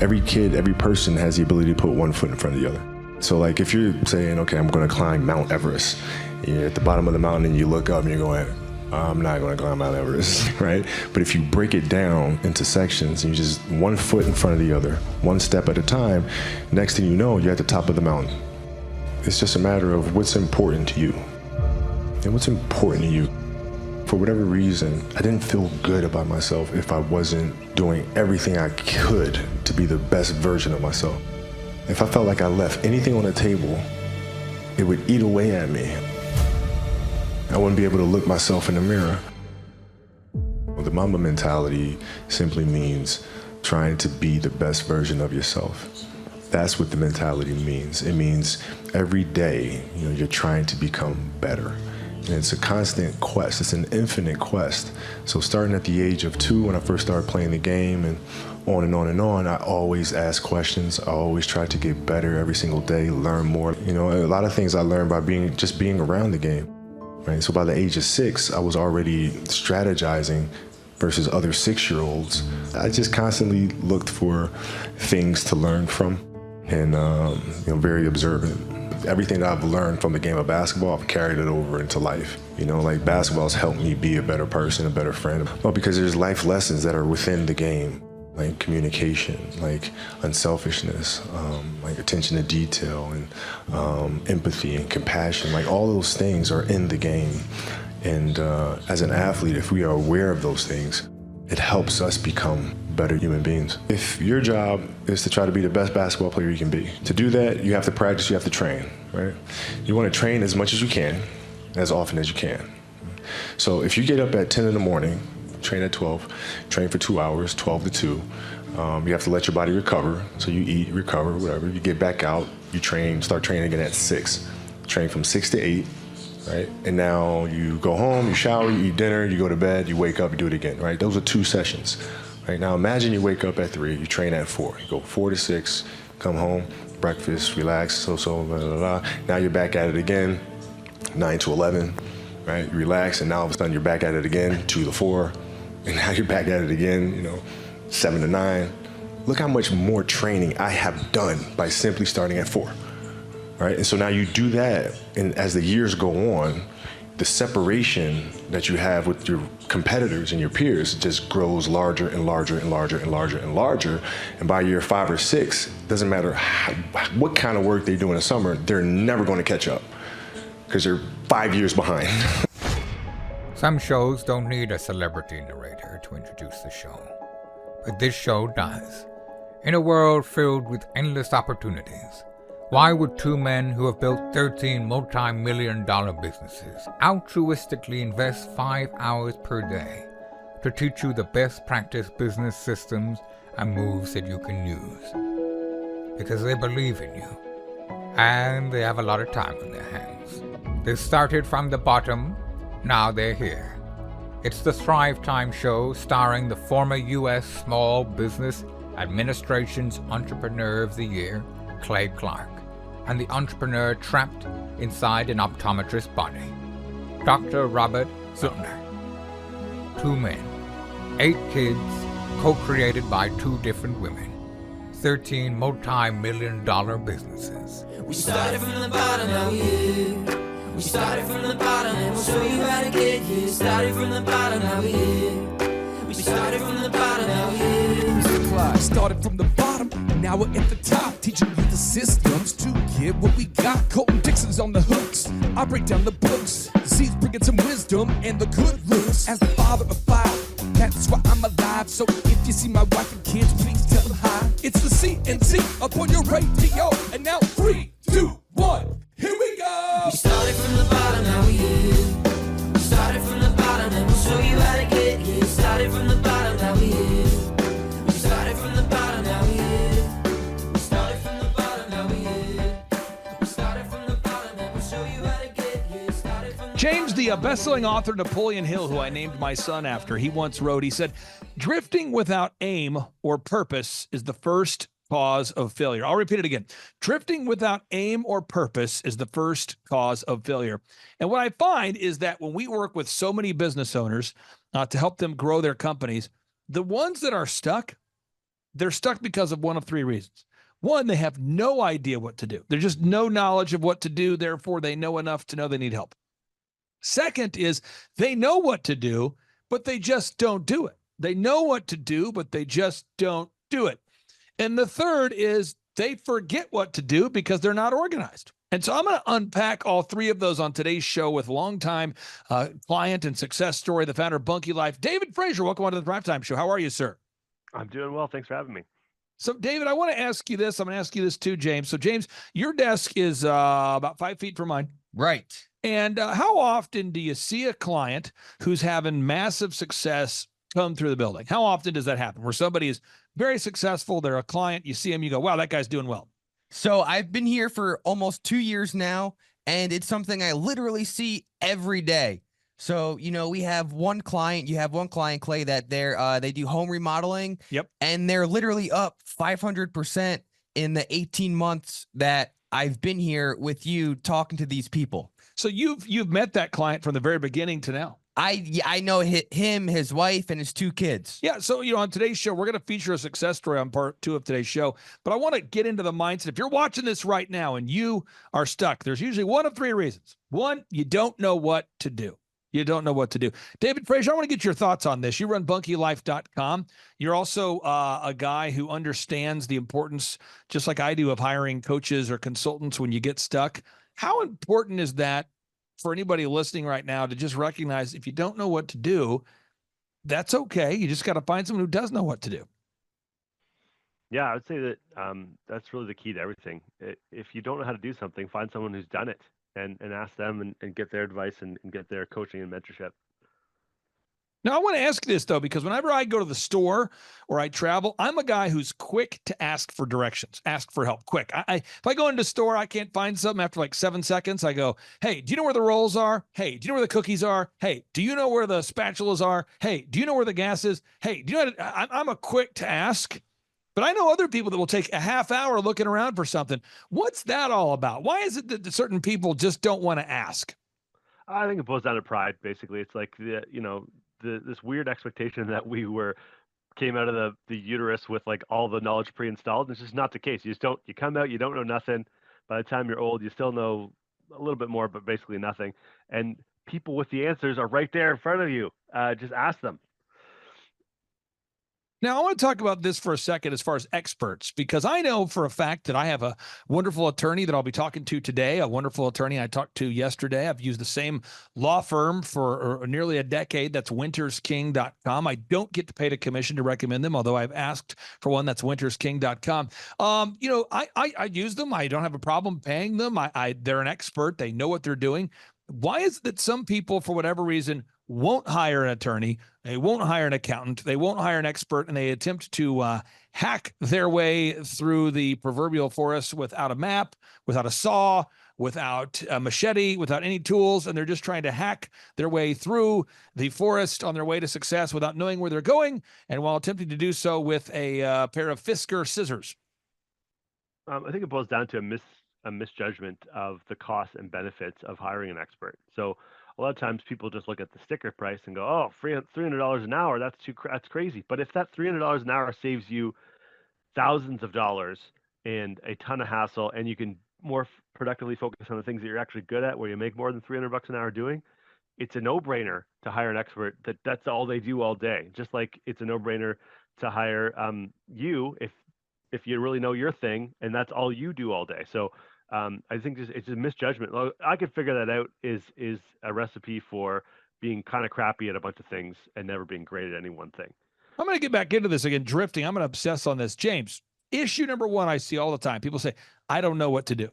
Every kid, every person has the ability to put one foot in front of the other. So like if you're saying, okay, I'm gonna climb Mount Everest, you're at the bottom of the mountain and you look up and you're going, I'm not gonna climb Mount Everest, right? But if you break it down into sections and you just one foot in front of the other, one step at a time, next thing you know, you're at the top of the mountain. It's just a matter of what's important to you. And what's important to you. For whatever reason, I didn't feel good about myself if I wasn't doing everything I could to be the best version of myself. If I felt like I left anything on the table, it would eat away at me. I wouldn't be able to look myself in the mirror. The Mamba mentality simply means trying to be the best version of yourself. That's what the mentality means. It means every day, you're trying to become better. And it's a constant quest. It's an infinite quest. So starting at the age of 2, when I first started playing the game, and on and on and on, I always ask questions. I always try to get better every single day, learn more. A lot of things I learned by being around the game. Right? So by the age of 6, I was already strategizing versus other 6-year-olds. I just constantly looked for things to learn from, and very observant. Everything that I've learned from the game of basketball, I've carried it over into life. Like basketball's helped me be a better person, a better friend. Well, because there's life lessons that are within the game, like communication, like unselfishness, like attention to detail, and empathy and compassion. Like all those things are in the game. And as an athlete, if we are aware of those things, it helps us become better human beings. If your job is to try to be the best basketball player you can be, to do that, you have to practice, you have to train, right? You want to train as much as you can, as often as you can. So if you get up at 10 in the morning, train at 12, train for 2 hours, 12 to 2, you have to let your body recover. So you eat, recover, whatever. You get back out, you train, start training again at 6. Train from 6 to 8, right? And now you go home, you shower, you eat dinner, you go to bed, you wake up, you do it again, right? Those are 2 sessions. Right, now imagine you wake up at 3, you train at 4, you go 4 to 6, come home, breakfast, relax, blah, blah, blah. Now you're back at it again, 9 to 11, right? You relax, and now all of a sudden you're back at it again, 2 to 4, and now you're back at it again, 7 to 9. Look how much more training I have done by simply starting at 4, right? And so now you do that, and as the years go on, the separation that you have with your competitors and your peers just grows larger and larger and larger and larger and larger. And by year 5 or 6, doesn't matter what kind of work they do in the summer, they're never going to catch up because they're 5 years behind. Some shows don't need a celebrity narrator to introduce the show, but this show does. In a world filled with endless opportunities, why would 2 men who have built 13 multi-million-dollar businesses altruistically invest 5 hours per day to teach you the best practice business systems and moves that you can use? Because they believe in you, and they have a lot of time on their hands. They started from the bottom, now they're here. It's the Thrivetime show starring the former U.S. Small Business Administration's Entrepreneur of the Year, Clay Clark, and the entrepreneur trapped inside an optometrist's body, Dr. Robert Zillner. 2 men, 8 kids, co-created by 2 different women, 13 multi-million-dollar businesses. We started from the bottom, now we're here. We started from the bottom, and we'll show you how to get here. Started from the bottom, now we're here. We started from the bottom, now we're here. Started from the bottom, and now we're at the top, teaching you the systems to get what we got. Colton Dixon's on the hooks, I break down the books. Z's bringing some wisdom and the good looks. As the father of 5, that's why I'm alive. So if you see my wife and kids, please tell them hi. It's the CNC up on your radio, and now 3, 2, 1, here we go. We started from the bottom, now we're here. We started from the bottom, and we'll show you how to get here. Started from the bottom, now we're here. Started from the bottom, now we're here. We started from the bottom, now we're here. We started from the bottom, and we'll show you how to get here. Started from the James, the best-selling author Napoleon Hill, who I named my son after, he once wrote, he said, drifting without aim or purpose is the first cause of failure. I'll repeat it again. Drifting without aim or purpose is the first cause of failure. And what I find is that when we work with so many business owners to help them grow their companies, the ones that are stuck, they're stuck because of one of three reasons. One, they have no idea what to do. There's just no knowledge of what to do. Therefore, they know enough to know they need help. Second is they know what to do, but they just don't do it. They know what to do, but they just don't do it. And the third is they forget what to do because they're not organized. And so I'm going to unpack all three of those on today's show with longtime client and success story, the founder of Bunky Life, David Frazier. Welcome on to the Thrivetime Show. How are you, sir? I'm doing well. Thanks for having me. So, David, I want to ask you this. I'm going to ask you this too, James. So, James, your desk is about 5 feet from mine. Right. And how often do you see a client who's having massive success come through the building? How often does that happen? Where somebody is very successful, they're a client, you see them, you go, wow, that guy's doing well. So I've been here for almost 2 years now, and it's something I literally see every day. So, you know, we have one client, you have one client, Clay, that they do home remodeling. Yep. And they're literally up 500% in the 18 months that I've been here with you talking to these people. So you've met that client from the very beginning to now. I know him, his wife, and his 2 kids. Yeah. So, you know, on today's show, we're going to feature a success story on part 2 of today's show. But I want to get into the mindset. If you're watching this right now and you are stuck, there's usually one of 3 reasons. One, you don't know what to do. You don't know what to do. David Frazier, I want to get your thoughts on this. You run bunkylife.com. You're also a guy who understands the importance, just like I do, of hiring coaches or consultants when you get stuck. How important is that for anybody listening right now to just recognize if you don't know what to do, that's okay. You just got to find someone who does know what to do. Yeah, I would say that that's really the key to everything. If you don't know how to do something, find someone who's done it and ask them and get their advice and get their coaching and mentorship. Now, I want to ask this, though, because whenever I go to the store or I travel, I'm a guy who's quick to ask for directions, ask for help, quick. If I go into a store, I can't find something after like 7 seconds. I go, hey, do you know where the rolls are? Hey, do you know where the cookies are? Hey, do you know where the spatulas are? Hey, do you know where the gas is? Hey, do you know I'm a quick to ask, but I know other people that will take a half hour looking around for something. What's that all about? Why is it that certain people just don't want to ask? I think it boils down to pride, basically. It's like, this weird expectation that came out of the uterus with like all the knowledge pre-installed. It's just not the case. You come out, you don't know nothing. By the time you're old, you still know a little bit more, but basically nothing. And people with the answers are right there in front of you. Just ask them. Now, I want to talk about this for a second as far as experts, because I know for a fact that I have a wonderful attorney that I'll be talking to today, a wonderful attorney I talked to yesterday. I've used the same law firm for nearly a decade. That's wintersking.com. I don't get paid a commission to recommend them, although I've asked for one. That's wintersking.com. I use them. I don't have a problem paying them. They're an expert. They know what they're doing. Why is it that some people, for whatever reason, won't hire an attorney, they won't hire an accountant, they won't hire an expert, and they attempt to hack their way through the proverbial forest without a map, without a saw, without a machete, without any tools, and they're just trying to hack their way through the forest on their way to success without knowing where they're going, and while attempting to do so with a pair of Fisker scissors? I think it boils down to a misjudgment of the costs and benefits of hiring an expert. So a lot of times people just look at the sticker price and go, oh, $300 an hour, that's crazy. But if that $300 an hour saves you thousands of dollars and a ton of hassle, and you can more productively focus on the things that you're actually good at, where you make more than $300 an hour doing, it's a no-brainer to hire an expert that's all they do all day. Just like it's a no-brainer to hire you if you really know your thing and that's all you do all day. So I think it's a misjudgment. I could figure that out is a recipe for being kind of crappy at a bunch of things and never being great at any one thing. I'm going to get back into this again, drifting. I'm going to obsess on this. James, issue number 1 I see all the time. People say, I don't know what to do.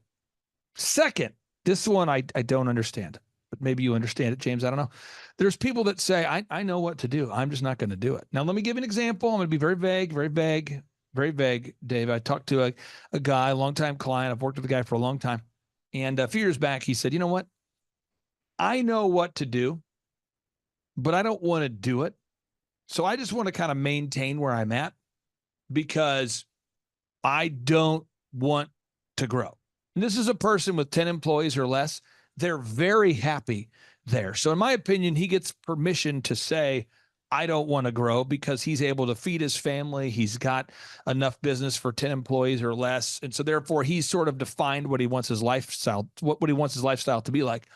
Second, this one I don't understand, but maybe you understand it, James. I don't know. There's people that say, I know what to do. I'm just not going to do it. Now, let me give you an example. I'm going to be very vague, Dave. I talked to a guy, a longtime client. I've worked with the guy for a long time. And a few years back, he said, you know what? I know what to do, but I don't want to do it. So I just want to kind of maintain where I'm at because I don't want to grow. And this is a person with 10 employees or less. They're very happy there. So in my opinion, he gets permission to say, I don't want to grow because he's able to feed his family. He's got enough business for 10 employees or less. And so therefore he's sort of defined what he wants his lifestyle, what he wants his lifestyle to be like.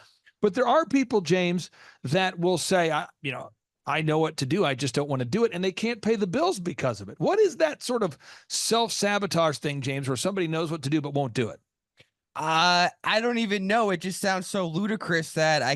But there are people, James, that will say, I know what to do. I just don't want to do it. And they can't pay the bills because of it. What is that sort of self-sabotage thing, James, where somebody knows what to do but won't do it? I don't even know. It just sounds so ludicrous that I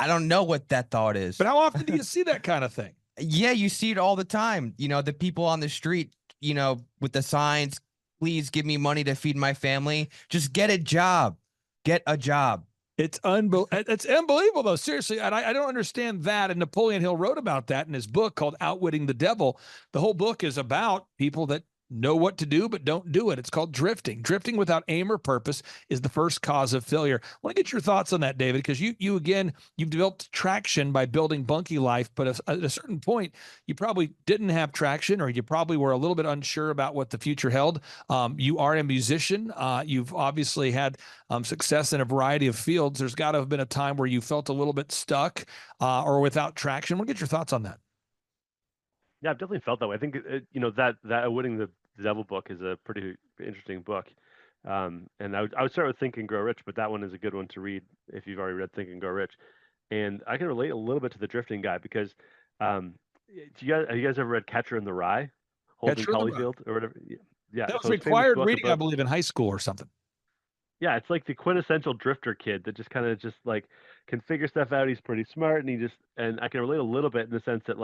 don't know what that thought is. But how often do you see that kind of thing? Yeah, you see it all the time. The people on the street, with the signs, please give me money to feed my family. Just get a job. Get a job. It's unbelievable, though. Seriously, and I don't understand that. And Napoleon Hill wrote about that in his book called Outwitting the Devil. The whole book is about people that know what to do, but don't do it. It's called drifting. Drifting without aim or purpose is the first cause of failure. I want to get your thoughts on that, David, because you've developed traction by building Bunky Life, but at a certain point, you probably didn't have traction, or you probably were a little bit unsure about what the future held. You are a musician. You've obviously had success in a variety of fields. There's got to have been a time where you felt a little bit stuck or without traction. I want to get your thoughts on that. Yeah, I've definitely felt that way. I think that Outwitting the Devil book is a pretty interesting book, and I would start with Think and Grow Rich, but that one is a good one to read if you've already read Think and Grow Rich. And I can relate a little bit to the drifting guy because have you guys ever read Catcher in the Rye, Holden Caulfield or whatever? Yeah, that was required reading, I believe, in high school or something. Yeah, it's like the quintessential drifter kid that just kind of like can figure stuff out. He's pretty smart, and I can relate a little bit in the sense that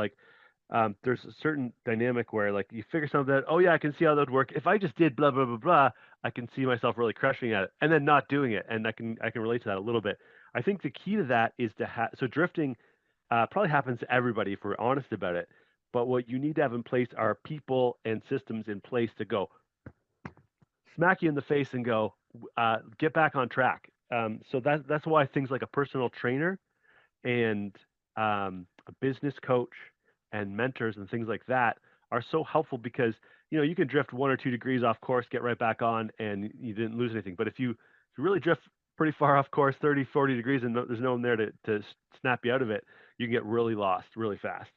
there's a certain dynamic where you figure something out. Oh yeah, I can see how that would work. If I just did blah blah blah blah, I can see myself really crushing at it, and then not doing it. And I can relate to that a little bit. I think the key to that is so drifting probably happens to everybody if we're honest about it. But what you need to have in place are people and systems in place to go smack you in the face and go get back on track. So that's why things like a personal trainer and a business coach and mentors and things like that are so helpful because you can drift 1 or 2 degrees off course, get right back on, and you didn't lose anything. But if you really drift pretty far off course, 30, 40 degrees, and there's no one there to snap you out of it, you can get really lost really fast.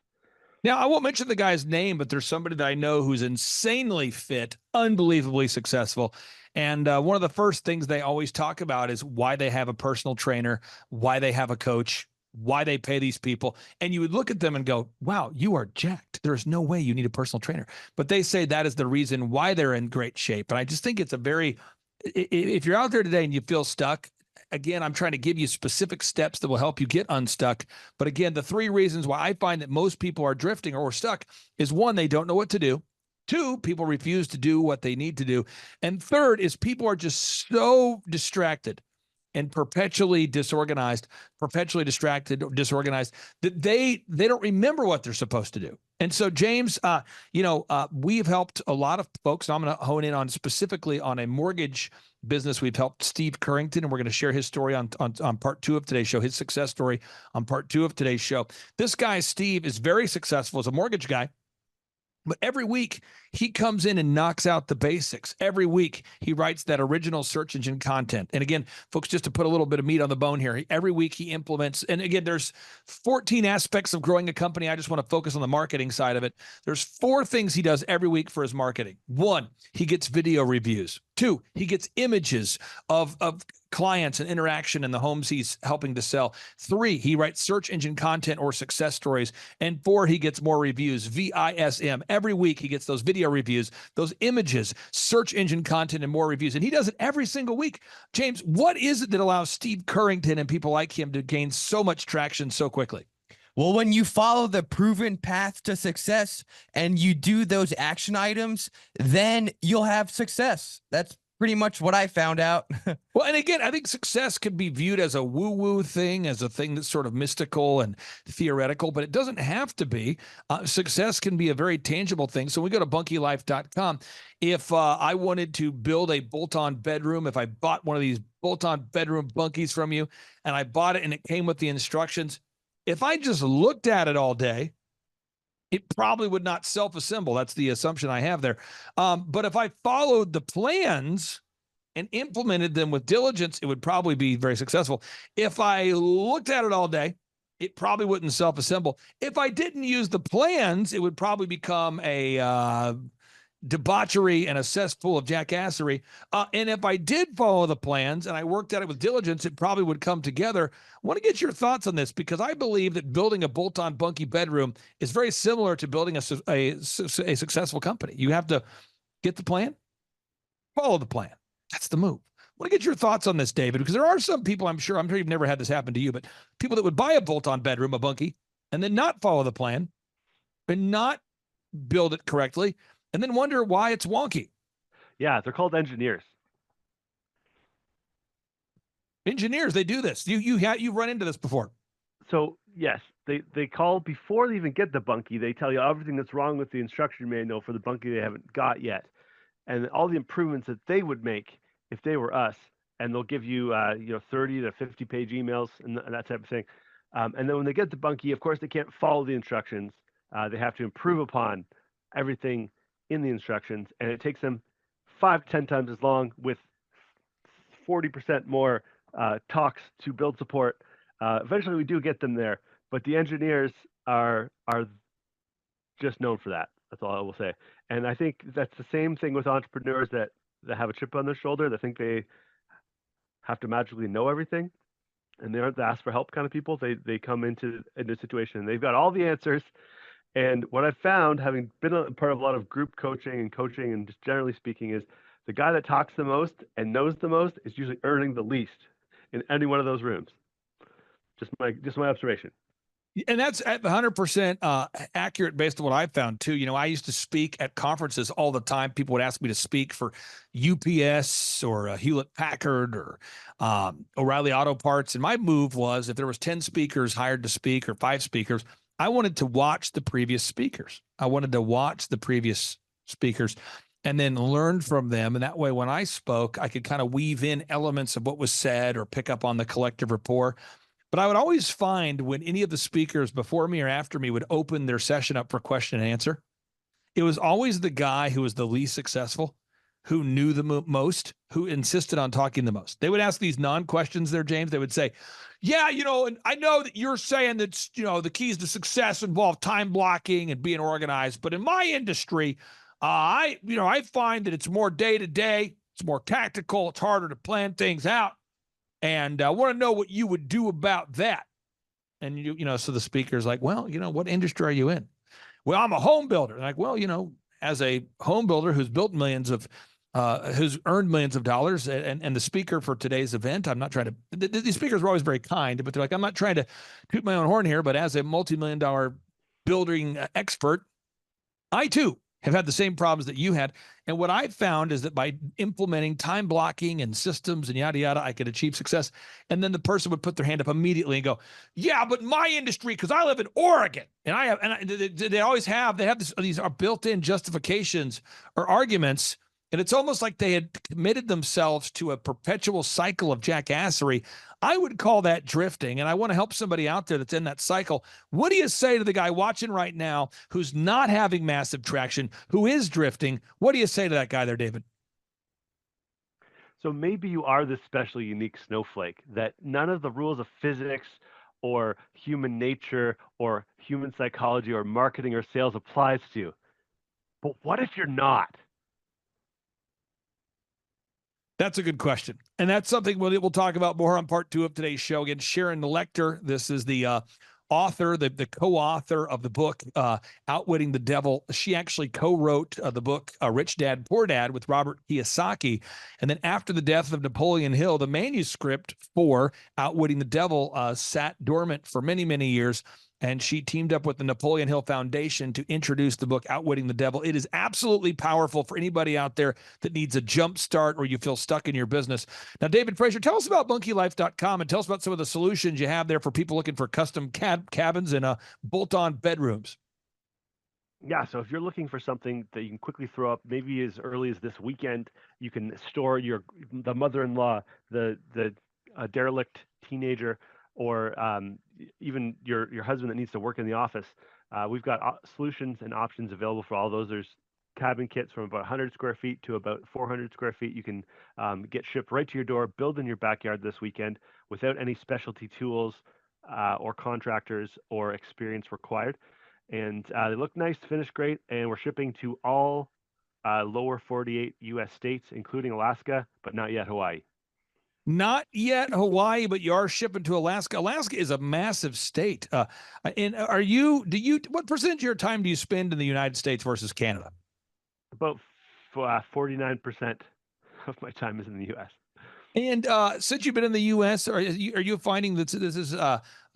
Now, I won't mention the guy's name, but there's somebody that I know who's insanely fit, unbelievably successful. And one of the first things they always talk about is why they have a personal trainer, why they have a coach, why they pay these people. And you would look at them and go, wow, you are jacked. There's no way you need a personal trainer. But they say that is the reason why they're in great shape. And I just think it's if you're out there today and you feel stuck, again, I'm trying to give you specific steps that will help you get unstuck. But again, the 3 reasons why I find that most people are drifting or stuck is 1, they don't know what to do. 2, people refuse to do what they need to do. And 3rd is people are just so distracted and perpetually disorganized, perpetually distracted, disorganized, that they don't remember what they're supposed to do. And so, James, we've helped a lot of folks, and I'm going to hone in on specifically on a mortgage business. We've helped Steve Currington, and we're going to share his story on part 2 of today's show, his success story on part 2 of today's show. This guy, Steve, is very successful as a mortgage guy. But every week he comes in and knocks out the basics. Every week he writes that original search engine content. And again, folks, just to put a little bit of meat on the bone here, every week he implements, and again, there's 14 aspects of growing a company. I just want to focus on the marketing side of it. There's 4 things he does every week for his marketing. 1, he gets video reviews. 2, he gets images of clients and interaction in the homes he's helping to sell. 3, he writes search engine content or success stories. And 4, he gets more reviews, VISM. Every week he gets those video reviews, those images, search engine content, and more reviews. And he does it every single week. James, what is it that allows Steve Currington and people like him to gain so much traction so quickly? Well, when you follow the proven path to success and you do those action items, then you'll have success. That's pretty much what I found out. Well, and again, I think success can be viewed as a woo-woo thing, as a thing that's sort of mystical and theoretical, but it doesn't have to be. Success can be a very tangible thing. So we go to bunkylife.com. If I wanted to build a bolt-on bedroom, if I bought one of these bolt-on bedroom bunkies from you and I bought it and it came with the instructions, if I just looked at it all day, it probably would not self-assemble. That's the assumption I have there. But if I followed the plans and implemented them with diligence, it would probably be very successful. If I looked at it all day it probably wouldn't self-assemble. If I didn't use the plans, it would probably become a debauchery and a cesspool of jackassery. And if I did follow the plans and I worked at it with diligence, it probably would come together. I want to get your thoughts on this because I believe that building a bolt-on bunkie bedroom is very similar to building a successful company. You have to get the plan, follow the plan. That's the move. I want to get your thoughts on this, David, because there are some people, I'm sure you've never had this happen to you, but people that would buy a bolt-on bedroom, a bunkie, and then not follow the plan and not build it correctly, and then wonder why it's wonky. Yeah, they're called engineers. Engineers, they do this. You've run into this before. So yes, they call before they even get the bunkie. They tell you everything that's wrong with the instruction manual for the bunkie they haven't got yet, and all the improvements that they would make if they were us. And they'll give you 30 to 50 page emails and that type of thing. And then when they get the bunkie, of course they can't follow the instructions. They have to improve upon everything in the instructions, and it takes them 5 to 10 times as long with 40% more talks to build support. Eventually, we do get them there, but the engineers are just known for that. That's all I will say. And I think that's the same thing with entrepreneurs that have a chip on their shoulder. They think they have to magically know everything, and they aren't the ask for help kind of people. They come into a situation and they've got all the answers. And what I've found, having been a part of a lot of group coaching and just generally speaking, is the guy that talks the most and knows the most is usually earning the least in any one of those rooms. Just my observation. And that's at 100% accurate based on what I've found too. I used to speak at conferences all the time. People would ask me to speak for UPS or Hewlett Packard or O'Reilly Auto Parts. And my move was if there was 10 speakers hired to speak or 5 speakers, I wanted to watch the previous speakers. And then learn from them. And that way, when I spoke, I could kind of weave in elements of what was said or pick up on the collective rapport. But I would always find when any of the speakers before me or after me would open their session up for question and answer, it was always the guy who was the least successful, who knew the most, who insisted on talking the most. They would ask these non-questions there, James. They would say, yeah, and I know that you're saying that, the keys to success involve time blocking and being organized. But in my industry, I find that it's more day to day. It's more tactical. It's harder to plan things out. And I want to know what you would do about that. And, so the speaker's like, well, what industry are you in? Well, I'm a home builder. Like, well, as a home builder who's built who's earned millions of dollars, and the speaker for today's event, I'm not trying to, these speakers were always very kind, but they're like, I'm not trying to toot my own horn here, but as a multi-million-dollar building expert, I too have had the same problems that you had. And what I found is that by implementing time blocking and systems and yada, yada, I could achieve success. And then the person would put their hand up immediately and go, yeah, but my industry, because I live in Oregon and they always have, these are built-in justifications or arguments. And it's almost like they had committed themselves to a perpetual cycle of jackassery. I would call that drifting, and I want to help somebody out there that's in that cycle. What do you say to the guy watching right now who's not having massive traction, who is drifting? What do you say to that guy there, David? So maybe you are this special, unique snowflake that none of the rules of physics or human nature or human psychology or marketing or sales applies to you. But what if you're not? That's a good question. And that's something we'll talk about more on part 2 of today's show. Again, Sharon Lecter, this is the author, the co-author of the book, Outwitting the Devil. She actually co-wrote the book, Rich Dad, Poor Dad with Robert Kiyosaki. And then after the death of Napoleon Hill, the manuscript for Outwitting the Devil sat dormant for many, many years. And she teamed up with the Napoleon Hill Foundation to introduce the book, Outwitting the Devil. It is absolutely powerful for anybody out there that needs a jump start or you feel stuck in your business. Now, David Frazier, tell us about bunkielife.com and tell us about some of the solutions you have there for people looking for custom cabins and bolt-on bedrooms. Yeah, so if you're looking for something that you can quickly throw up, maybe as early as this weekend, you can store the mother-in-law, the derelict teenager, or even your husband that needs to work in the office. We've got solutions and options available for all those. There's cabin kits from about 100 square feet to about 400 square feet. You can get shipped right to your door, build in your backyard this weekend without any specialty tools or contractors or experience required. And they look nice, finish great, and we're shipping to all lower 48 U.S. states, including Alaska, but not yet Hawaii. Not yet Hawaii, but you are shipping to Alaska. Alaska is a massive state. And what percentage of your time do you spend in the United States versus Canada? About 49% of my time is in the U.S. And since you've been in the U.S., are you finding that this is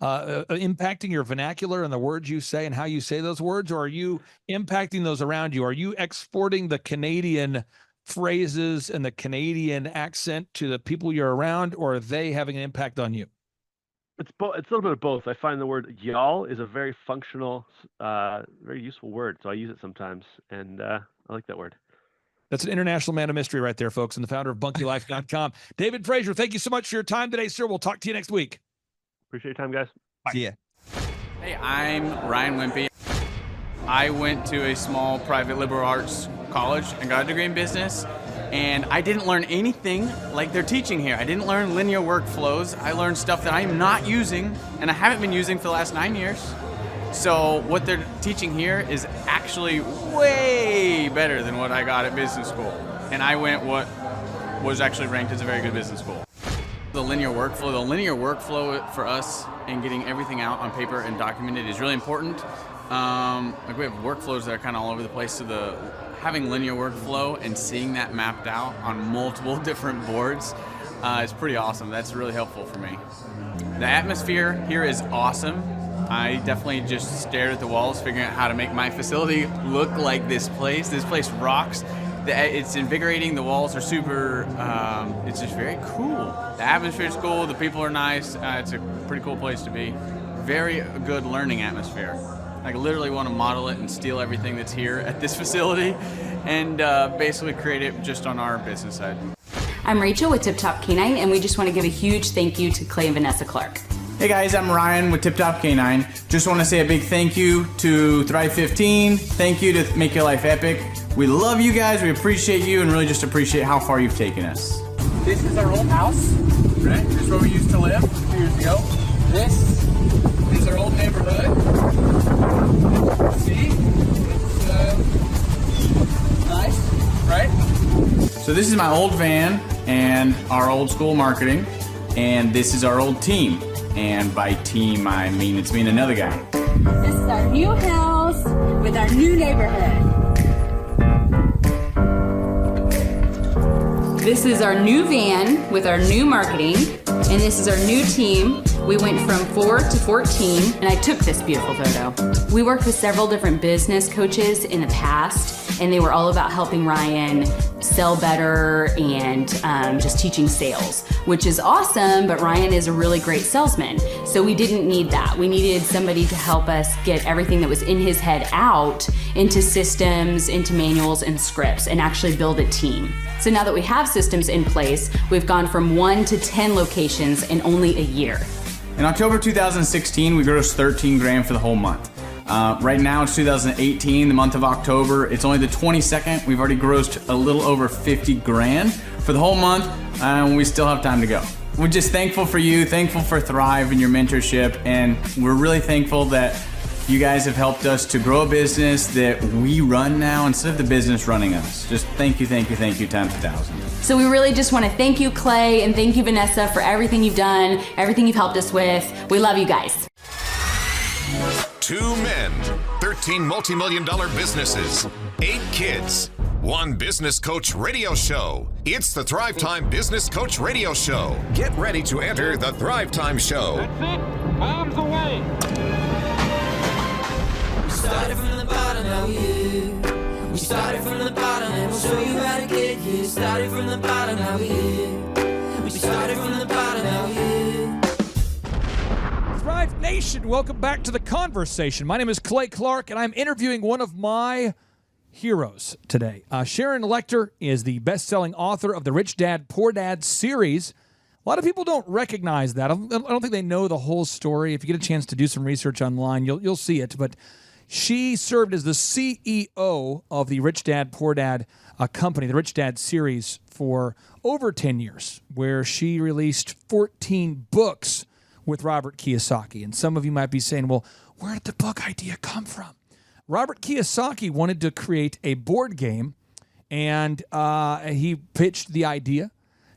impacting your vernacular and the words you say and how you say those words, or are you impacting those around you? Are you exporting the Canadian phrases and the Canadian accent to the people you're around, or are they having an impact on you? It's a little bit of both. I find the word y'all is a very functional, very useful word, so I use it sometimes, and I like that word. That's an international man of mystery right there, folks, and the founder of bunkylife.com. David Frazier, thank you so much for your time today, sir. We'll talk to you next week. Appreciate your time, guys. Bye. See ya. Hey, I'm Ryan Wimpy. I went to a small private liberal arts college and got a degree in business, and I didn't learn anything like they're teaching here. I didn't learn linear workflows. I learned stuff that I'm not using, and I haven't been using for the last 9 years. So what they're teaching here is actually way better than what I got at business school. And I went what was actually ranked as a very good business school. The linear workflow for us and getting everything out on paper and documented is really important. Like we have workflows that are kind of all over the place, so having linear workflow and seeing that mapped out on multiple different boards is pretty awesome. That's really helpful for me. The atmosphere here is awesome. I definitely just stared at the walls, figuring out how to make my facility look like this place. This place rocks. It's invigorating. The walls are super, it's just very cool. The atmosphere is cool. The people are nice. It's a pretty cool place to be. Very good learning atmosphere. I literally want to model it and steal everything that's here at this facility and basically create it just on our business side. I'm Rachel with Tip Top Canine, and we just want to give a huge thank you to Clay and Vanessa Clark. Hey guys, I'm Ryan with Tip Top Canine. Just want to say a big thank you to Thrive 15. Thank you to Make Your Life Epic. We love you guys, we appreciate you, and really just appreciate how far you've taken us. This is our old house, right? This is where we used to live 2 years ago. This is our old neighborhood. See? It's nice, right? So this is my old van and our old school marketing, and this is our old team. And by team, I mean it's me and another guy. This is our new house with our new neighborhood. This is our new van with our new marketing, and this is our new team. We went from 4 to 14, and I took this beautiful photo. We worked with several different business coaches in the past, and they were all about helping Ryan sell better and just teaching sales, which is awesome, but Ryan is a really great salesman. So we didn't need that. We needed somebody to help us get everything that was in his head out into systems, into manuals and scripts, and actually build a team. So now that we have systems in place, we've gone from 1 to 10 locations in only a year. In October 2016, we grossed 13 grand for the whole month. Right now it's 2018, the month of October. It's only the 22nd. We've already grossed a little over 50 grand for the whole month, and we still have time to go. We're just thankful for you, thankful for Thrive and your mentorship, and we're really thankful that you guys have helped us to grow a business that we run now instead of the business running us. Just thank you times 1,000. So we really just want to thank you, Clay, and thank you, Vanessa, for everything you've done, everything you've helped us with. We love you guys. 2 men, 13 multi-million-dollar businesses, 8 kids, 1 business coach radio show. It's the Thrivetime Business Coach Radio Show. Get ready to enter the Thrivetime Show. That's it. Arms away. We started from the bottom, now we here. We started from the bottom, and we'll show you how to get here. Started from the bottom, now we here. We started from the bottom, now we here. Thrive Nation, welcome back to the conversation. My name is Clay Clark, and I'm interviewing one of my heroes today. Sharon Lechter is the best-selling author of the Rich Dad, Poor Dad series. A lot of people don't recognize that. I don't think they know the whole story. If you get a chance to do some research online, you'll see it. But she served as the CEO of the Rich Dad, Poor Dad company, the Rich Dad series, for over 10 years, where she released 14 books with Robert Kiyosaki. And some of you might be saying, well, where did the book idea come from? Robert Kiyosaki wanted to create a board game, and he pitched the idea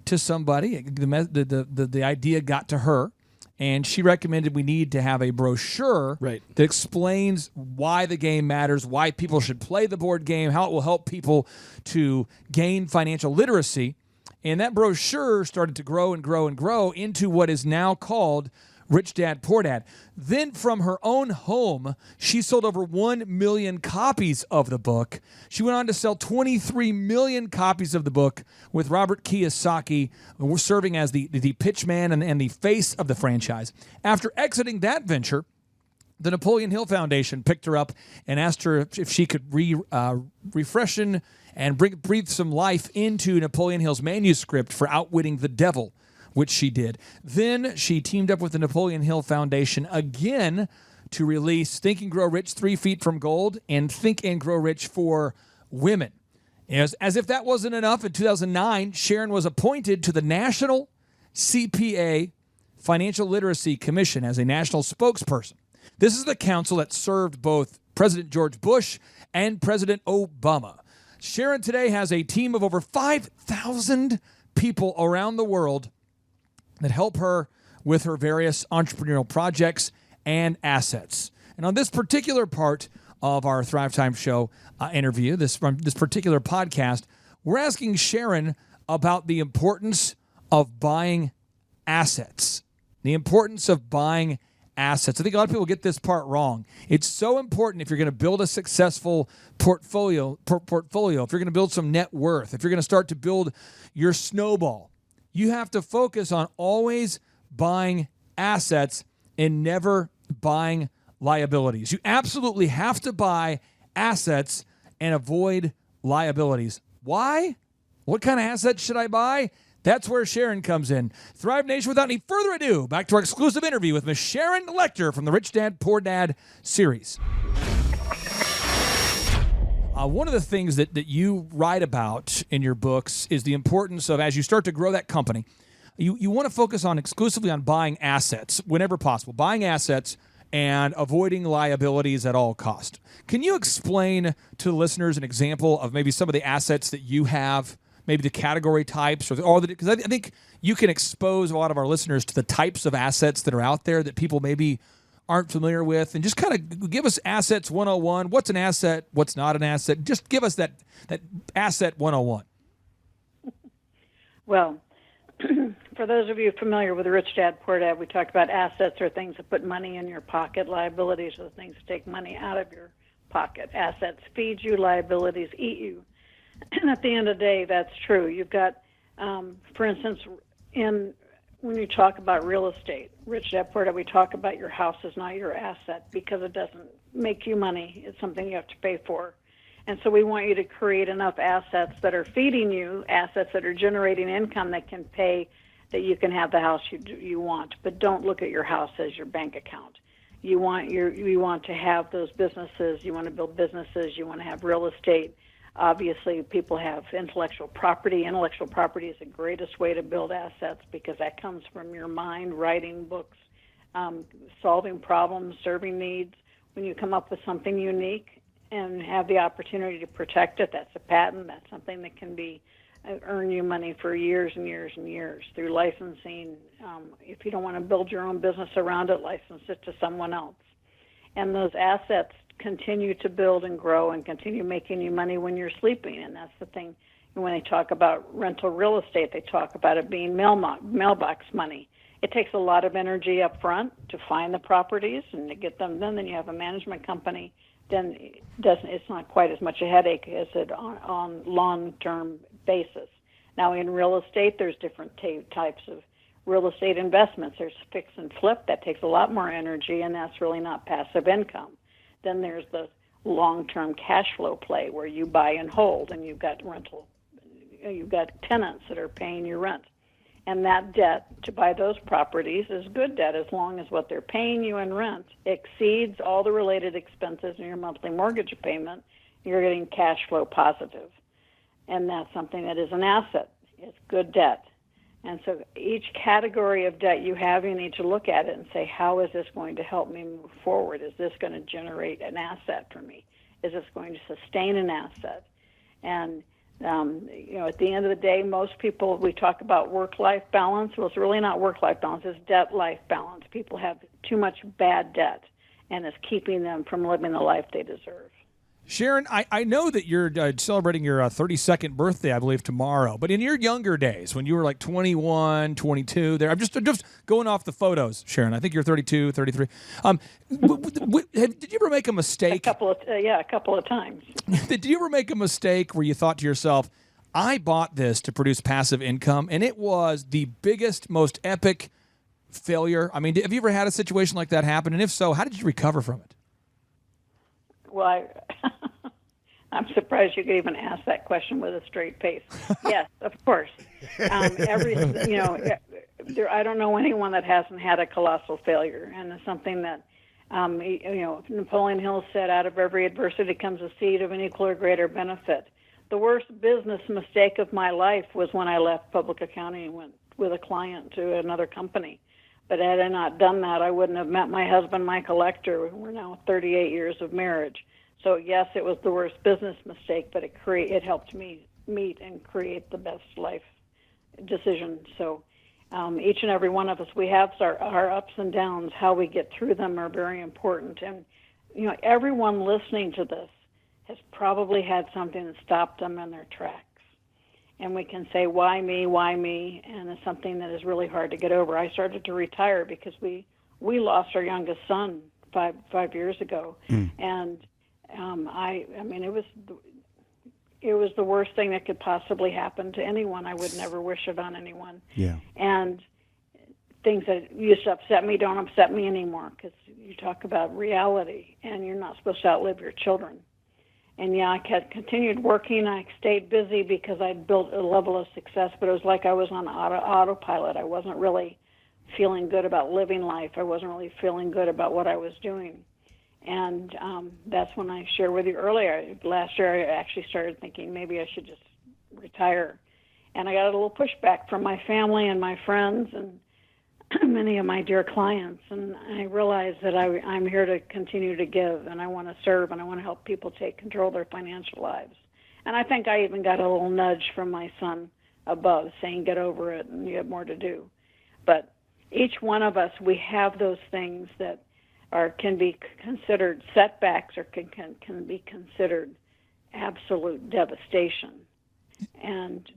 to somebody. The idea got to her, and she recommended we need to have a brochure that explains why the game matters, why people should play the board game, how it will help people to gain financial literacy. And that brochure started to grow and grow and grow into what is now called Rich Dad, Poor Dad. Then from her own home, she sold over 1 million copies of the book. She went on to sell 23 million copies of the book, with Robert Kiyosaki serving as the pitch man and the face of the franchise. After exiting that venture, the Napoleon Hill Foundation picked her up and asked her if she could refreshen and breathe some life into Napoleon Hill's manuscript for Outwitting the Devil, which she did. Then she teamed up with the Napoleon Hill Foundation again to release Think and Grow Rich, 3 Feet from Gold, and Think and Grow Rich for Women. As if that wasn't enough, in 2009, Sharon was appointed to the National CPA Financial Literacy Commission as a national spokesperson. This is the council that served both President George Bush and President Obama. Sharon today has a team of over 5,000 people around the world that help her with her various entrepreneurial projects and assets. And on this particular part of our Thrivetime show interview, this particular podcast, we're asking Sharon about the importance of buying assets. The importance of buying assets. I think a lot of people get this part wrong. It's so important if you're going to build a successful portfolio, if you're going to build some net worth, if you're going to start to build your snowball, you have to focus on always buying assets and never buying liabilities. You absolutely have to buy assets and avoid liabilities. Why? What kind of assets should I buy? That's where Sharon comes in. Thrive Nation, without any further ado, back to our exclusive interview with Miss Sharon Lecter from the Rich Dad, Poor Dad series. One of the things that you write about in your books is the importance of, as you start to grow that company, you want to focus on exclusively on buying assets whenever possible, buying assets and avoiding liabilities at all cost. Can you explain to the listeners an example of maybe some of the assets that you have, maybe the category types, or all the, because I think you can expose a lot of our listeners to the types of assets that are out there that people maybe aren't familiar with, and just kind of give us assets 101. What's an asset? What's not an asset? Just give us that asset 101. Well, for those of you familiar with Rich Dad, Poor Dad, we talked about assets are things that put money in your pocket. Liabilities are the things that take money out of your pocket. Assets feed you, liabilities eat you. And at the end of the day, that's true. You've got, for instance, when you talk about real estate, Rich Dad, Poor Dad, we talk about your house is not your asset because it doesn't make you money. It's something you have to pay for. And so we want you to create enough assets that are feeding you, assets that are generating income that can pay, that you can have the house you want. But don't look at your house as your bank account. You want to have those businesses. You want to build businesses. You want to have real estate. Obviously, people have intellectual property. Intellectual property is the greatest way to build assets because that comes from your mind, writing books, solving problems, serving needs. When you come up with something unique and have the opportunity to protect it, that's a patent. That's something that can earn you money for years and years and years through licensing. If you don't want to build your own business around it, license it to someone else. And those assets continue to build and grow and continue making you money when you're sleeping. And that's the thing. When they talk about rental real estate, they talk about it being mailbox money. It takes a lot of energy up front to find the properties and to get them done. Then you have a management company. Then it's not quite as much a headache as it on long-term basis. Now in real estate, there's different types of real estate investments. There's fix and flip. That takes a lot more energy, and that's really not passive income. Then there's the long-term cash flow play where you buy and hold, and you've got tenants that are paying your rent. And that debt to buy those properties is good debt as long as what they're paying you in rent exceeds all the related expenses in your monthly mortgage payment. You're getting cash flow positive. And that's something that is an asset. It's good debt. And so each category of debt you have, you need to look at it and say, how is this going to help me move forward? Is this going to generate an asset for me? Is this going to sustain an asset? And, at the end of the day, most people, we talk about work-life balance. Well, it's really not work-life balance. It's debt-life balance. People have too much bad debt, and it's keeping them from living the life they deserve. Sharon, I know that you're celebrating your 32nd birthday, I believe, tomorrow. But in your younger days, when you were like 21, 22, I'm just going off the photos, Sharon. I think you're 32, 33. Did you ever make a mistake? A couple of times. Did you ever make a mistake where you thought to yourself, I bought this to produce passive income, and it was the biggest, most epic failure? I mean, have you ever had a situation like that happen? And if so, how did you recover from it? Well, I'm surprised you could even ask that question with a straight face. Yes, of course. I don't know anyone that hasn't had a colossal failure, and it's something that, Napoleon Hill said, out of every adversity comes a seed of an equal or greater benefit. The worst business mistake of my life was when I left public accounting and went with a client to another company. But had I not done that, I wouldn't have met my husband, Michael Lecter. We're now 38 years of marriage. So, yes, it was the worst business mistake, but it helped me meet and create the best life decision. So each and every one of us, we have our ups and downs. How we get through them are very important. And, everyone listening to this has probably had something that stopped them in their tracks. And we can say, why me, and it's something that is really hard to get over. I started to retire because we lost our youngest son five years ago, and it was the worst thing that could possibly happen to anyone. I would never wish it on anyone. Yeah. And things that used to upset me don't upset me anymore, because you talk about reality, and you're not supposed to outlive your children. And I continued working. I stayed busy because I'd built a level of success, but it was like I was on autopilot. I wasn't really feeling good about living life. I wasn't really feeling good about what I was doing. And that's when I shared with you earlier. Last year, I actually started thinking maybe I should just retire. And I got a little pushback from my family and my friends and many of my dear clients, and I realized that I'm here to continue to give, and I want to serve, and I want to help people take control of their financial lives. And I think I even got a little nudge from my son above saying, get over it, and you have more to do. But each one of us, we have those things that can be considered setbacks or can be considered absolute devastation. And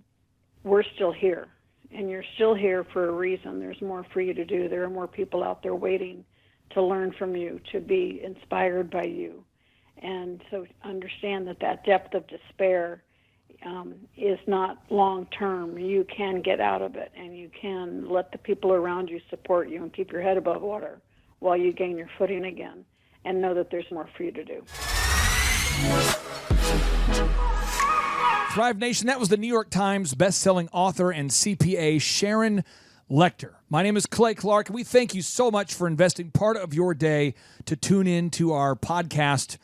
we're still here. And you're still here for a reason. There's more for you to do. There are more people out there waiting to learn from you, to be inspired by you. And so understand that depth of despair is not long-term. You can get out of it, and you can let the people around you support you and keep your head above water while you gain your footing again, and know that there's more for you to do. Thrive Nation, that was the New York Times best-selling author and CPA Sharon Lecter. My name is Clay Clark, and we thank you so much for investing part of your day to tune in to our podcast.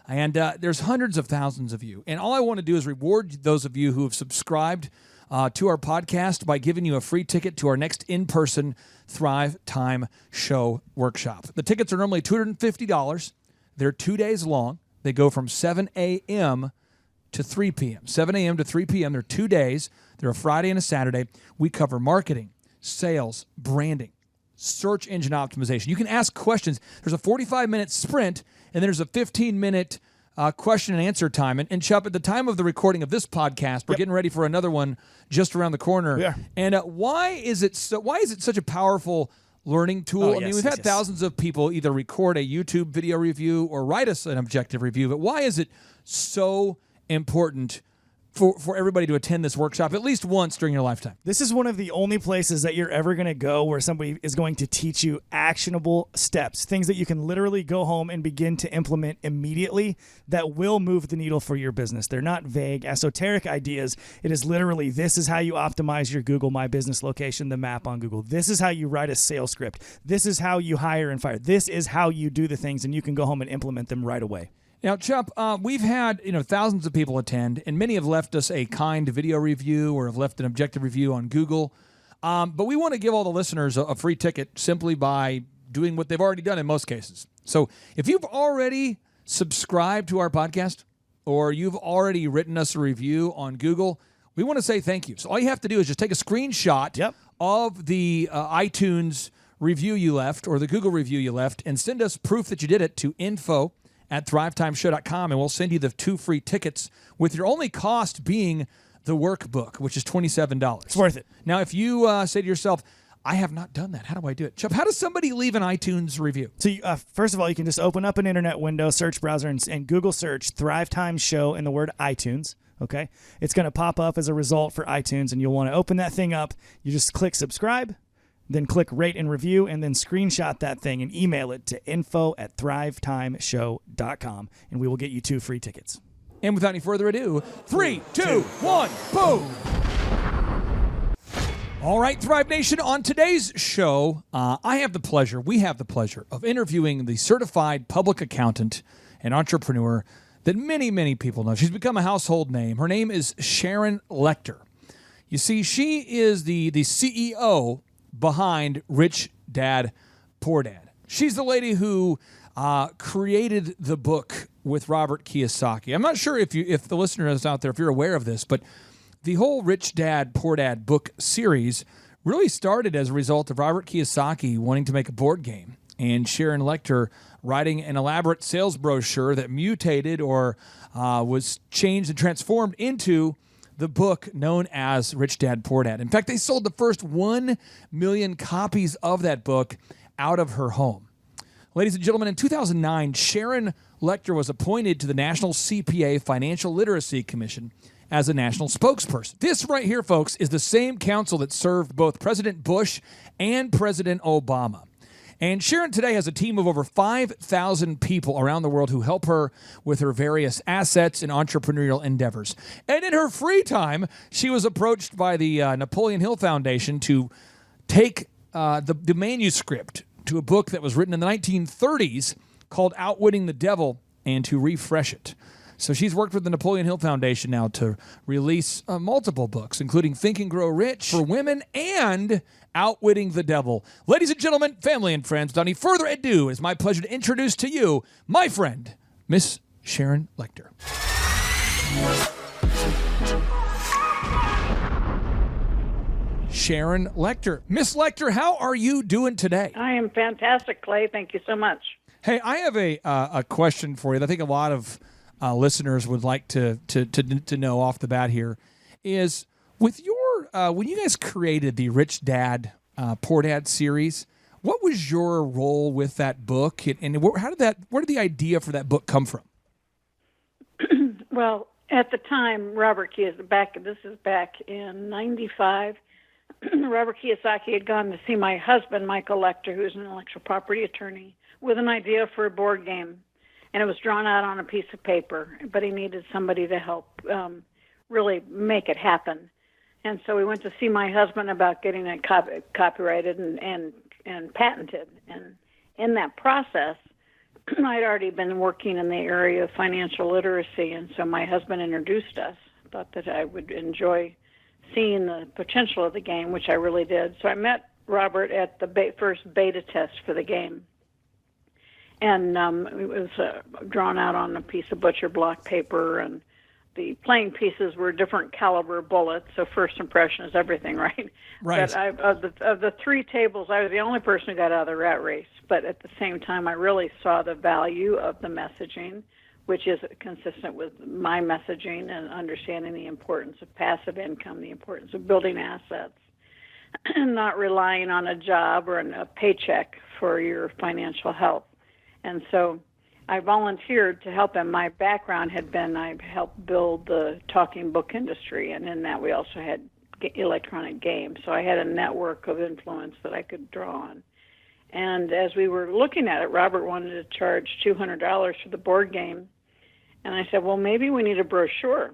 And there's hundreds of thousands of you. And all I want to do is reward those of you who have subscribed to our podcast by giving you a free ticket to our next in-person Thrivetime show workshop. The tickets are normally $250. They're 2 days long. They go from 7 a.m. to 3 p.m. 7 a.m. to 3 p.m. They're 2 days. They're a Friday and a Saturday. We cover marketing, sales, branding, search engine optimization. You can ask questions. There's a 45-minute sprint, and then there's a 15-minute question and answer time. And Chup, at the time of the recording of this podcast, we're getting ready for another one just around the corner. Yeah. And why is it such a powerful learning tool? We've had thousands of people either record a YouTube video review or write us an objective review, but why is it so important for everybody to attend this workshop at least once during your lifetime? This is one of the only places that you're ever going to go where somebody is going to teach you actionable steps, things that you can literally go home and begin to implement immediately that will move the needle for your business. They're not vague, esoteric ideas. It is literally, this is how you optimize your Google My Business location, the map on Google. This is how you write a sales script. This is how you hire and fire. This is how you do the things, and you can go home and implement them right away. Now, Chup, we've had thousands of people attend, and many have left us a kind video review or have left an objective review on Google. But we want to give all the listeners a free ticket simply by doing what they've already done in most cases. So if you've already subscribed to our podcast or you've already written us a review on Google, we want to say thank you. So all you have to do is just take a screenshot of the iTunes review you left or the Google review you left and send us proof that you did it to info@thrivetimeshow.com, and we'll send you the 2 free tickets with your only cost being the workbook, which is $27. It's worth it. Now, if you say to yourself, I have not done that. How do I do it? Chubb, how does somebody leave an iTunes review? So first of all, you can just open up an internet window, search browser, and Google search Thrivetime Show and the word iTunes. Okay? It's going to pop up as a result for iTunes, and you'll want to open that thing up. You just click subscribe, then click rate and review, and then screenshot that thing and email it to info@thrivetimeshow.com, and we will get you 2 free tickets. And without any further ado, 3, 2, 1, boom! All right, Thrive Nation, on today's show, we have the pleasure of interviewing the certified public accountant and entrepreneur that many, many people know. She's become a household name. Her name is Sharon Lechter. You see, she is the CEO behind Rich Dad, Poor Dad. She's the lady who created the book with Robert Kiyosaki. I'm not sure if the listener is out there, if you're aware of this, but the whole Rich Dad, Poor Dad book series really started as a result of Robert Kiyosaki wanting to make a board game and Sharon Lechter writing an elaborate sales brochure that mutated or was changed and transformed into the book known as Rich Dad, Poor Dad. In fact, they sold the first 1 million copies of that book out of her home. Ladies and gentlemen, in 2009, Sharon Lechter was appointed to the National CPA Financial Literacy Commission as a national spokesperson. This right here, folks, is the same council that served both President Bush and President Obama. And Sharon today has a team of over 5,000 people around the world who help her with her various assets and entrepreneurial endeavors. And in her free time, she was approached by the Napoleon Hill Foundation to take the manuscript to a book that was written in the 1930s called Outwitting the Devil and to refresh it. So she's worked with the Napoleon Hill Foundation now to release multiple books, including Think and Grow Rich for women and Outwitting the Devil. Ladies and gentlemen, family and friends, without any further ado, it's my pleasure to introduce to you my friend, Miss Sharon Lechter. Sharon Lechter. Miss Lechter, how are you doing today? I am fantastic, Clay. Thank you so much. Hey, I have a question for you that I think a lot of listeners would like to know off the bat here is with your when you guys created the Rich Dad, Poor Dad series, what was your role with that book, and where did the idea for that book come from? Well, at the time, Robert Kiyosaki, this is back in '95. Robert Kiyosaki had gone to see my husband, Michael Lechter, who's an intellectual property attorney, with an idea for a board game. And it was drawn out on a piece of paper, but he needed somebody to help really make it happen. And so we went to see my husband about getting it copyrighted and patented. And in that process, I'd already been working in the area of financial literacy, and so my husband introduced us. Thought that I would enjoy seeing the potential of the game, which I really did. So I met Robert at the first beta test for the game. And it was drawn out on a piece of butcher block paper, and the playing pieces were different caliber bullets. So first impression is everything, right? Right. But of the 3 tables, I was the only person who got out of the rat race. But at the same time, I really saw the value of the messaging, which is consistent with my messaging and understanding the importance of passive income, the importance of building assets, and not relying on a job or a paycheck for your financial health. And so I volunteered to help him. My background had been I helped build the talking book industry, and in that we also had electronic games. So I had a network of influence that I could draw on. And as we were looking at it, Robert wanted to charge $200 for the board game. And I said, well, maybe we need a brochure.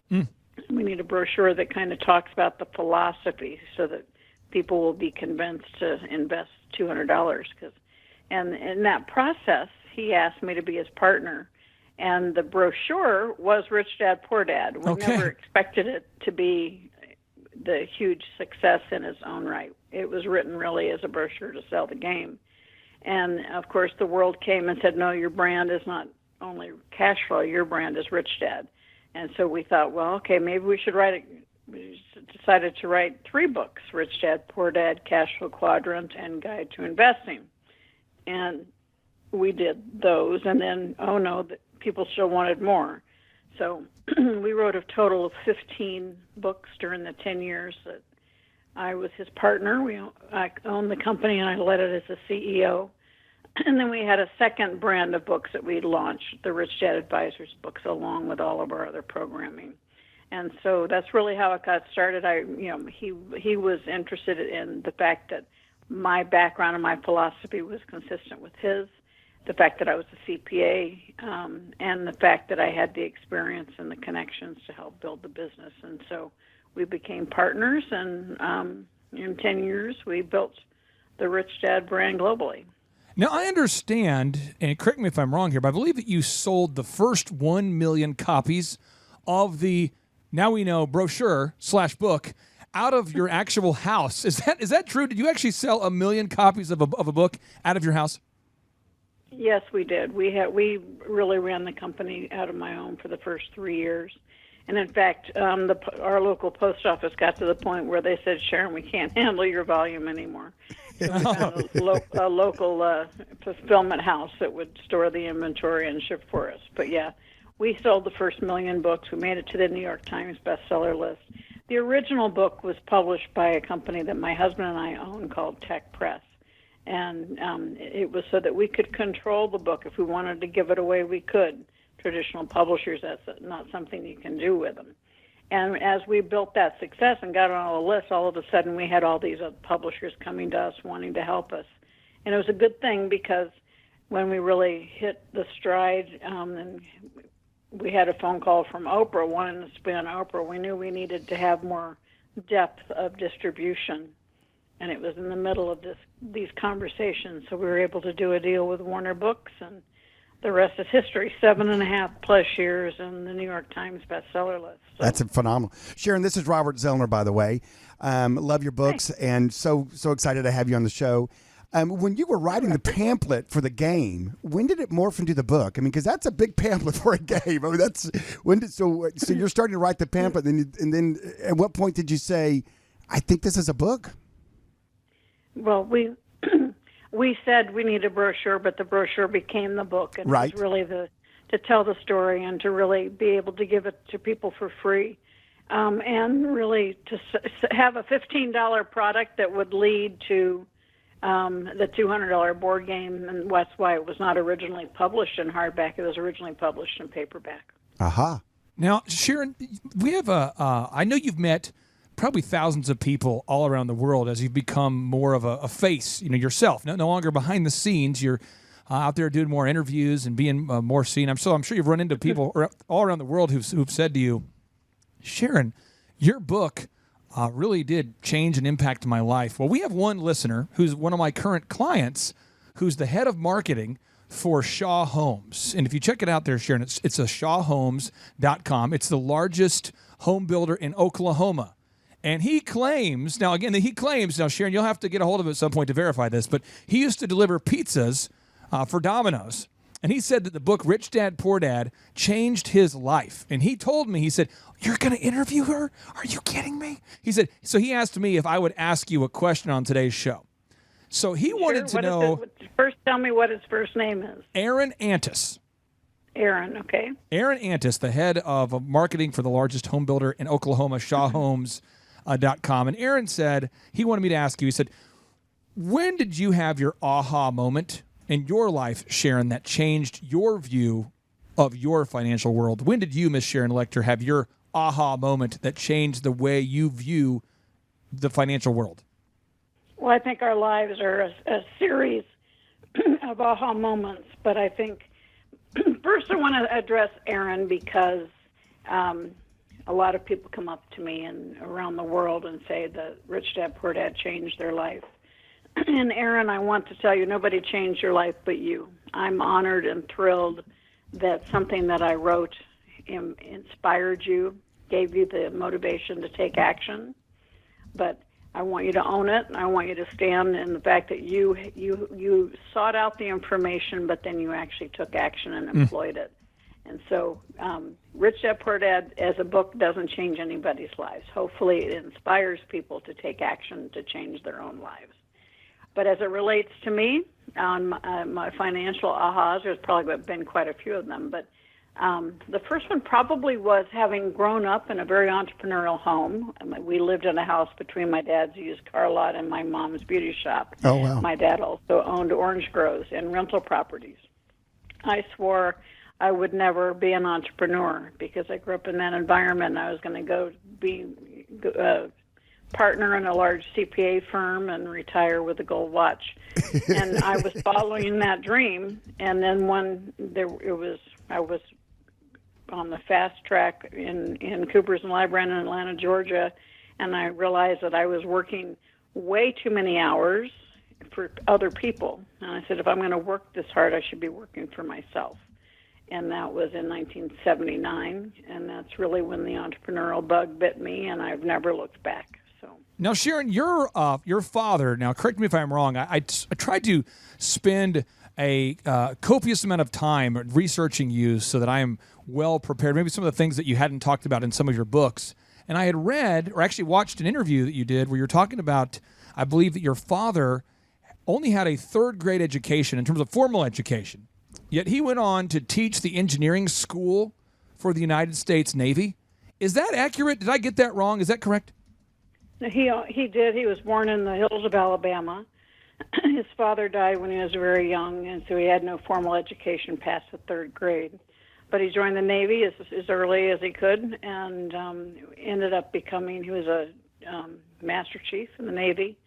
We need a brochure that kind of talks about the philosophy so that people will be convinced to invest $200. And in that process, he asked me to be his partner. And the brochure was Rich Dad, Poor Dad. We never expected it to be the huge success in its own right. It was written really as a brochure to sell the game. And, of course, the world came and said, no, your brand is not only cash flow, your brand is Rich Dad. And so we thought, well, okay, maybe we should write we decided to write 3 books, Rich Dad, Poor Dad, Cash Flow Quadrant, and Guide to Investing. And we did those, and then, oh no, people still wanted more. So we wrote a total of 15 books during the 10 years that I was his partner. I owned the company, and I led it as a CEO. And then we had a second brand of books that we launched, the Rich Dad Advisors books, along with all of our other programming. And so that's really how it got started. He was interested in the fact that my background and my philosophy was consistent with his, the fact that I was a CPA, and the fact that I had the experience and the connections to help build the business. And so we became partners, and in 10 years, we built the Rich Dad brand globally. Now, I understand, and correct me if I'm wrong here, but I believe that you sold the first 1 million copies of the Now We Know brochure/book out of your actual house. Is that true? Did you actually sell 1 million copies of a book out of your house? Yes, we did. We really ran the company out of my home for the first 3 years. And in fact, our local post office got to the point where they said, Sharon, we can't handle your volume anymore. So we found a local fulfillment house that would store the inventory and ship for us. But yeah, we sold the first 1 million books. We made it to the New York Times bestseller list. The original book was published by a company that my husband and I own called Tech Press. And it was so that we could control the book. If we wanted to give it away, we could. Traditional publishers, that's not something you can do with them. And as we built that success and got on all the lists, all of a sudden we had all these other publishers coming to us wanting to help us. And it was a good thing because when we really hit the stride, and we had a phone call from Oprah wanting us to be on Oprah, we knew we needed to have more depth of distribution. And it was in the middle of these conversations, so we were able to do a deal with Warner Books, and the rest is history. 7.5+ years in the New York Times bestseller list. So. That's phenomenal. Sharon, this is Robert Zellner, by the way. Love your books, and so excited to have you on the show. When you were writing the pamphlet for the game, when did it morph into the book? I mean, because that's a big pamphlet for a game. I mean, so you're starting to write the pamphlet, and then at what point did you say, I think this is a book? Well, we said we need a brochure, but the brochure became the book, and right. It was really to tell the story and to really be able to give it to people for free, and really to have a $15 product that would lead to the $200 board game, and that's why it was not originally published in hardback. It was originally published in paperback. Aha. Now, Sharon, we have I know you've met probably thousands of people all around the world as you've become more of a face, yourself. No longer behind the scenes. You're out there doing more interviews and being more seen. I'm sure you've run into people all around the world who've said to you, Sharon, your book really did change and impact my life. Well, we have one listener who's one of my current clients who's the head of marketing for Shaw Homes. And if you check it out there, Sharon, it's a shawhomes.com. It's the largest home builder in Oklahoma. And he claims, Sharon, you'll have to get a hold of it at some point to verify this, but he used to deliver pizzas for Domino's. And he said that the book Rich Dad, Poor Dad changed his life. And he told me, he said, you're going to interview her? Are you kidding me? He said, so he asked me if I would ask you a question on today's show. So he wanted to know. First, tell me what his first name is. Aaron Antis. Aaron, okay. Aaron Antis, the head of marketing for the largest home builder in Oklahoma, shawhomes.com. And Aaron said, he wanted me to ask you, he said, when did you have your aha moment in your life, Sharon, that changed your view of your financial world? When did you, Miss Sharon Lecter, have your aha moment that changed the way you view the financial world? Well, I think our lives are a series of aha moments, but I think first I want to address Aaron because a lot of people come up to me and around the world and say that Rich Dad, Poor Dad changed their life. And Aaron, I want to tell you, nobody changed your life but you. I'm honored and thrilled that something that I wrote inspired you, gave you the motivation to take action. but I want you to own it, and I want you to stand in the fact that you sought out the information, but then you actually took action and employed it. And so, Rich Dad Poor Dad as a book doesn't change anybody's lives. Hopefully, it inspires people to take action to change their own lives. But as it relates to me, on my financial ahas, there's probably been quite a few of them, but the first one probably was having grown up in a very entrepreneurial home. We lived in a house between my dad's used car lot and my mom's beauty shop. Oh, wow. My dad also owned orange groves and rental properties. I swore I would never be an entrepreneur because I grew up in that environment, and I was going to go be a partner in a large CPA firm and retire with a gold watch. And I was following that dream, and then I was on the fast track in Coopers and Lybrand in Atlanta, Georgia, and I realized that I was working way too many hours for other people. And I said, if I'm going to work this hard, I should be working for myself. And that was in 1979, and that's really when the entrepreneurial bug bit me, and I've never looked back. So now, Sharon, your father. Now, correct me if I'm wrong. I tried to spend a copious amount of time researching you so that I am well prepared. Maybe some of the things that you hadn't talked about in some of your books. And I had read, or actually watched, an interview that you did where you're talking about, I believe that your father only had a third grade education in terms of formal education. Yet he went on to teach the engineering school for the United States Navy. Is that accurate? Did I get that wrong? Is that correct? He did. He was born in the hills of Alabama. His father died when he was very young, and so he had no formal education past the third grade. But he joined the Navy as early as he could, and ended up becoming, he was a Master Chief in the Navy.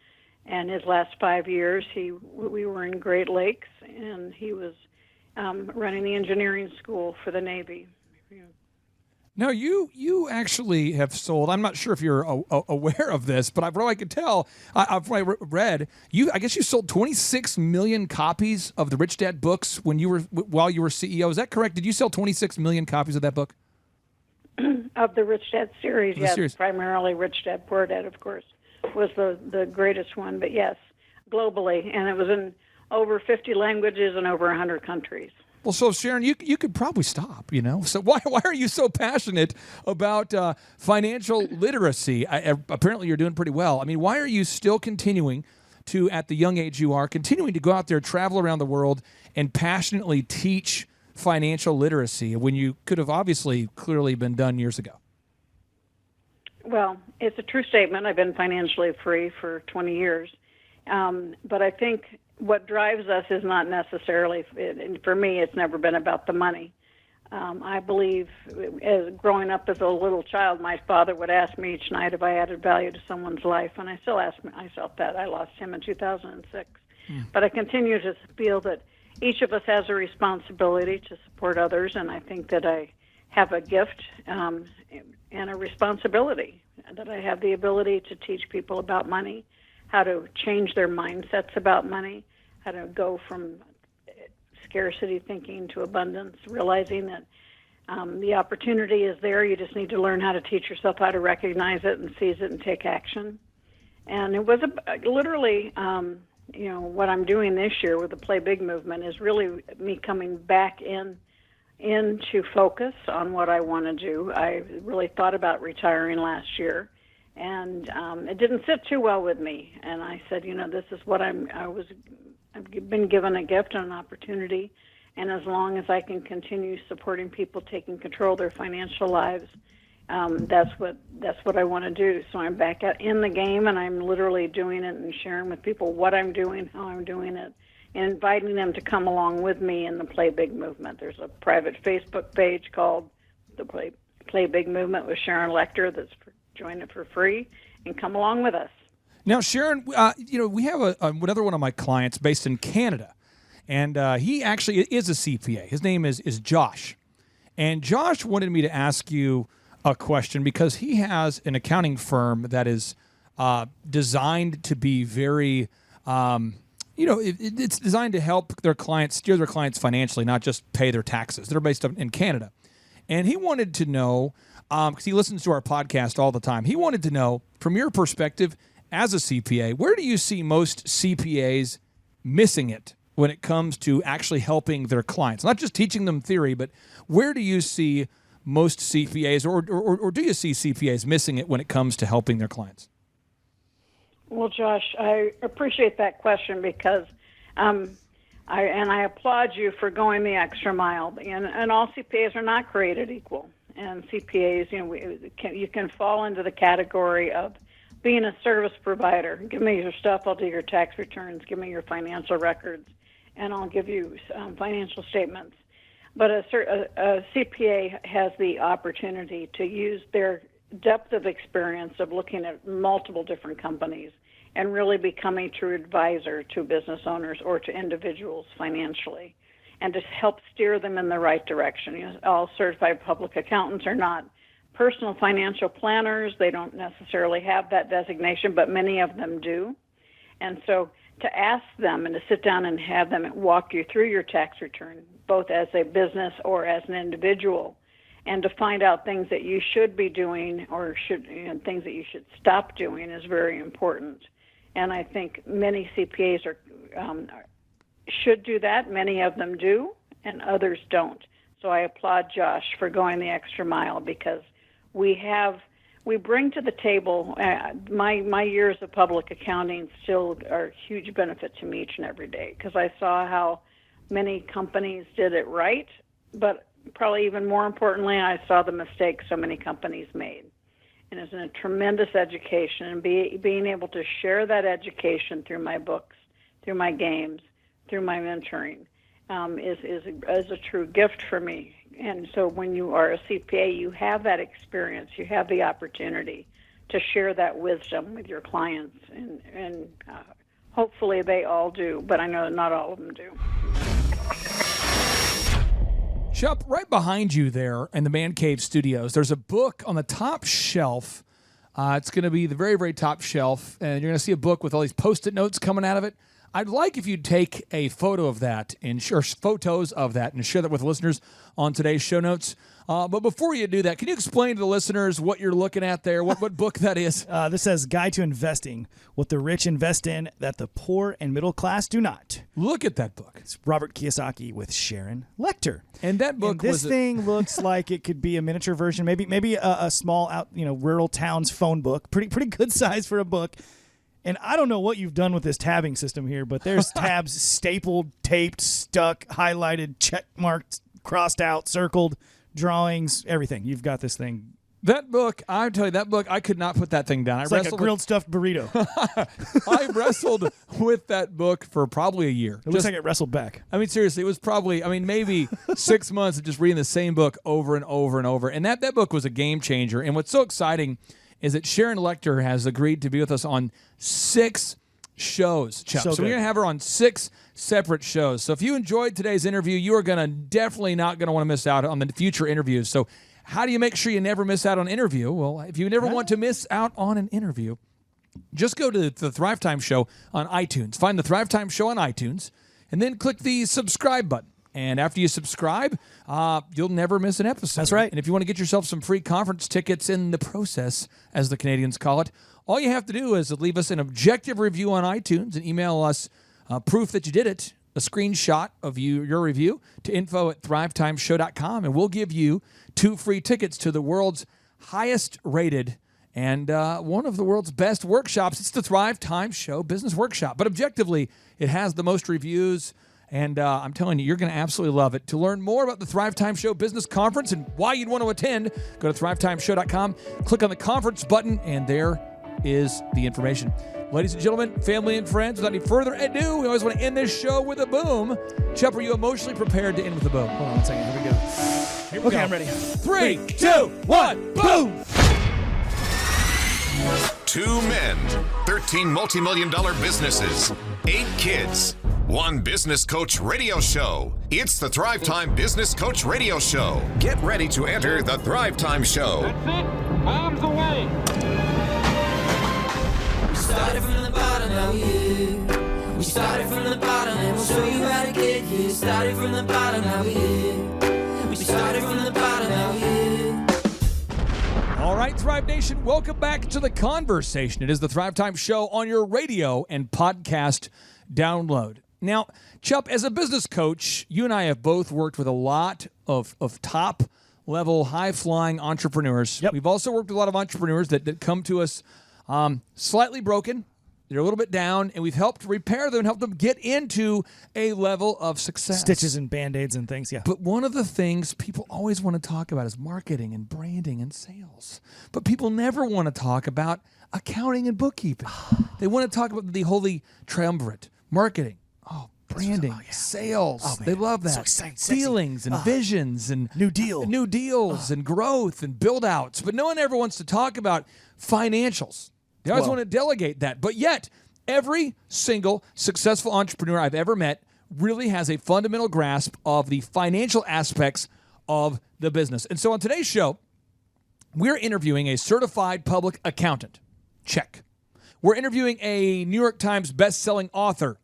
And his last 5 years, we were in Great Lakes, and he was running the engineering school for the Navy. Now, you actually have sold, I'm not sure if you're aware of this, but from what I could tell, I've read, I guess you sold 26 million copies of the Rich Dad books while you were CEO. Is that correct? Did you sell 26 million copies of that book? Of the Rich Dad series, yes. Series. Primarily Rich Dad Poor Dad, of course, was the greatest one. But yes, globally. And it was in over 50 languages and over 100 countries. Well, so Sharon, you could probably stop, So why are you so passionate about financial literacy? Apparently you're doing pretty well. I mean, why are you still continuing to, at the young age you are, continuing to go out there, travel around the world, and passionately teach financial literacy when you could have obviously clearly been done years ago? Well, it's a true statement. I've been financially free for 20 years. But I think what drives us is not necessarily, for me, it's never been about the money. I believe, as growing up as a little child, my father would ask me each night if I added value to someone's life, and I still ask myself that. I lost him in 2006. But I continue to feel that each of us has a responsibility to support others, and I think that I have a gift and a responsibility, that I have the ability to teach people about money, how to change their mindsets about money, how to go from scarcity thinking to abundance, realizing that the opportunity is there. You just need to learn how to teach yourself how to recognize it and seize it and take action. And it was literally, what I'm doing this year with the Play Big movement is really me coming back into focus on what I want to do. I really thought about retiring last year. And it didn't sit too well with me. And I said, this is what I've been given a gift and an opportunity. And as long as I can continue supporting people taking control of their financial lives, that's what I want to do. So I'm back in the game, and I'm literally doing it and sharing with people what I'm doing, how I'm doing it, and inviting them to come along with me in the Play Big movement. There's a private Facebook page called the Play Big Movement with Sharon Lecter that's join it for free and come along with us. Now, Sharon, we have another one of my clients based in Canada, and he actually is a CPA. His name is Josh. And Josh wanted me to ask you a question because he has an accounting firm that is designed to be very, it's designed to help their clients, steer their clients financially, not just pay their taxes. They're based in Canada. and he wanted to know, because he listens to our podcast all the time, he wanted to know, from your perspective as a CPA, where do you see most CPAs missing it when it comes to actually helping their clients? Not just teaching them theory, but where do you see most CPAs, or do you see CPAs missing it when it comes to helping their clients? Well, Josh, I appreciate that question because I applaud you for going the extra mile. And all CPAs are not created equal. And CPAs, you can fall into the category of being a service provider. Give me your stuff, I'll do your tax returns. Give me your financial records, and I'll give you financial statements. But a CPA has the opportunity to use their depth of experience of looking at multiple different companies and really becoming a true advisor to business owners or to individuals financially, and to help steer them in the right direction. All certified public accountants are not personal financial planners. They don't necessarily have that designation, but many of them do. And so to ask them and to sit down and have them walk you through your tax return, both as a business or as an individual, and to find out things that you should be doing or things that you should stop doing is very important. And I think many CPAs should do that. Many of them do, and others don't. So I applaud Josh for going the extra mile, because we bring to the table, my years of public accounting still are a huge benefit to me each and every day, because I saw how many companies did it right, but probably even more importantly, I saw the mistakes so many companies made. And it's a tremendous education, and being able to share that education through my books, through my games, through my mentoring is a true gift for me. And so when you are a CPA, you have that experience, you have the opportunity to share that wisdom with your clients, and hopefully they all do, but I know not all of them do. Chup, right behind you there in the Man Cave Studios, there's a book on the top shelf. It's going to be the very, very top shelf, and you're going to see a book with all these Post-it notes coming out of it. I'd like if you'd take a photo of that and share photos of that and share that with listeners on today's show notes. But before you do that, can you explain to the listeners what you're looking at there, what book that is? This says Guide to Investing, What the Rich Invest In That the Poor and Middle Class Do Not. Look at that book. It's Robert Kiyosaki with Sharon Lechter. And that book this thing looks like it could be a miniature version, maybe a small rural town's phone book. Pretty good size for a book. And I don't know what you've done with this tabbing system here, but there's tabs stapled, taped, stuck, highlighted, check marked, crossed out, circled, drawings, everything. You've got this thing. That book, I tell you, that book, I could not put that thing down. It's like a grilled stuffed burrito. I wrestled with that book for probably a year. It looks like it wrestled back. I mean, seriously, it was probably, maybe 6 months of just reading the same book over and over and over. And that book was a game changer. And what's so exciting is that Sharon Lechter has agreed to be with us on 6 shows, Chuck. So we're going to have her on 6 separate shows. So if you enjoyed today's interview, you are definitely not going to want to miss out on the future interviews. So how do you make sure you never miss out on an interview? Well, if you never want to miss out on an interview, just go to the Thrivetime Show on iTunes. Find the Thrivetime Show on iTunes, and then click the subscribe button. And after you subscribe, you'll never miss an episode. That's right. And if you want to get yourself some free conference tickets in the process, as the Canadians call it, all you have to do is leave us an objective review on iTunes and email us proof that you did it, a screenshot of your review, to info@thrivetimeshow.com, and we'll give you 2 free tickets to the world's highest rated and one of the world's best workshops. It's the Thrivetime Show Business Workshop. But objectively, it has the most reviews. And I'm telling you, you're going to absolutely love it. To learn more about the Thrivetime Show Business Conference and why you'd want to attend, go to thrivetimeshow.com, click on the conference button, and there is the information. Ladies and gentlemen, family and friends, without any further ado, we always want to end this show with a boom. Chup, are you emotionally prepared to end with a boom? Hold on 1 second. Here we go. Okay, I'm ready. 3, 2, 1, boom! 2 men, 13 multi-million-dollar businesses, 8 kids, 1 business coach radio show. It's the Thrivetime Business Coach Radio Show. Get ready to enter the Thrivetime Show. That's it. Arms away. We started from the bottom, now we're here. We started from the bottom, and we'll show you how to get here. Started from the bottom, now we're here. We started from the bottom, now we're here. All right, Thrive Nation, welcome back to the conversation. It is the Thrivetime Show on your radio and podcast download. Now, Chup, as a business coach, you and I have both worked with a lot of top-level, high-flying entrepreneurs. Yep. We've also worked with a lot of entrepreneurs that come to us slightly broken. They're a little bit down, and we've helped repair them and help them get into a level of success. Stitches and Band-Aids and things, yeah. But one of the things people always want to talk about is marketing and branding and sales. But people never want to talk about accounting and bookkeeping. They want to talk about the holy triumvirate: marketing, branding, sales. They love that. So exciting, sexy. Feelings and visions and New deals and growth and build-outs. But no one ever wants to talk about financials. They always want to delegate that. But yet, every single successful entrepreneur I've ever met really has a fundamental grasp of the financial aspects of the business. And so on today's show, we're interviewing a certified public accountant. Check. We're interviewing a New York Times best-selling author.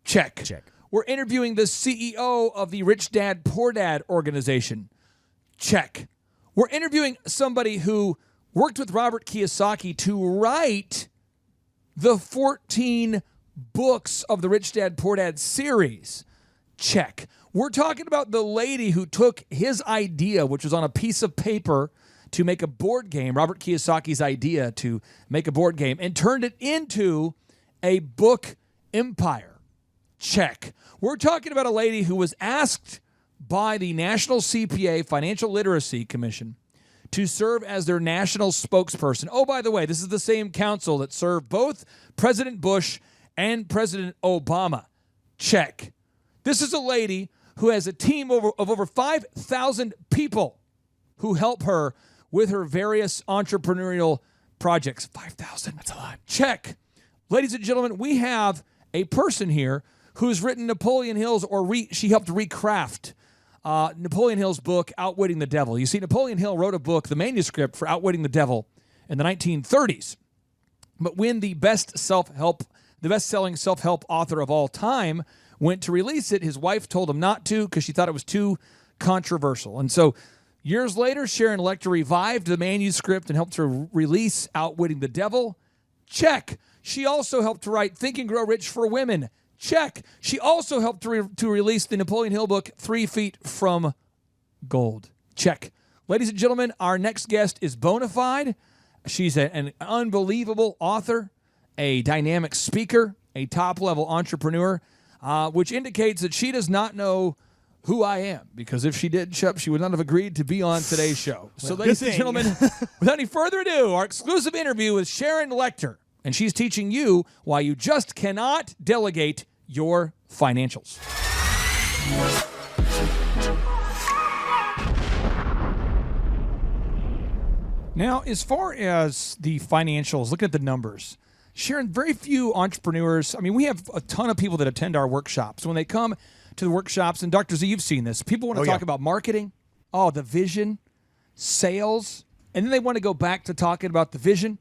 Check. We're interviewing the CEO of the Rich Dad, Poor Dad organization. Check. We're interviewing somebody who worked with Robert Kiyosaki to write the 14 books of the Rich Dad, Poor Dad series. Check. We're talking about the lady who took his idea, which was on a piece of paper, to make a board game, Robert Kiyosaki's idea to make a board game, and turned it into a book empire. Check. We're talking about a lady who was asked by the National CPA Financial Literacy Commission to serve as their national spokesperson. Oh, by the way, this is the same council that served both President Bush and President Obama. Check. This is a lady who has a team of over 5,000 people who help her with her various entrepreneurial projects. 5,000. That's a lot. Check. Ladies and gentlemen, we have a person here who's written Napoleon Hill's, she helped recraft Napoleon Hill's book, Outwitting the Devil. You see, Napoleon Hill wrote a book, the manuscript for Outwitting the Devil, in the 1930s. But when the best-selling self-help author of all time went to release it, his wife told him not to because she thought it was too controversial. And so years later, Sharon Lecter revived the manuscript and helped her release Outwitting the Devil. Check. She also helped to write Think and Grow Rich for Women. Check. She also helped to release the Napoleon Hill book, 3 Feet from Gold. Check. Ladies and gentlemen, our next guest is bona fide. She's an unbelievable author, a dynamic speaker, a top-level entrepreneur, which indicates that she does not know who I am, because if she did, Chup, she would not have agreed to be on today's show. So, ladies and gentlemen, without any further ado, our exclusive interview with Sharon Lecter, and she's teaching you why you just cannot delegate your financials. Now, as far as the financials, looking at the numbers, Sharon, very few entrepreneurs, we have a ton of people that attend our workshops. When they come to the workshops, and Dr. Z, you've seen this, people want to talk about marketing, the vision, sales, and then they want to go back to talking about the vision,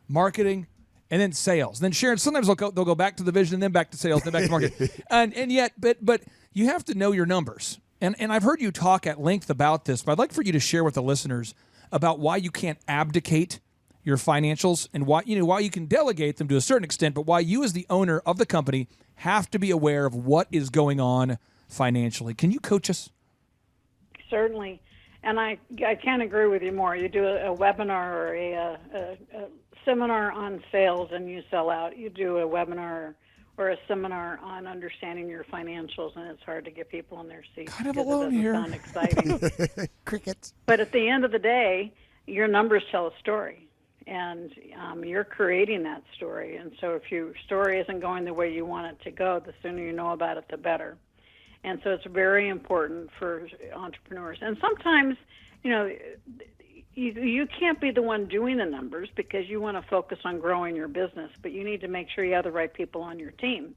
marketing, and then sales. Then Sharon, sometimes they'll go back to the vision, and then back to sales, then back to marketing. and yet, but you have to know your numbers. And I've heard you talk at length about this, but I'd like for you to share with the listeners about why you can't abdicate your financials and why you can delegate them to a certain extent, but why you as the owner of the company have to be aware of what is going on financially. Can you coach us? Certainly. And I can't agree with you more. You do a webinar or a seminar on sales and you sell out. You do a webinar or a seminar on understanding your financials, and it's hard to get people in their seats. Kind of alone here. Sound exciting. Crickets. But at the end of the day, your numbers tell a story, and you're creating that story. And so if your story isn't going the way you want it to go, the sooner you know about it, the better. And so it's very important for entrepreneurs. And sometimes, you can't be the one doing the numbers because you want to focus on growing your business, but you need to make sure you have the right people on your team.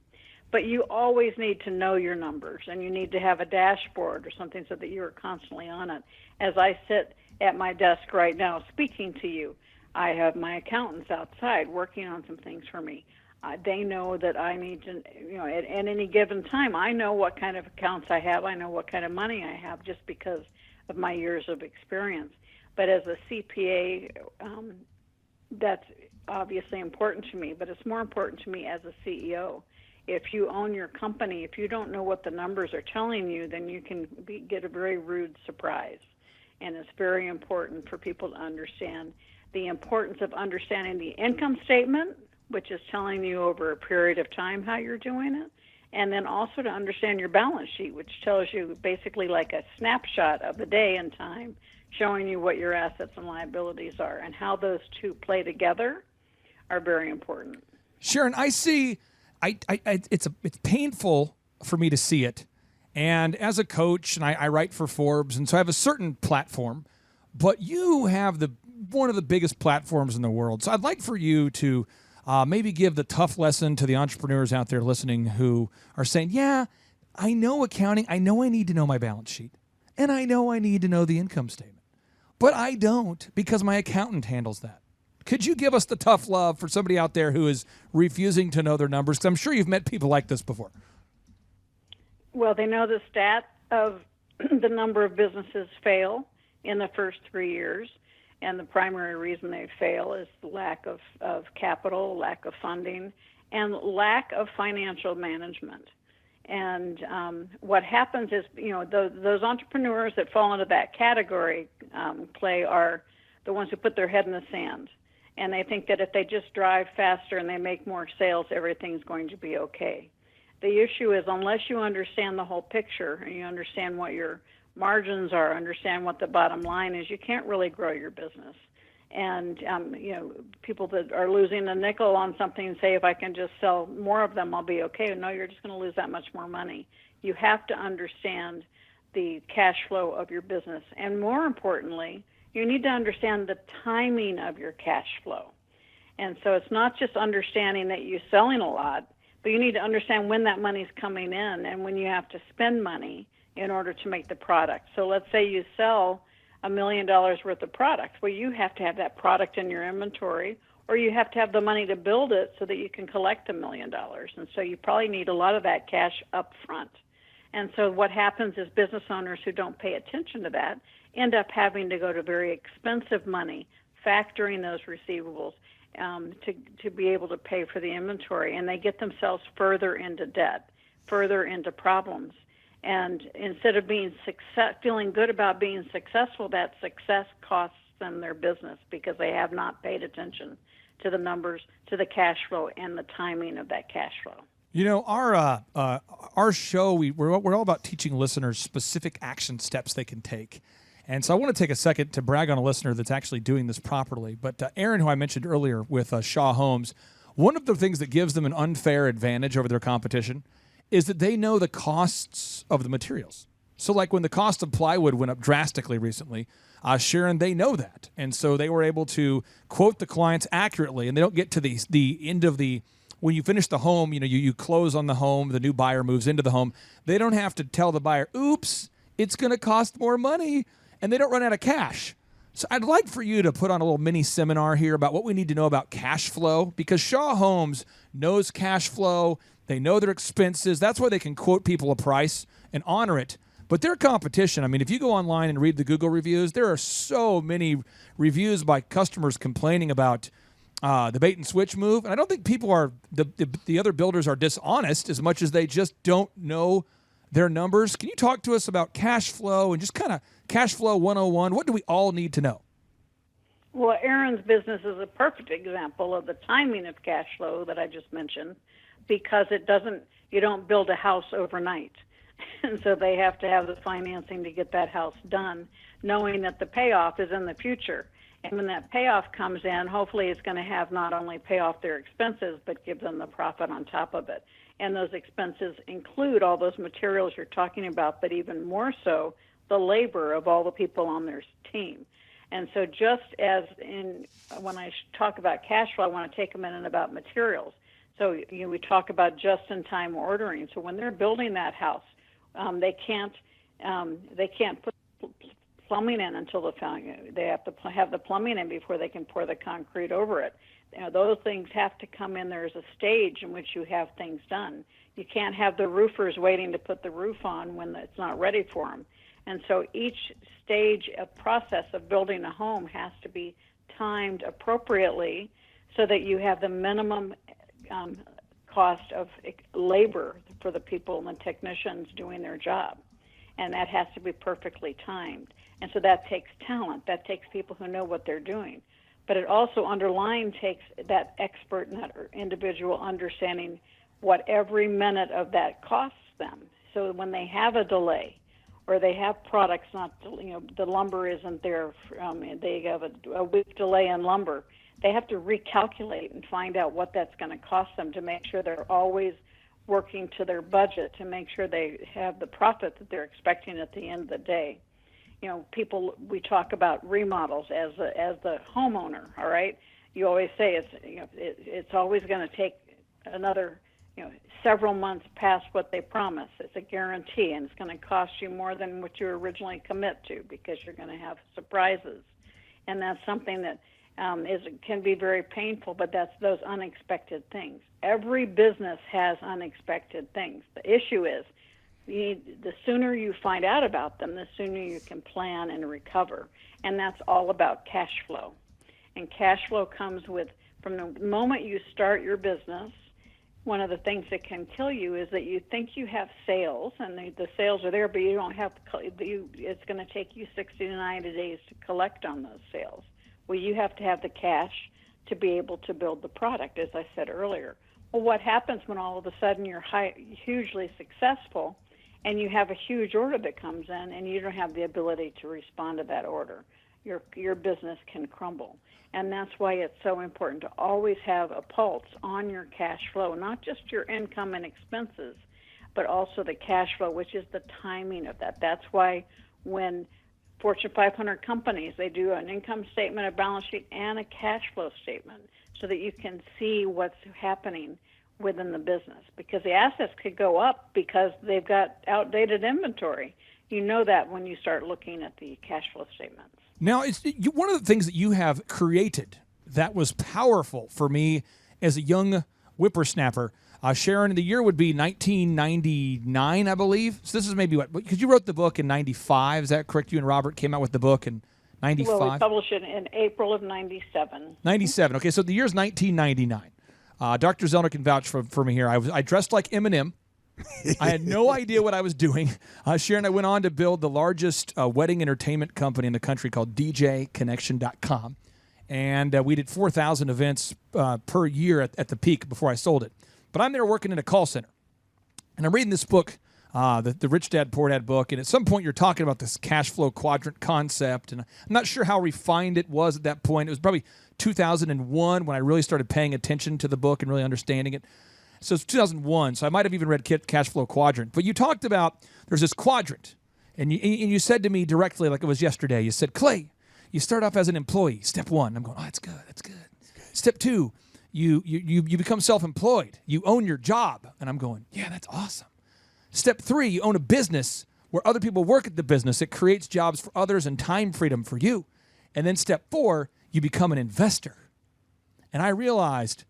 But you always need to know your numbers, and you need to have a dashboard or something so that you are constantly on it. As I sit at my desk right now speaking to you, I have my accountants outside working on some things for me. They know that I need to, at any given time, I know what kind of accounts I have. I know what kind of money I have just because of my years of experience. But as a CPA, that's obviously important to me, but it's more important to me as a CEO. If you own your company, if you don't know what the numbers are telling you, then you can get a very rude surprise. And it's very important for people to understand the importance of understanding the income statement, which is telling you over a period of time how you're doing it, and then also to understand your balance sheet, which tells you basically like a snapshot of the day and time, showing you what your assets and liabilities are, and how those two play together are very important. Sharon, I see. It's painful for me to see it, and as a coach, and I write for Forbes, and so I have a certain platform. But you have one of the biggest platforms in the world, so I'd like for you to maybe give the tough lesson to the entrepreneurs out there listening who are saying, "Yeah, I know accounting. I know I need to know my balance sheet, and I know I need to know the income statement, but I don't because my accountant handles that." Could you give us the tough love for somebody out there who is refusing to know their numbers? Because I'm sure you've met people like this before. Well, they know the stat of the number of businesses fail in the first 3 years, and the primary reason they fail is the lack of capital, lack of funding, and lack of financial management. And what happens is, those entrepreneurs that fall into that category, Clay, are the ones who put their head in the sand. And they think that if they just drive faster and they make more sales, everything's going to be okay. The issue is, unless you understand the whole picture and you understand what your margins are, understand what the bottom line is, you can't really grow your business. And, people that are losing a nickel on something say, if I can just sell more of them, I'll be okay. No, you're just going to lose that much more money. You have to understand the cash flow of your business. And more importantly, you need to understand the timing of your cash flow. And so it's not just understanding that you're selling a lot, but you need to understand when that money's coming in and when you have to spend money in order to make the product. So let's say you sell $1 million worth of product. Well, you have to have that product in your inventory, or you have to have the money to build it so that you can collect $1 million. And so you probably need a lot of that cash up front. And so what happens is business owners who don't pay attention to that end up having to go to very expensive money, factoring those receivables to be able to pay for the inventory. And they get themselves further into debt, further into problems. And instead of feeling good about being successful, that success costs them their business because they have not paid attention to the numbers, to the cash flow, and the timing of that cash flow. Our show, we're all about teaching listeners specific action steps they can take. And so I want to take a second to brag on a listener that's actually doing this properly. But Aaron, who I mentioned earlier with Shaw Homes, one of the things that gives them an unfair advantage over their competition is that they know the costs of the materials. So like when the cost of plywood went up drastically recently, Sharon, they know that. And so they were able to quote the clients accurately, and they don't get to the end of when you finish the home, you close on the home, the new buyer moves into the home. They don't have to tell the buyer, oops, it's going to cost more money, and they don't run out of cash. So I'd like for you to put on a little mini seminar here about what we need to know about cash flow, because Shaw Homes knows cash flow. They know their expenses. That's why they can quote people a price and honor it. But their competition, if you go online and read the Google reviews, there are so many reviews by customers complaining about the bait and switch move. And I don't think people the other builders are dishonest as much as they just don't know their numbers. Can you talk to us about cash flow and just kind of cash flow 101? What do we all need to know? Well, Aaron's business is a perfect example of the timing of cash flow that I just mentioned, because you don't build a house overnight. And so they have to have the financing to get that house done, knowing that the payoff is in the future. And when that payoff comes in, hopefully it's going to have not only pay off their expenses, but give them the profit on top of it. And those expenses include all those materials you're talking about, but even more so, the labor of all the people on their team. And so just as when I talk about cash flow, I want to take a minute about materials. So we talk about just-in-time ordering. So when they're building that house, they can't put plumbing in until they have to have the plumbing in before they can pour the concrete over it. Those things have to come in. There's a stage in which you have things done. You can't have the roofers waiting to put the roof on when it's not ready for them. And so each stage of process of building a home has to be timed appropriately so that you have the minimum cost of labor for the people and the technicians doing their job. And that has to be perfectly timed. And so that takes talent. That takes people who know what they're doing. But it also underlying takes that expert and that individual understanding what every minute of that costs them. So when they have a delay or they have products not, the lumber isn't there, they have a week delay in lumber, they have to recalculate and find out what that's going to cost them to make sure they're always working to their budget to make sure they have the profit that they're expecting at the end of the day. We talk about remodels as the homeowner. All right, you always say it's always going to take another several months past what they promise. It's a guarantee, and it's going to cost you more than what you originally commit to because you're going to have surprises, and that's something that can be very painful. But that's those unexpected things. Every business has unexpected things. The issue is, the sooner you find out about them, the sooner you can plan and recover. And that's all about cash flow. And cash flow comes from the moment you start your business, one of the things that can kill you is that you think you have sales, and the sales are there, but you don't have, it's going to take you 60 to 90 days to collect on those sales. Well, you have to have the cash to be able to build the product, as I said earlier. Well, what happens when all of a sudden you're hugely successful and you have a huge order that comes in and you don't have the ability to respond to that order? Your business can crumble. And that's why it's so important to always have a pulse on your cash flow, not just your income and expenses, but also the cash flow, which is the timing of that. That's why when Fortune 500 companies, they do an income statement, a balance sheet, and a cash flow statement so that you can see what's happening within the business, because the assets could go up because they've got outdated inventory. You know that when you start looking at the cash flow statements. Now, one of the things that you have created that was powerful for me as a young whippersnapper, Sharon, the year would be 1999, I believe. So this is maybe because you wrote the book in 95, is that correct? You and Robert came out with the book in 95? Well, we published it in April of 97. 97, okay, so the year's 1999. Dr. Zellner can vouch for me here. I dressed like Eminem. I had no idea what I was doing. Sharon, I went on to build the largest wedding entertainment company in the country called DJConnection.com. And we did 4,000 events per year at the peak before I sold it. But I'm there working in a call center. And I'm reading this book, the Rich Dad, Poor Dad book. And at some point, you're talking about this cash flow quadrant concept. And I'm not sure how refined it was at that point. It was probably 2001 when I really started paying attention to the book and really understanding it. So it's 2001, so I might have even read Cash Flow Quadrant. But you talked about there's this quadrant, and you said to me directly, like it was yesterday, you said, Clay, you start off as an employee, step one. I'm going, oh, that's good. Step two, you become self-employed. You own your job. And I'm going, yeah, that's awesome. Step three, you own a business where other people work at the business. It creates jobs for others and time freedom for you. And then step four, you become an investor. And I realized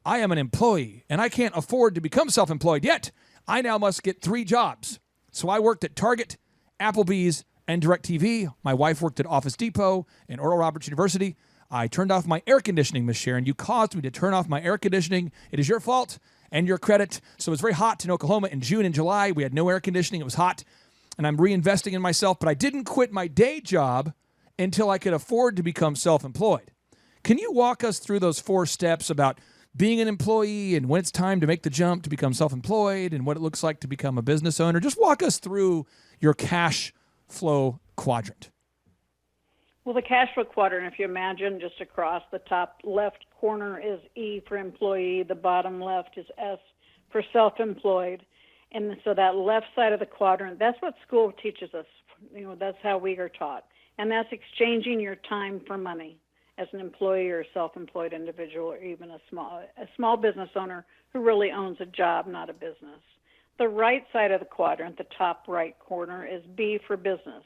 I am an employee, and I can't afford to become self-employed yet. I now must get 3 jobs. So I worked at Target, Applebee's, and DirecTV. My wife worked at Office Depot and Oral Roberts University. I turned off my air conditioning, Miss Sharon. You caused me to turn off my air conditioning. It is your fault and your credit. So it was very hot in Oklahoma in June and July. We had no air conditioning. It was hot, and I'm reinvesting in myself. But I didn't quit my day job until I could afford to become self-employed. Can you walk us through those 4 steps about being an employee and when it's time to make the jump to become self-employed and what it looks like to become a business owner? Just walk us through your cash flow quadrant. Well, the cash flow quadrant, if you imagine just across the top left corner is E for employee, the bottom left is S for self-employed. And so that left side of the quadrant, that's what school teaches us. That's how we are taught. And that's exchanging your time for money as an employee or a self-employed individual, or even a small business owner who really owns a job, not a business. The right side of the quadrant, the top right corner, is B for business.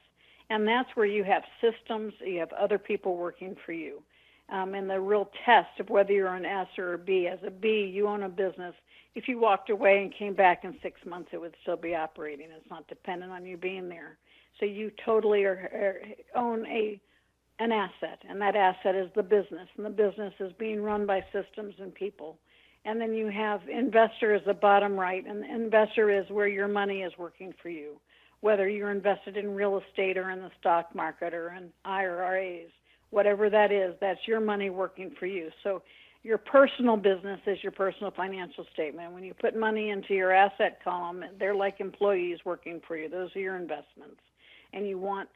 And that's where you have systems, you have other people working for you. And the real test of whether you're an S or a B. As a B, you own a business. If you walked away and came back in 6 months, it would still be operating. It's not dependent on you being there. So you totally own an asset, and that asset is the business, and the business is being run by systems and people. And then you have investor as the bottom right, and the investor is where your money is working for you, whether you're invested in real estate or in the stock market or in IRAs, whatever that is, that's your money working for you. So your personal business is your personal financial statement. When you put money into your asset column, they're like employees working for you. Those are your investments. And you want,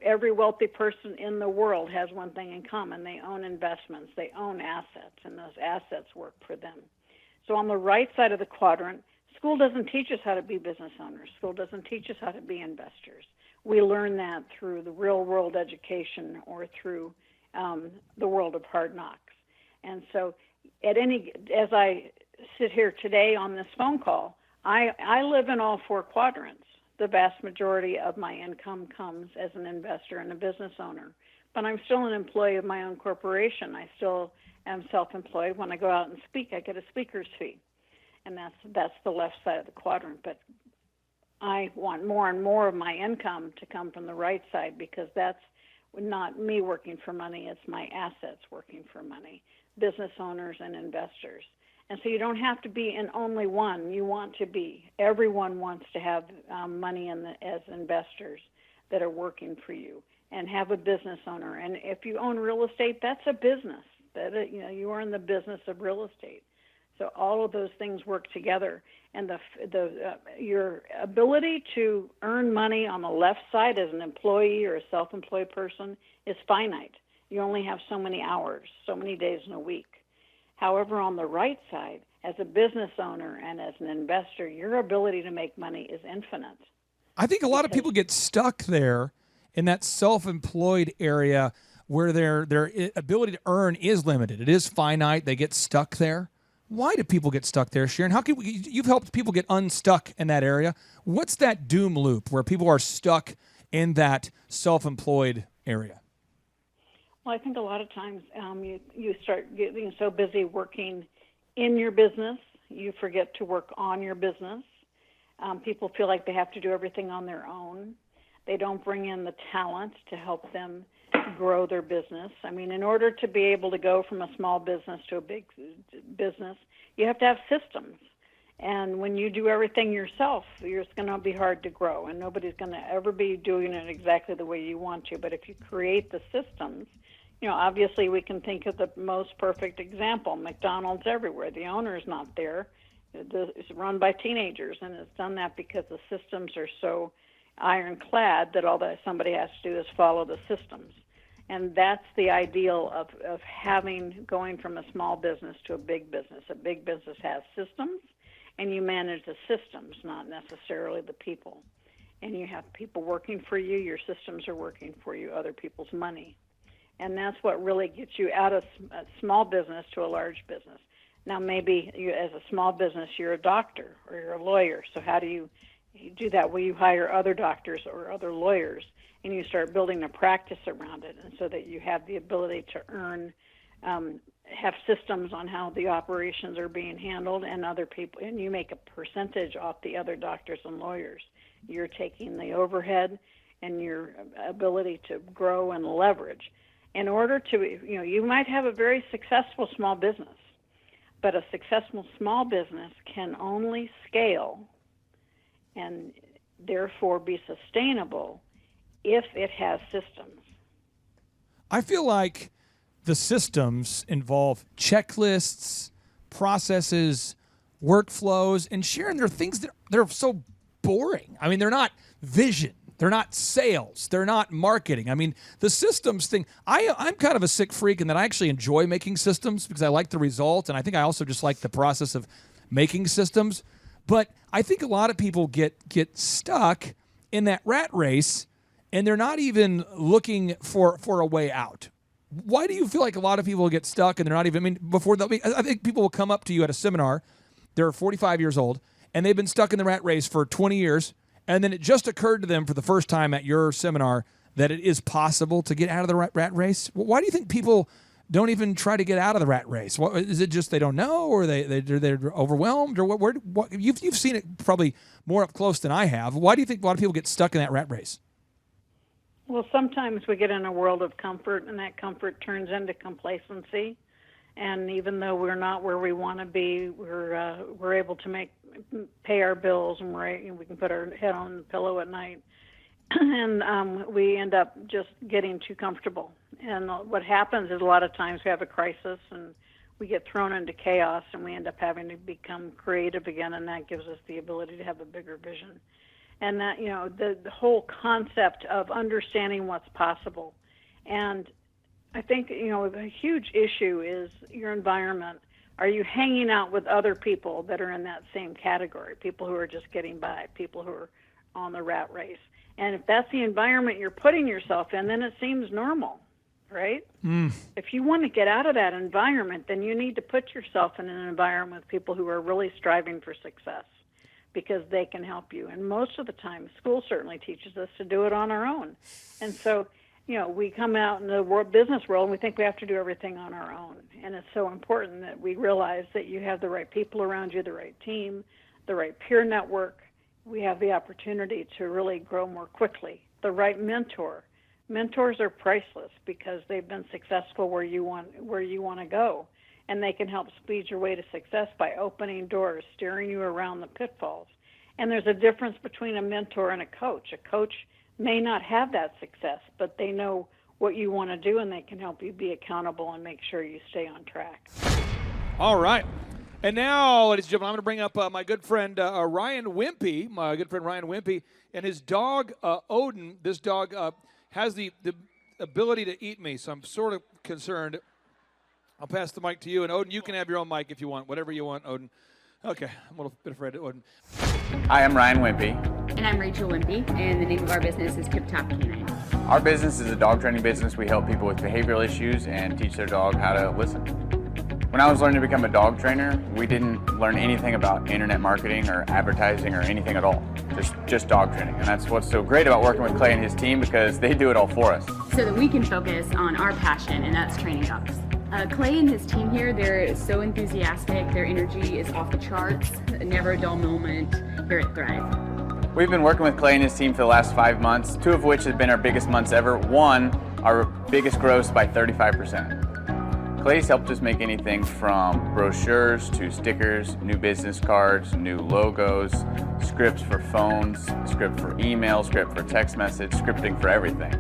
every wealthy person in the world has one thing in common. They own investments. They own assets, and those assets work for them. So on the right side of the quadrant, school doesn't teach us how to be business owners. School doesn't teach us how to be investors. We learn that through the real-world education or through the world of hard knocks. And so as I sit here today on this phone call, I live in all four quadrants. The vast majority of my income comes as an investor and a business owner. But I'm still an employee of my own corporation. I still am self-employed. When I go out and speak, I get a speaker's fee. And that's the left side of the quadrant. But I want more and more of my income to come from the right side, because that's not me working for money. It's my assets working for money, business owners and investors. And so you don't have to be in only one. You want to be. Everyone wants to have money as investors that are working for you, and have a business owner. And if you own real estate, that's a business. You are in the business of real estate. So all of those things work together. And your ability to earn money on the left side as an employee or a self-employed person is finite. You only have so many hours, so many days in a week. However, on the right side, as a business owner and as an investor, your ability to make money is infinite. I think a lot of people get stuck there in that self-employed area where their ability to earn is limited. It is finite. They get stuck there. Why do people get stuck there, Sharon? You've helped people get unstuck in that area. What's that doom loop where people are stuck in that self-employed area? Well, I think a lot of times you start getting so busy working in your business, you forget to work on your business. People feel like they have to do everything on their own. They don't bring in the talent to help them grow their business. I mean, in order to be able to go from a small business to a big business, you have to have systems. And when you do everything yourself, it's going to be hard to grow, and nobody's going to ever be doing it exactly the way you want to. But if you create the systems, obviously we can think of the most perfect example, McDonald's everywhere. The owner is not there. It's run by teenagers, and it's done that because the systems are so ironclad that all that somebody has to do is follow the systems. And that's the ideal of going from a small business to a big business. A big business has systems, and you manage the systems, not necessarily the people. And you have people working for you, your systems are working for you, other people's money. And that's what really gets you out of a small business to a large business. Now, maybe as a small business, you're a doctor or you're a lawyer. So how do you do that? Well, you hire other doctors or other lawyers, and you start building a practice around it, and so that you have the ability to earn, have systems on how the operations are being handled, and other people, and you make a percentage off the other doctors and lawyers. You're taking the overhead and your ability to grow and leverage. In order to, you might have a very successful small business, but a successful small business can only scale and therefore be sustainable if it has systems. I feel like the systems involve checklists, processes, workflows, and Sharon, there are things that they're so boring. I mean, they're not vision. They're not sales. They're not marketing. I mean, the systems thing, I'm kind of a sick freak in that I actually enjoy making systems because I like the result, and I think I also just like the process of making systems. But I think a lot of people get stuck in that rat race, and they're not even looking for a way out. Why do you feel like a lot of people get stuck and they're not even, I think people will come up to you at a seminar, they're 45 years old, and they've been stuck in the rat race for 20 years, and then it just occurred to them for the first time at your seminar that it is possible to get out of the rat race. Why do you think people don't even try to get out of the rat race? Is it just they don't know, or they're overwhelmed, or what? You've seen it probably more up close than I have. Why do you think a lot of people get stuck in that rat race? Well, sometimes we get in a world of comfort, and that comfort turns into complacency. And even though we're not where we want to be, we're able to pay our bills, and we can put our head on the pillow at night. And we end up just getting too comfortable. And what happens is a lot of times we have a crisis, and we get thrown into chaos, and we end up having to become creative again, and that gives us the ability to have a bigger vision. And that, the whole concept of understanding what's possible. And I think, a huge issue is your environment. Are you hanging out with other people that are in that same category, people who are just getting by, people who are on the rat race? And if that's the environment you're putting yourself in, then it seems normal, right? If you want to get out of that environment, then you need to put yourself in an environment with people who are really striving for success, because they can help you. And most of the time, school certainly teaches us to do it on our own. And so, we come out in the business world and we think we have to do everything on our own. And it's so important that we realize that you have the right people around you, the right team, the right peer network. We have the opportunity to really grow more quickly. The right mentor. Mentors are priceless because they've been successful where you want to go. And they can help speed your way to success by opening doors, steering you around the pitfalls. And there's a difference between a mentor and a coach. A coach may not have that success, but they know what you want to do, and they can help you be accountable and make sure you stay on track. All right. And now, ladies and gentlemen, I'm going to bring up my good friend Ryan Wimpy, and his dog, Odin. This dog has the ability to eat me, so I'm sort of concerned. I'll pass the mic to you. And Odin, you can have your own mic if you want, whatever you want, Odin. Okay, I'm a little bit afraid of Odin. Hi, I'm Ryan Wimpy. And I'm Rachel Wimpy, and the name of our business is Tip Top Canine. Our business is a dog training business. We help people with behavioral issues and teach their dog how to listen. When I was learning to become a dog trainer, we didn't learn anything about internet marketing or advertising or anything at all. Just dog training. And that's what's so great about working with Clay and his team, because they do it all for us. So that we can focus on our passion, and that's training dogs. Clay and his team here, they're so enthusiastic. Their energy is off the charts. Never a dull moment here at Thrive. We've been working with Clay and his team for the last 5 months, 2 of which have been our biggest months ever. 1, our biggest gross by 35%. Clay's helped us make anything from brochures to stickers, new business cards, new logos, scripts for phones, script for email, script for text message, scripting for everything.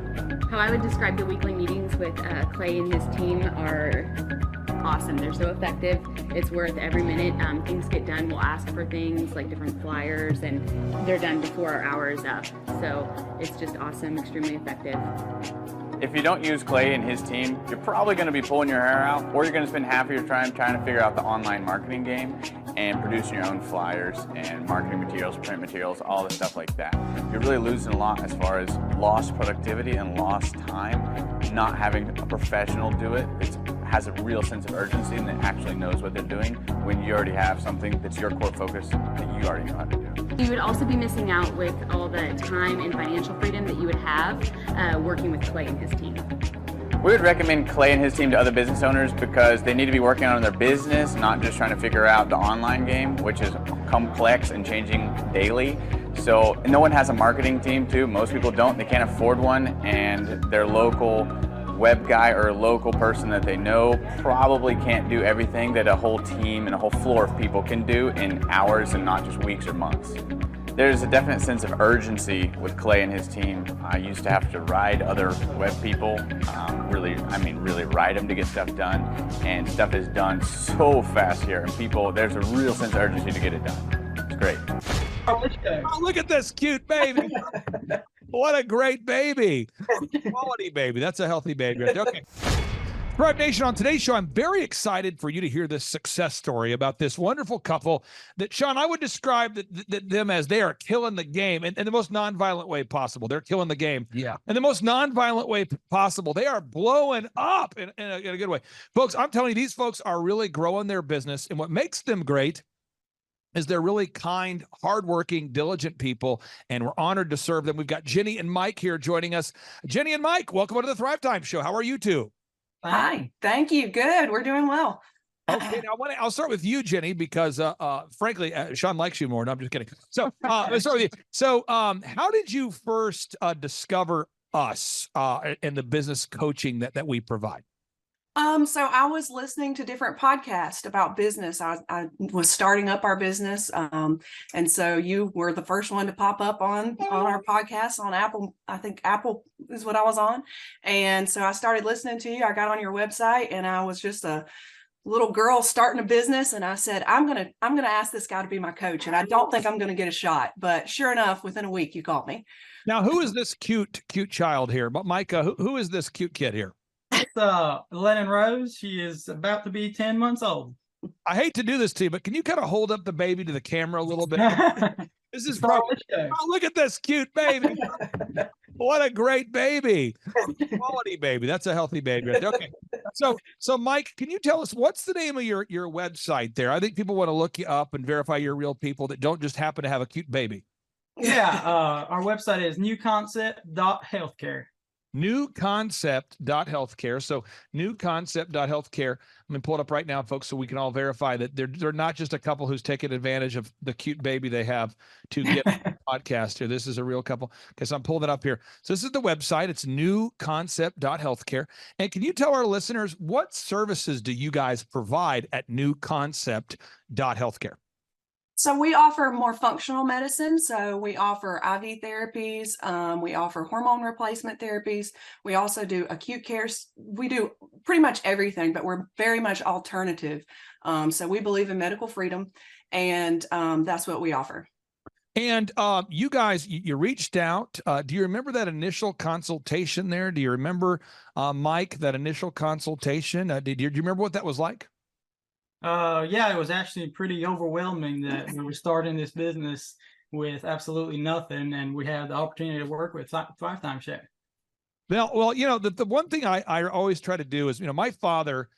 How I would describe the weekly meetings with Clay and his team are awesome. They're so effective. It's worth every minute. Things get done. We'll ask for things like different flyers, and they're done before our hour is up. So it's just awesome, extremely effective. If you don't use Clay and his team, you're probably going to be pulling your hair out, or you're going to spend half of your time trying to figure out the online marketing game and producing your own flyers and marketing materials, print materials, all the stuff like that. You're really losing a lot as far as lost productivity and lost time, not having a professional do it. It has a real sense of urgency and that actually knows what they're doing when you already have something that's your core focus that you already know how to do. You would also be missing out with all the time and financial freedom that you would have working with Clay and his team. We would recommend Clay and his team to other business owners because they need to be working on their business, not just trying to figure out the online game, which is complex and changing daily. So no one has a marketing team too. Most people don't. They can't afford one, and their local web guy or a local person that they know probably can't do everything that a whole team and a whole floor of people can do in hours and not just weeks or months. There's a definite sense of urgency with Clay and his team. I used to have to ride other web people, really ride them to get stuff done, and stuff is done so fast here, and there's a real sense of urgency to get it done. It's great. Oh, look at this cute baby. What a great baby. Quality baby. That's a healthy baby right there. Okay. Thrive Nation, on today's show, I'm very excited for you to hear this success story about this wonderful couple that, Sean, I would describe them as they are killing the game in the most nonviolent way possible. They're killing the game. Yeah. In the most nonviolent way possible. They are blowing up in a good way. Folks, I'm telling you, these folks are really growing their business, and what makes them great is they're really kind, hardworking, diligent people, and we're honored to serve them. We've got Jenny and Mike here joining us. Jenny and Mike, welcome to the Thrivetime Show. How are you two? Hi, thank you. Good. We're doing well. Okay, now I'll start with you, Jenny, because frankly, Sean likes you more. No, I'm just kidding. So, how did you first discover us and the business coaching that we provide? So I was listening to different podcasts about business. I was starting up our business. And so you were the first one to pop up on our podcast on Apple. I think Apple is what I was on. And so I started listening to you. I got on your website and I was just a little girl starting a business. And I said, I'm going to ask this guy to be my coach. And I don't think I'm going to get a shot, but sure enough, within a week, you called me. Now, who is this cute child here? But Micah, who is this cute kid here? It's Lennon Rose. She is about to be 10 months old. I hate to do this to you, but can you kind of hold up the baby to the camera a little bit? This is probably, look at this cute baby. What a great baby. Quality baby. That's a healthy baby. Right there. Okay. So Mike, can you tell us what's the name of your website there? I think people want to look you up and verify you're real people that don't just happen to have a cute baby. Yeah. Our website is newconcept.healthcare. Newconcept.healthcare. So newconcept.healthcare. I'm going to pull it up right now, folks, so we can all verify that they're not just a couple who's taking advantage of the cute baby they have to get a podcast here. This is a real couple. Okay, so I'm pulling it up here. So this is the website. It's newconcept.healthcare. And can you tell our listeners what services do you guys provide at newconcept.healthcare? So we offer more functional medicine. So we offer IV therapies. We offer hormone replacement therapies. We also do acute care. We do pretty much everything, but we're very much alternative. So we believe in medical freedom, and that's what we offer. And you guys, you reached out. Do you remember that initial consultation there? Do you remember, Mike, that initial consultation? Do you remember what that was like? Yeah, it was actually pretty overwhelming that we were starting this business with absolutely nothing, and we had the opportunity to work with Thrivetime Chef. Well, you know, the one thing I always try to do is, you know, my father,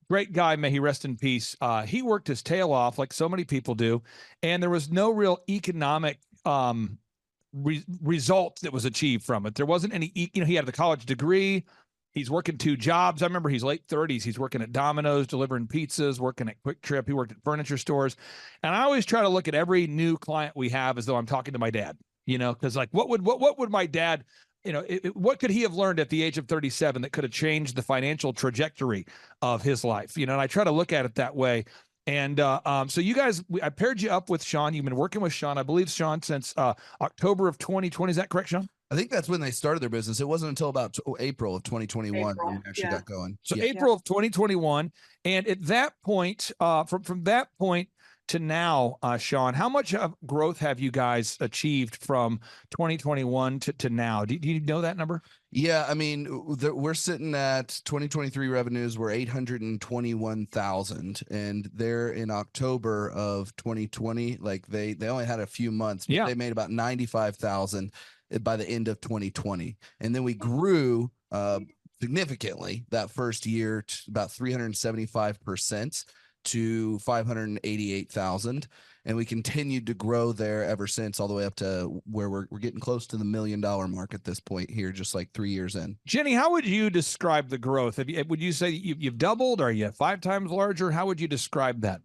great guy, may he rest in peace. He worked his tail off like so many people do, and there was no real economic result that was achieved from it. There wasn't any, you know, he had the college degree. He's working 2 jobs. I remember he's late 30s. He's working at Domino's, delivering pizzas, working at Quick Trip. He worked at furniture stores. And I always try to look at every new client we have as though I'm talking to my dad, you know, because like what would my dad, you know, what could he have learned at the age of 37 that could have changed the financial trajectory of his life? You know, and I try to look at it that way. And so you guys, I paired you up with Sean. You've been working with Sean, I believe, Sean, since October of 2020. Is that correct, Sean? I think that's when they started their business. It wasn't until about April of 2021 when we actually got going. So April of 2021. And at that point, from that point to now, Sean, how much of growth have you guys achieved from 2021 to now? Do you know that number? Yeah, I mean, we're sitting at 2023 revenues were 821,000, and they're in October of 2020. Like they only had a few months, but they made about 95,000 by the end of 2020, and then we grew significantly that first year to about 375% to 588,000, and we continued to grow there ever since, all the way up to where we're getting close to the $1 million mark at this point here, just like 3 years in. Jenny, how would you describe the growth? Would you say you've doubled? Are you 5 times larger? How would you describe that?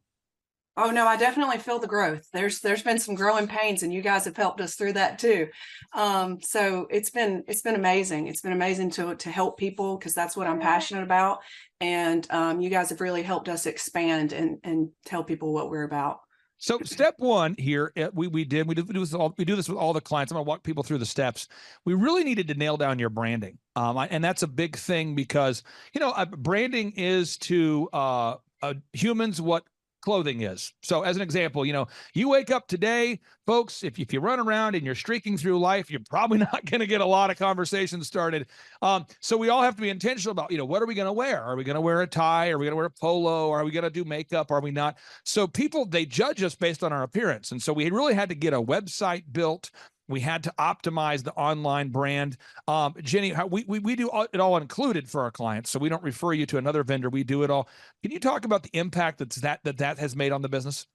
Oh no, I definitely feel the growth. There's been some growing pains, and you guys have helped us through that too. So it's been amazing. It's been amazing to help people, because that's what I'm passionate about. And you guys have really helped us expand and tell people what we're about. So step one here, we do this with all the clients. I'm gonna walk people through the steps. We really needed to nail down your branding, and that's a big thing, because you know branding is to humans what clothing is. So as an example, you know, you wake up today, folks, if you run around and you're streaking through life, you're probably not going to get a lot of conversations started. So we all have to be intentional about, you know, what are we going to wear? Are we going to wear a tie? Are we going to wear a polo? Are we going to do makeup? Are we not? So people, they judge us based on our appearance. And so we really had to get a website built. We had to optimize the online brand. Jenny, we do it all included for our clients, so we don't refer you to another vendor. We do it all. Can you talk about the impact that has made on the business?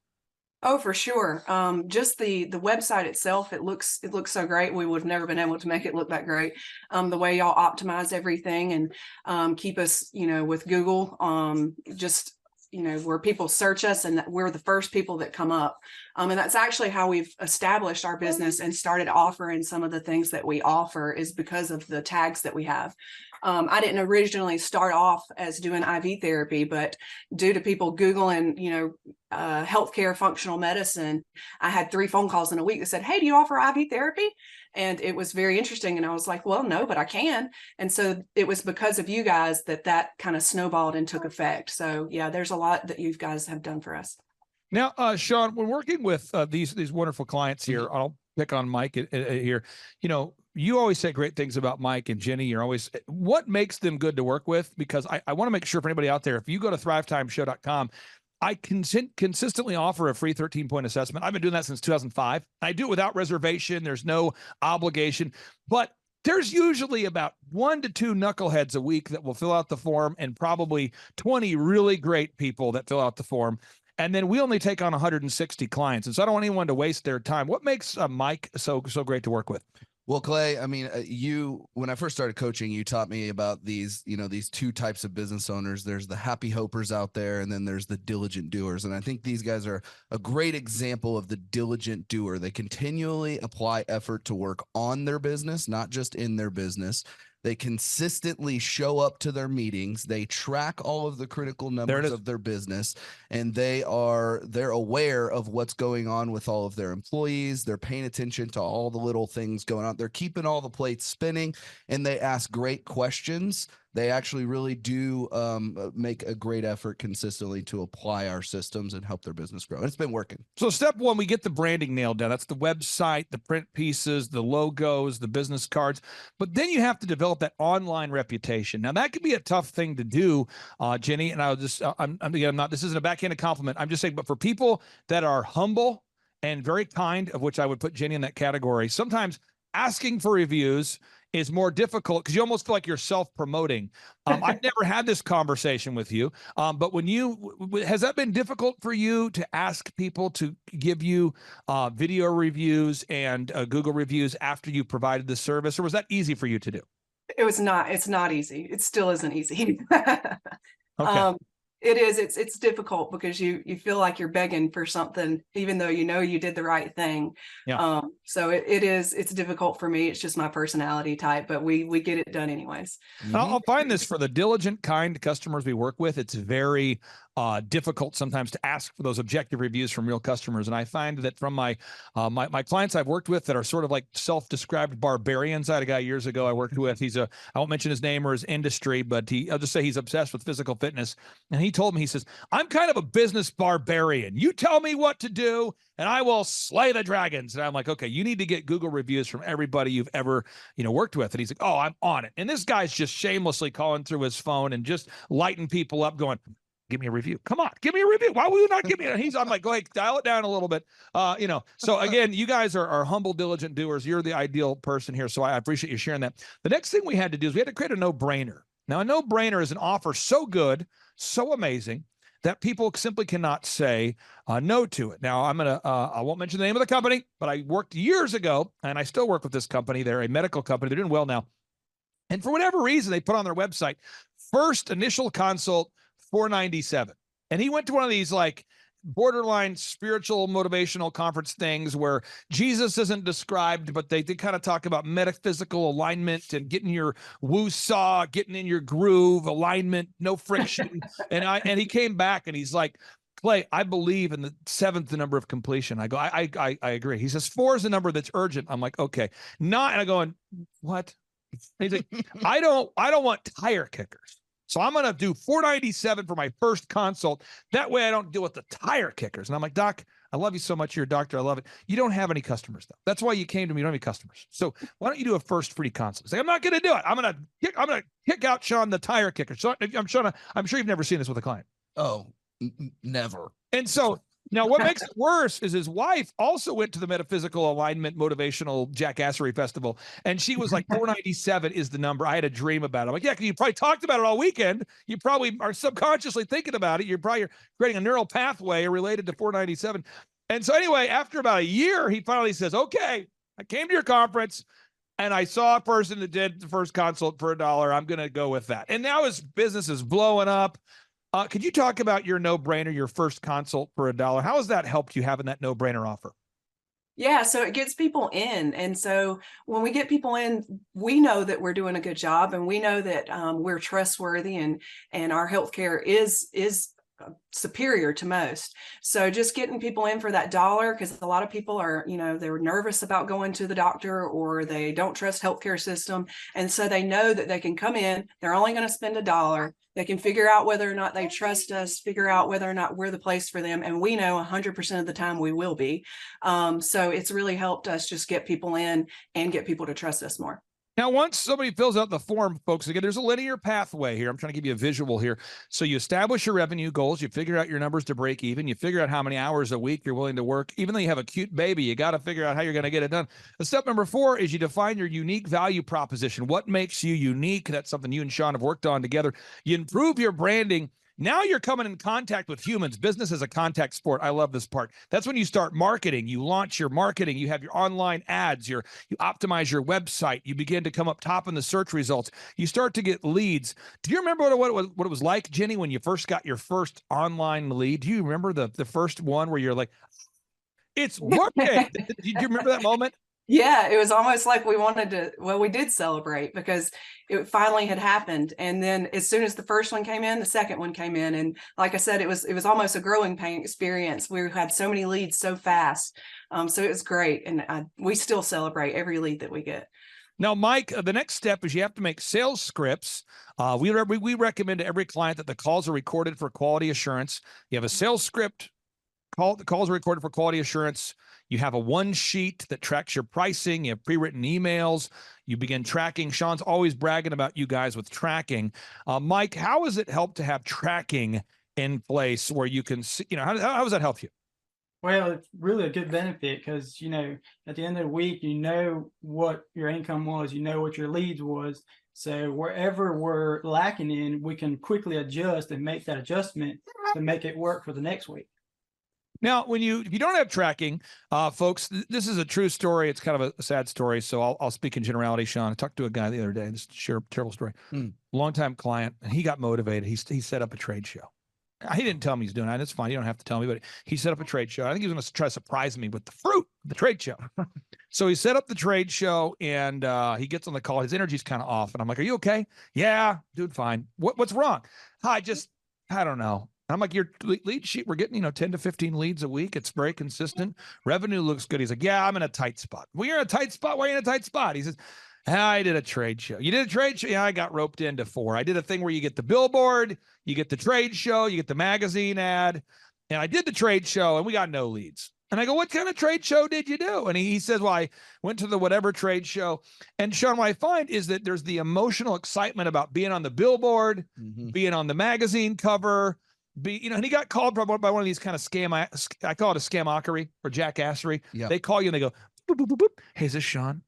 Oh, for sure. Just the website itself, it looks so great. We would have never been able to make it look that great. The way y'all optimize everything and keep us, you know, with Google, just where people search us and that we're the first people that come up. And that's actually how we've established our business and started offering some of the things that we offer, is because of the tags that we have. I didn't originally start off as doing IV therapy, but due to people Googling, healthcare functional medicine, I had 3 phone calls in a week that said, "Hey, do you offer IV therapy?" And it was very interesting. And I was like, well, no, but I can. And so it was because of you guys that kind of snowballed and took effect. So yeah, there's a lot that you guys have done for us. Now, Sean, when working with these wonderful clients here, I'll pick on Mike here. You always say great things about Mike and Jenny. You're always, what makes them good to work with? Because I want to make sure for anybody out there, if you go to thrivetimeshow.com, I consistently offer a free 13-point assessment. I've been doing that since 2005. I do it without reservation. There's no obligation, but there's usually about 1 to 2 knuckleheads a week that will fill out the form, and probably 20 really great people that fill out the form. And then we only take on 160 clients. And so I don't want anyone to waste their time. What makes Mike so great to work with? Well, Clay, I mean, when I first started coaching, you taught me about these 2 types of business owners. There's the happy hopers out there, and then there's the diligent doers. And I think these guys are a great example of the diligent doer. They continually apply effort to work on their business, not just in their business. They consistently show up to their meetings. They track all of the critical numbers of their business, and they're aware of what's going on with all of their employees. They're paying attention to all the little things going on. They're keeping all the plates spinning, and they ask great questions. They actually really do make a great effort consistently to apply our systems and help their business grow. And it's been working. So step 1, we get the branding nailed down. That's the website, the print pieces, the logos, the business cards. But then you have to develop that online reputation. Now that could be a tough thing to do, Jenny. And I'll just, this isn't a backhanded compliment. I'm just saying, but for people that are humble and very kind, of which I would put Jenny in that category, sometimes asking for reviews is more difficult because you almost feel like you're self-promoting. I've never had this conversation with you, but has that been difficult for you to ask people to give you video reviews and Google reviews after you provided the service, or was that easy for you to do? It's not easy. It still isn't easy. Okay. It is. It's difficult because you feel like you're begging for something, even though you did the right thing. Yeah. So it's difficult for me. It's just my personality type, but we get it done anyways. I'll find this for the diligent, kind customers we work with. It's very difficult sometimes to ask for those objective reviews from real customers. And I find that from my clients I've worked with that are sort of like self-described barbarians. I had a guy years ago I worked with. I won't mention his name or his industry, but I'll just say he's obsessed with physical fitness. And he told me, he says, "I'm kind of a business barbarian. You tell me what to do and I will slay the dragons." And I'm like, okay, you need to get Google reviews from everybody you've ever, worked with. And he's like, "Oh, I'm on it." And this guy's just shamelessly calling through his phone and just lighting people up going, "Give me a review. Come on, give me a review. Why will you not give me it?" I'm like, go ahead, dial it down a little bit. So again, you guys are humble, diligent doers. You're the ideal person here. So I appreciate you sharing that. The next thing we had to do is we had to create a no-brainer. Now, a no-brainer is an offer so good, so amazing that people simply cannot say no to it. Now, I won't mention the name of the company, but I worked years ago, and I still work with this company. They're a medical company. They're doing well now. And for whatever reason, they put on their website, first initial consult, $497. And he went to one of these like borderline spiritual motivational conference things where Jesus isn't described, but they kind of talk about metaphysical alignment and getting your woo-saw, getting in your groove, alignment, no friction. and he came back and he's like, "Clay, I believe in the 7th, the number of completion." I go, I agree. He says 4 is the number that's urgent. I'm like, okay. And I go, what? He's like, I don't want tire kickers. So I'm going to do $497 for my first consult. That way I don't deal with the tire kickers. And I'm like, "Doc, I love you so much. You're a doctor. I love it. You don't have any customers though. That's why you came to me. You don't have any customers. So why don't you do a first free consult?" He's like, "I'm not going to do it. I'm going to kick out Sean the tire kicker." So I'm sure you've never seen this with a client. Oh, never. And so now what makes it worse is his wife also went to the Metaphysical Alignment Motivational Jackassery Festival. And she was like, 497 is the number. I had a dream about it. I'm like, yeah, you probably talked about it all weekend. You probably are subconsciously thinking about it. You're probably creating a neural pathway related to 497. And so anyway, after about a year, he finally says, "Okay, I came to your conference and I saw a person that did the first consult for $1. I'm going to go with that." And now his business is blowing up. Could you talk about your no-brainer, your first consult for $1? How has that helped you having that no-brainer offer? Yeah, so it gets people in. And so when we get people in, we know that we're doing a good job, and we know that we're trustworthy, and our healthcare is superior to most. So just getting people in for that $1, because a lot of people are, they're nervous about going to the doctor, or they don't trust healthcare system. And so they know that they can come in, they're only going to spend $1. They can figure out whether or not they trust us, figure out whether or not we're the place for them. And we know 100% of the time we will be. So it's really helped us just get people in and get people to trust us more. Now, once somebody fills out the form, folks, again, there's a linear pathway here. I'm trying to give you a visual here. So you establish your revenue goals. You figure out your numbers to break even. You figure out how many hours a week you're willing to work. Even though you have a cute baby, you got to figure out how you're going to get it done. Step number 4 is you define your unique value proposition. What makes you unique? That's something you and Sean have worked on together. You improve your branding. Now you're coming in contact with humans. Business is a contact sport. I love this part. That's when you start marketing. You launch your marketing. You have your online ads. You optimize your website. You begin to come up top in the search results. You start to get leads. Do you remember what it was like, Jenny, when you first got your first online lead? Do you remember the first one where you're like, it's working? Do you remember that moment? Yeah, it was almost like we did celebrate, because it finally had happened. And then as soon as the first one came in, the second one came in. And like I said, it was almost a growing pain experience. We had so many leads so fast. So it was great. And we still celebrate every lead that we get. Now, Mike, the next step is you have to make sales scripts. We recommend to every client that the calls are recorded for quality assurance. You have a sales script. The calls are recorded for quality assurance. You have a one sheet that tracks your pricing. You have pre-written emails. You begin tracking. Sean's always bragging about you guys with tracking. Mike, how has it helped to have tracking in place where you can see, how does that help you? Well, it's really a good benefit, because, at the end of the week, what your income was, what your leads was. So wherever we're lacking in, we can quickly adjust and make that adjustment to make it work for the next week. Now, if you don't have tracking, folks, this is a true story. It's kind of a sad story, so I'll speak in generality, Sean. I talked to a guy the other day, just to share a terrible story. Longtime client, and he got motivated. He set up a trade show. He didn't tell me he's doing that. It's fine. You don't have to tell me, but he set up a trade show. I think he was going to try to surprise me with the fruit of the trade show. So he set up the trade show, and he gets on the call. His energy's kind of off, and I'm like, "Are you okay?" "Yeah, dude, fine." What's wrong?" I don't know. I'm like, "Your lead sheet, we're getting, 10 to 15 leads a week. It's very consistent. Revenue looks good." He's like, "Yeah, I'm in a tight spot." "Well, you're in a tight spot. Why are you in a tight spot?" He says, "I did a trade show." "You did a trade show?" "Yeah, I got roped into 4. I did a thing where you get the billboard, you get the trade show, you get the magazine ad. And I did the trade show, and we got no leads." And I go, "What kind of trade show did you do?" And he says, "Well, I went to the whatever trade show." And Sean, what I find is that there's the emotional excitement about being on the billboard, being on the magazine cover, and he got called by one of these kind of scam. I call it a scamockery or jackassery. Yeah. They call you and they go, boop, boop, boop, boop. "Hey, is this Sean?"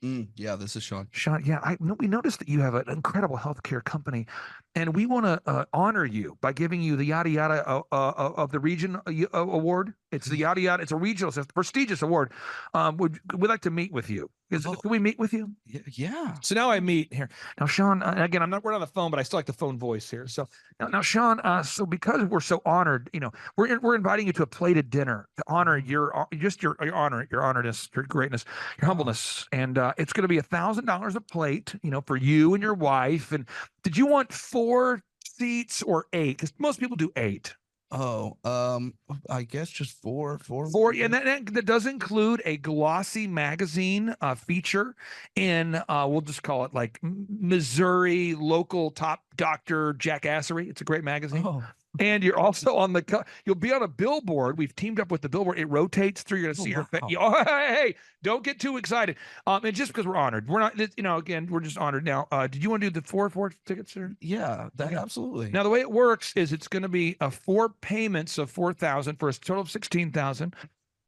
Yeah, this is Sean. "Sean, yeah, we noticed that you have an incredible healthcare company, and we want to honor you by giving you the yada yada of the region award. It's the yada yada. It's a regional, it's a prestigious award. We'd like to meet with you. Can we meet with you?" Yeah. So now I meet here. Now, Sean, again, we're on the phone, but I still like the phone voice here. So now, Sean, so because we're so honored, we're inviting you to a plated dinner to honor your honor, your honoredness, your greatness, your humbleness. And it's going to be $1,000 a plate, for you and your wife. And did you want 4 seats or 8? Because most people do 8. Oh, I guess just 4. 4, and that does include a glossy magazine feature in we'll just call it like Missouri local top doctor jackassery. It's a great magazine. Oh. And you're also you'll be on a billboard. We've teamed up with the billboard. It rotates through. You're going to see your face. Hey, don't get too excited. And just because we're honored, we're not, again, we're just honored. Now, did you want to do the 4 tickets, sir? Yeah, absolutely. Now, the way it works is it's going to be 4 payments of $4,000 for a total of $16,000.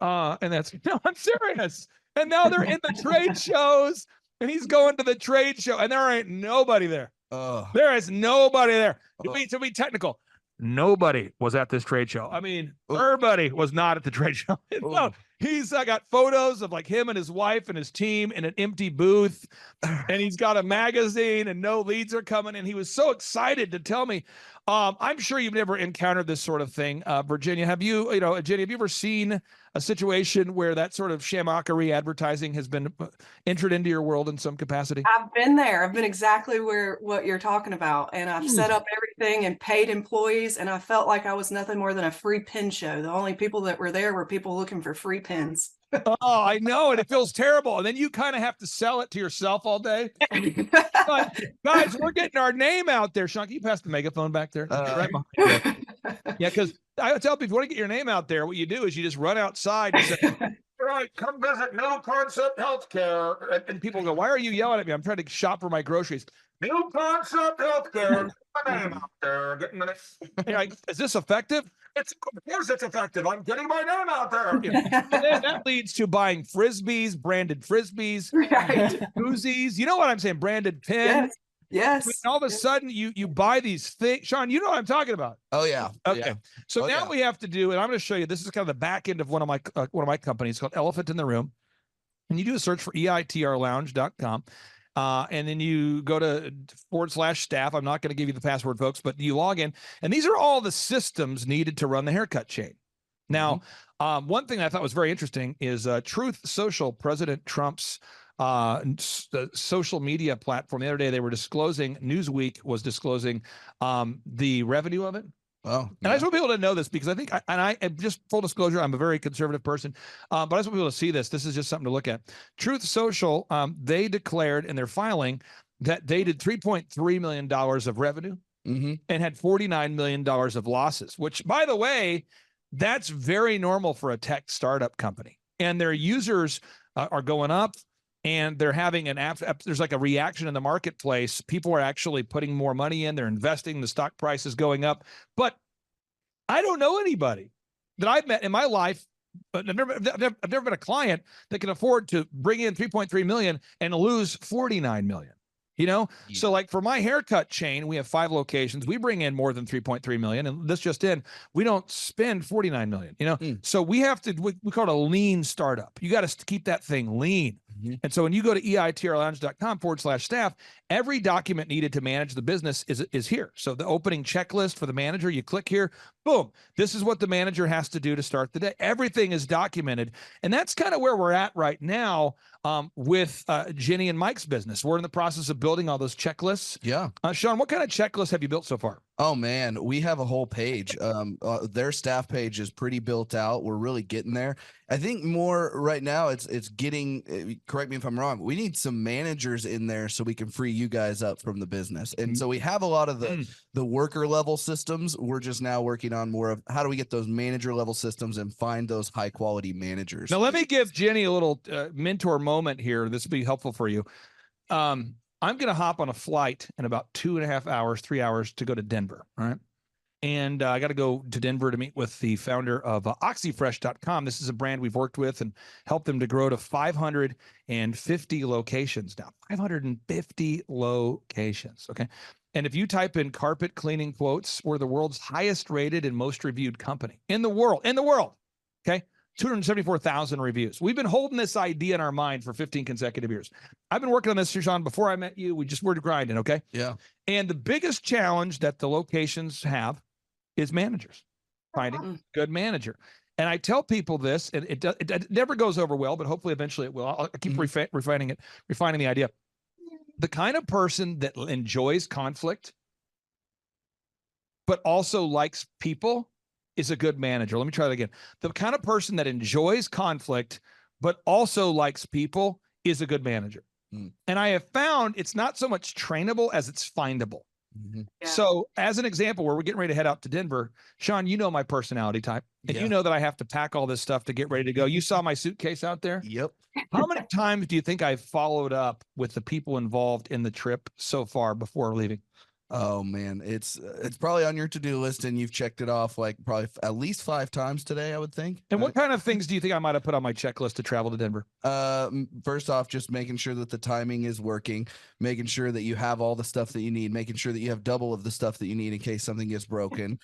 And that's, no, I'm serious. And now they're in the trade shows, and he's going to the trade show, and there ain't nobody there. There is nobody there. To be technical, nobody was at this trade show. I mean, everybody was not at the trade show. No, He's got photos of like him and his wife and his team in an empty booth, and he's got a magazine and no leads are coming. And he was so excited to tell me. I'm sure you've never encountered this sort of thing, Virginia. Have you, Jenny, have you ever seen a situation where that sort of shamockery advertising has been entered into your world in some capacity? I've been there. I've been exactly what you're talking about. And I've set up everything and paid employees. And I felt like I was nothing more than a free pin show. The only people that were there were people looking for free pins. Oh, I know. And it feels terrible. And then you kind of have to sell it to yourself all day. But, guys, we're getting our name out there. Sean, can you pass the megaphone back there? Right behind you. Yeah, because I tell people, if you want to get your name out there, what you do is you just run outside and say, right, come visit No Concept Healthcare. And people go, why are you yelling at me? I'm trying to shop for my groceries. New Concept Healthcare. Get my name out there. Getting the You're like, is this effective? Of course it's effective. I'm getting my name out there. And then that leads to buying frisbees, branded frisbees, koozies. You know what I'm saying? Branded pins. Yes. And all of a sudden, you buy these things. Sean, you know what I'm talking about. Oh yeah. Okay. Yeah. So now we have to do, and I'm going to show you. This is kind of the back end of one of my companies called Elephant in the Room, and you do a search for eitrlounge.com. And then you go to /staff. I'm not going to give you the password, folks, but you log in. And these are all the systems needed to run the haircut chain. Now, one thing I thought was very interesting is Truth Social, President Trump's social media platform. The other day, they were disclosing, Newsweek was disclosing the revenue of it. Oh, and I just want people to know this because I think, I just full disclosure, I'm a very conservative person, but I just want people to see this. This is just something to look at. Truth Social, they declared in their filing that they did $3.3 million of revenue and had $49 million of losses, which, by the way, that's very normal for a tech startup company. And their users are going up. And they're having there's like a reaction in the marketplace. People are actually putting more money in. They're investing. The stock price is going up. But I don't know anybody that I've met in my life. But I've never been a client that can afford to bring in 3.3 million and lose 49 million. So like for my haircut chain, we have 5 locations. We bring in more than 3.3 million, and this just in, we don't spend 49 million. So we have to, we call it a lean startup. You got to keep that thing lean. And so when you go to eitrlounge.com/staff, every document needed to manage the business is here. So the opening checklist for the manager, you click here, boom, this is what the manager has to do to start the day. Everything is documented. And that's kind of where we're at right now with Jenny and Mike's business. We're in the process of building all those checklists. Yeah. Sean, what kind of checklists have you built so far? Oh man, we have a whole page. Their staff page is pretty built out. We're really getting there. I think more right now it's getting, correct me if I'm wrong, we need some managers in there so we can free you guys up from the business. And so we have a lot of the worker level systems. We're just now working on more of how do we get those manager level systems and find those high quality managers. Now let me give Jenny a little mentor moment here. This will be helpful for you. I'm going to hop on a flight in about 2.5 hours, 3 hours to go to Denver. All right. And I got to go to Denver to meet with the founder of oxyfresh.com. This is a brand we've worked with and helped them to grow to 550 locations now. 550 locations. Okay. And if you type in carpet cleaning quotes, we're the world's highest rated and most reviewed company in the world. Okay. 274,000 reviews. We've been holding this idea in our mind for 15 consecutive years. I've been working on this, Sean, before I met you. We just were grinding, okay? Yeah. And the biggest challenge that the locations have is managers, finding good manager. And I tell people this, and it never goes over well, but hopefully eventually it will. I'll keep refining the idea. The kind of person that enjoys conflict, but also likes people is a good manager. Let me try that again. The kind of person that enjoys conflict, but also likes people is a good manager. And I have found it's not so much trainable as it's findable. So as an example, where we're getting ready to head out to Denver, Sean, you know my personality type, and you know that I have to pack all this stuff to get ready to go. You saw my suitcase out there? Yep. How many times do you think I've followed up with the people involved in the trip so far before leaving? Oh man, it's probably on your to-do list and you've checked it off like probably at least 5 times today, I would think. And what kind of things do you think I might have put on my checklist to travel to Denver? First off, just making sure that the timing is working, making sure that you have all the stuff that you need, making sure that you have double of the stuff that you need in case something gets broken.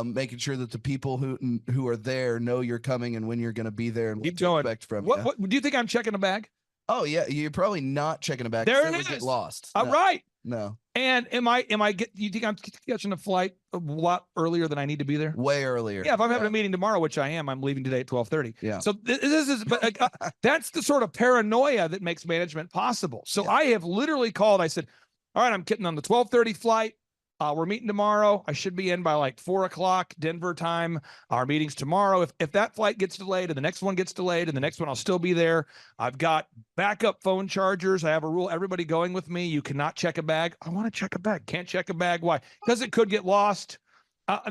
making sure that the people who are there know you're coming and when you're going to be there and what Keep to going. expect from What, you. what do you think I'm checking a bag? Oh yeah, you're probably not checking a bag. There It it would get is. lost. All No. right. No. And you think I'm catching a flight a lot earlier than I need to be there? Way earlier. Yeah, if I'm having a meeting tomorrow, which I am, I'm leaving today at 12:30. Yeah. So this is, but that's the sort of paranoia that makes management possible. So I have literally called. I said, "All right, I'm getting on the 12:30 flight. We're meeting tomorrow. I should be in by like 4:00 Denver time. Our meeting's tomorrow. If that flight gets delayed and the next one gets delayed and the next one, I'll still be there. I've got backup phone chargers. I have a rule. Everybody going with me. You cannot check a bag. I want to check a bag. Can't check a bag. Why? Because it could get lost.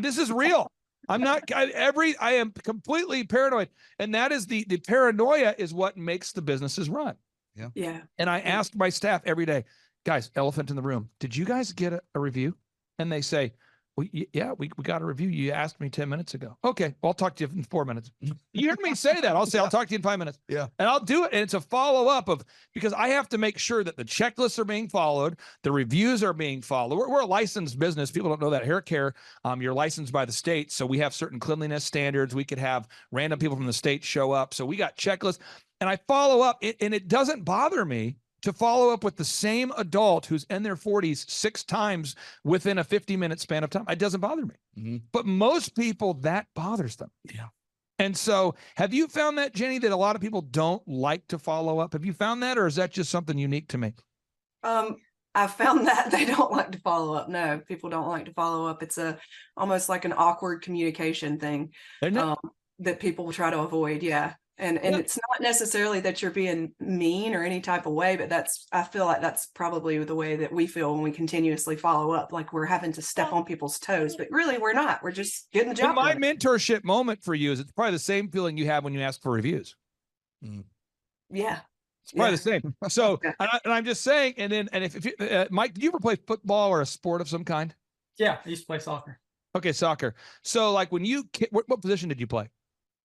This is real. I'm not. I am completely paranoid, and that is the paranoia is what makes the businesses run. Yeah. Yeah. And I asked my staff every day, guys, elephant in the room. Did you guys get a review? And they say, well, yeah, we got a review. You asked me 10 minutes ago. Okay, well, I'll talk to you in 4 minutes. You heard me say that. I'll say, I'll talk to you in 5 minutes. Yeah. And I'll do it. And it's a follow-up because I have to make sure that the checklists are being followed, the reviews are being followed. We're a licensed business. People don't know that. Hair care, you're licensed by the state. So we have certain cleanliness standards. We could have random people from the state show up. So we got checklists. And I follow up, and it doesn't bother me to follow up with the same adult who's in their 40s 6 times within a 50-minute span of time. It doesn't bother me. Mm-hmm. But most people, that bothers them. Yeah. And so have you found that, Jenny, that a lot of people don't like to follow up? Have you found that, or is that just something unique to me? I found that they don't like to follow up. No, people don't like to follow up. It's almost like an awkward communication thing that people try to avoid. Yeah. And it's not necessarily that you're being mean or any type of way, but I feel like that's probably the way that we feel when we continuously follow up, like we're having to step on people's toes, but really we're not. We're just getting the job My done. mentorship moment for you is it's probably the same feeling you have when you ask for reviews. Yeah. It's probably the same. So, and I'm just saying, and if you, Mike, did you ever play football or a sport of some kind? Yeah, I used to play soccer. Okay, soccer. So like when what position did you play?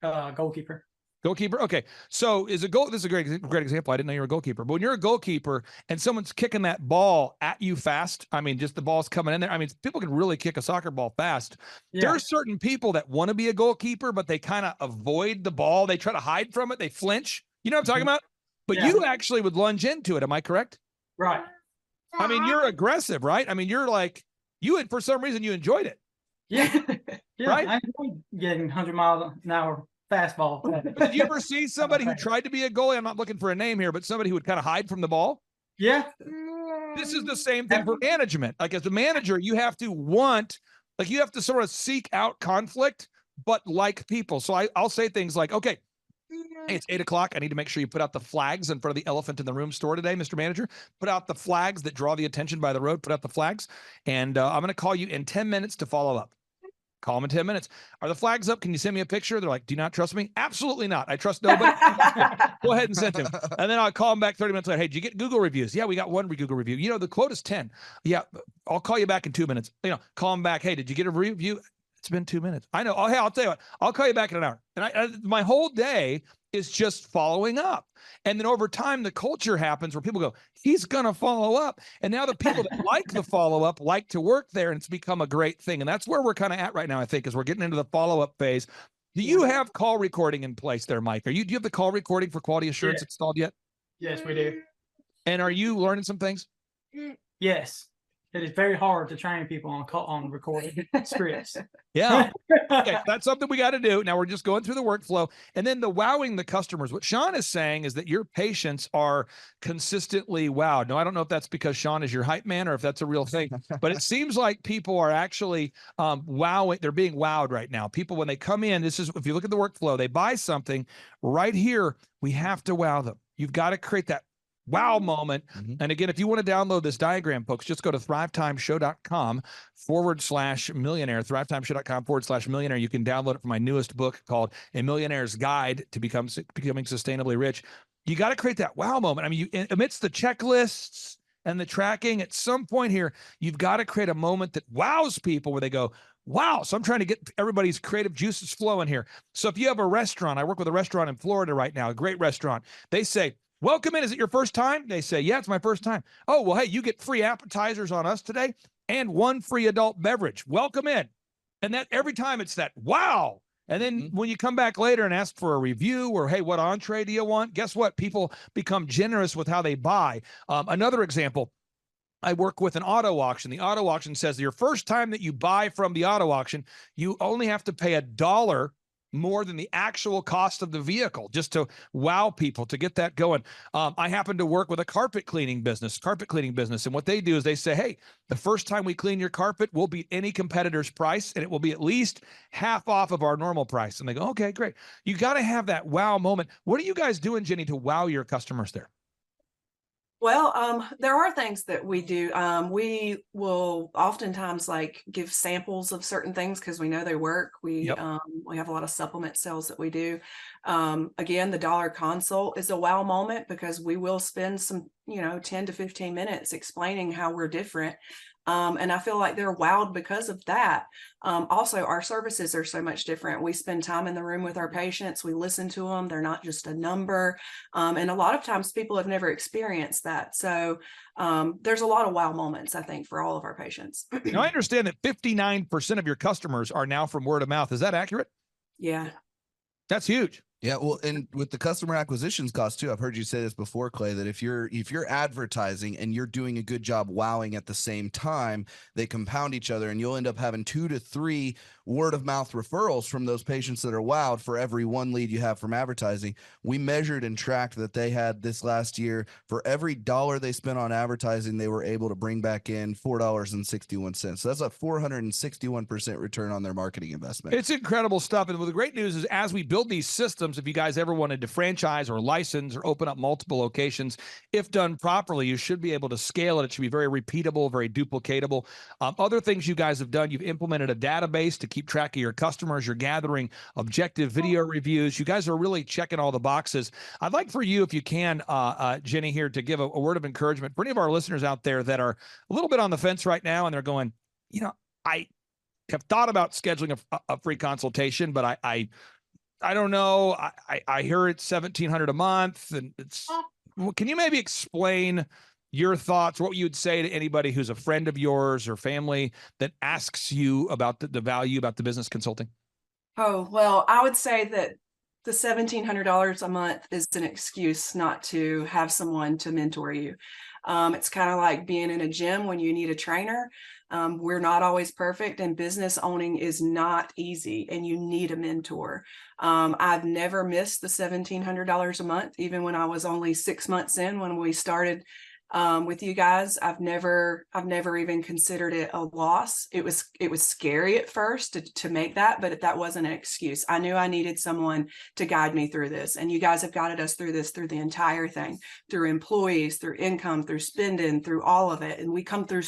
Goalkeeper. Goalkeeper. Okay. So this is a great example. I didn't know you were a goalkeeper, but when you're a goalkeeper and someone's kicking that ball at you fast, I mean, just the ball's coming in there. I mean, people can really kick a soccer ball fast. Yeah. There are certain people that want to be a goalkeeper, but they kind of avoid the ball. They try to hide from it. They flinch. You know what I'm talking about? But you actually would lunge into it. Am I correct? Right. I mean, you're aggressive, right? I mean, you're like, for some reason you enjoyed it. Yeah. Yeah. Right? I enjoy getting 100 miles an hour fastball. Did you ever see somebody who tried to be a goalie? I'm not looking for a name here, but somebody who would kind of hide from the ball? Yeah. This is the same thing for management. Like as a manager, you have to sort of seek out conflict, but like people. So I'll say things like, okay, hey, it's 8:00. I need to make sure you put out the flags in front of the elephant in the room store today, Mr. Manager. Put out the flags that draw the attention by the road. Put out the flags. And I'm going to call you in 10 minutes to follow up. Call them in 10 minutes. Are the flags up? Can you send me a picture? They're like, do you not trust me? Absolutely not. I trust nobody. Go ahead and send them. And then I'll call them back 30 minutes later. Hey, did you get Google reviews? Yeah, we got one Google review. You know, the quote is 10. Yeah, I'll call you back in 2 minutes. Call them back. Hey, did you get a review? It's been 2 minutes. I know. Oh, hey, I'll tell you what. I'll call you back in an hour. And my whole day is just following up. And then over time, the culture happens where people go, he's going to follow up. And now the people that like the follow-up like to work there, and it's become a great thing. And that's where we're kind of at right now, I think, is we're getting into the follow-up phase. Do you have call recording in place there, Mike? Do you have the call recording for quality assurance installed yet? Yes, we do. And are you learning some things? Yes. It is very hard to train people on recording scripts. Yeah. Okay, that's something we got to do. Now we're just going through the workflow. And then the wowing the customers. What Sean is saying is that your patients are consistently wowed. Now, I don't know if that's because Sean is your hype man or if that's a real thing, but it seems like people are actually wowing. They're being wowed right now. People, when they come in, if you look at the workflow, they buy something right here, we have to wow them. You've got to create that wow moment. And again, if you want to download this diagram, folks, just go to thrivetimeshow.com/millionaire, thrivetimeshow.com/millionaire. You can download it from my newest book called A Millionaire's Guide to Becoming Sustainably Rich. You got to create that wow moment. I mean, amidst the checklists and the tracking, at some point here, you've got to create a moment that wows people where they go, wow. So I'm trying to get everybody's creative juices flowing here. So if you have a restaurant, I work with a restaurant in Florida right now, a great restaurant. They say, welcome in. Is it your first time? They say, yeah, it's my first time. Oh, well, hey, you get free appetizers on us today and one free adult beverage. Welcome in. And that every time it's that, wow. And then when you come back later and ask for a review or, hey, what entree do you want? Guess what? People become generous with how they buy. Another example, I work with an auto auction. The auto auction says your first time that you buy from the auto auction, you only have to pay $1 more than the actual cost of the vehicle just to wow people, to get that going. I happen to work with a carpet cleaning business. And what they do is they say, hey, the first time we clean your carpet, we'll beat any competitor's price, and it will be at least half off of our normal price. And they go, okay, great. You got to have that wow moment. What are you guys doing, Jenny, to wow your customers there? Well, there are things that we do. We will oftentimes like give samples of certain things because we know they work. We have a lot of supplement sales that we do. Again, the dollar consult is a wow moment because we will spend some, 10 to 15 minutes explaining how we're different. And I feel like they're wowed because of that. Also, our services are so much different. We spend time in the room with our patients. We listen to them. They're not just a number. And a lot of times people have never experienced that. So there's a lot of wow moments, I think, for all of our patients. Now, I understand that 59% of your customers are now from word of mouth. Is that accurate? Yeah. That's huge. Yeah, well, and with the customer acquisitions cost too, I've heard you say this before, Clay, that if you're advertising and you're doing a good job wowing at the same time, they compound each other, and you'll end up having 2 to 3 word of mouth referrals from those patients that are wowed for every 1 lead you have from advertising. We measured and tracked that they had this last year, for every $1 they spent on advertising, they were able to bring back in $4.61. So that's a 461% return on their marketing investment. It's incredible stuff. And the great news is, as we build these systems, if you guys ever wanted to franchise or license or open up multiple locations, if done properly, you should be able to scale it. It should be very repeatable, very duplicatable. Other things you guys have done, you've implemented a database to keep track of your customers. You're gathering objective video reviews. You guys are really checking all the boxes. I'd like for you, if you can, Jenny, here, to give a word of encouragement for any of our listeners out there that are a little bit on the fence right now, and they're going, I have thought about scheduling a free consultation, but I don't know. I hear it's $1,700 a month, and can you maybe explain your thoughts, what you'd say to anybody who's a friend of yours or family that asks you about the value about the business consulting? Oh, well, I would say that the $1,700 a month is an excuse not to have someone to mentor you. It's kind of like being in a gym when you need a trainer. We're not always perfect, and business owning is not easy, and you need a mentor. I've never missed the $1,700 a month, even when I was only 6 months in when we started with you guys. I've never even considered it a loss. It was scary at first to make that, but that wasn't an excuse. I knew I needed someone to guide me through this, and you guys have guided us through this, through the entire thing, through employees, through income, through spending, through all of it. And we come through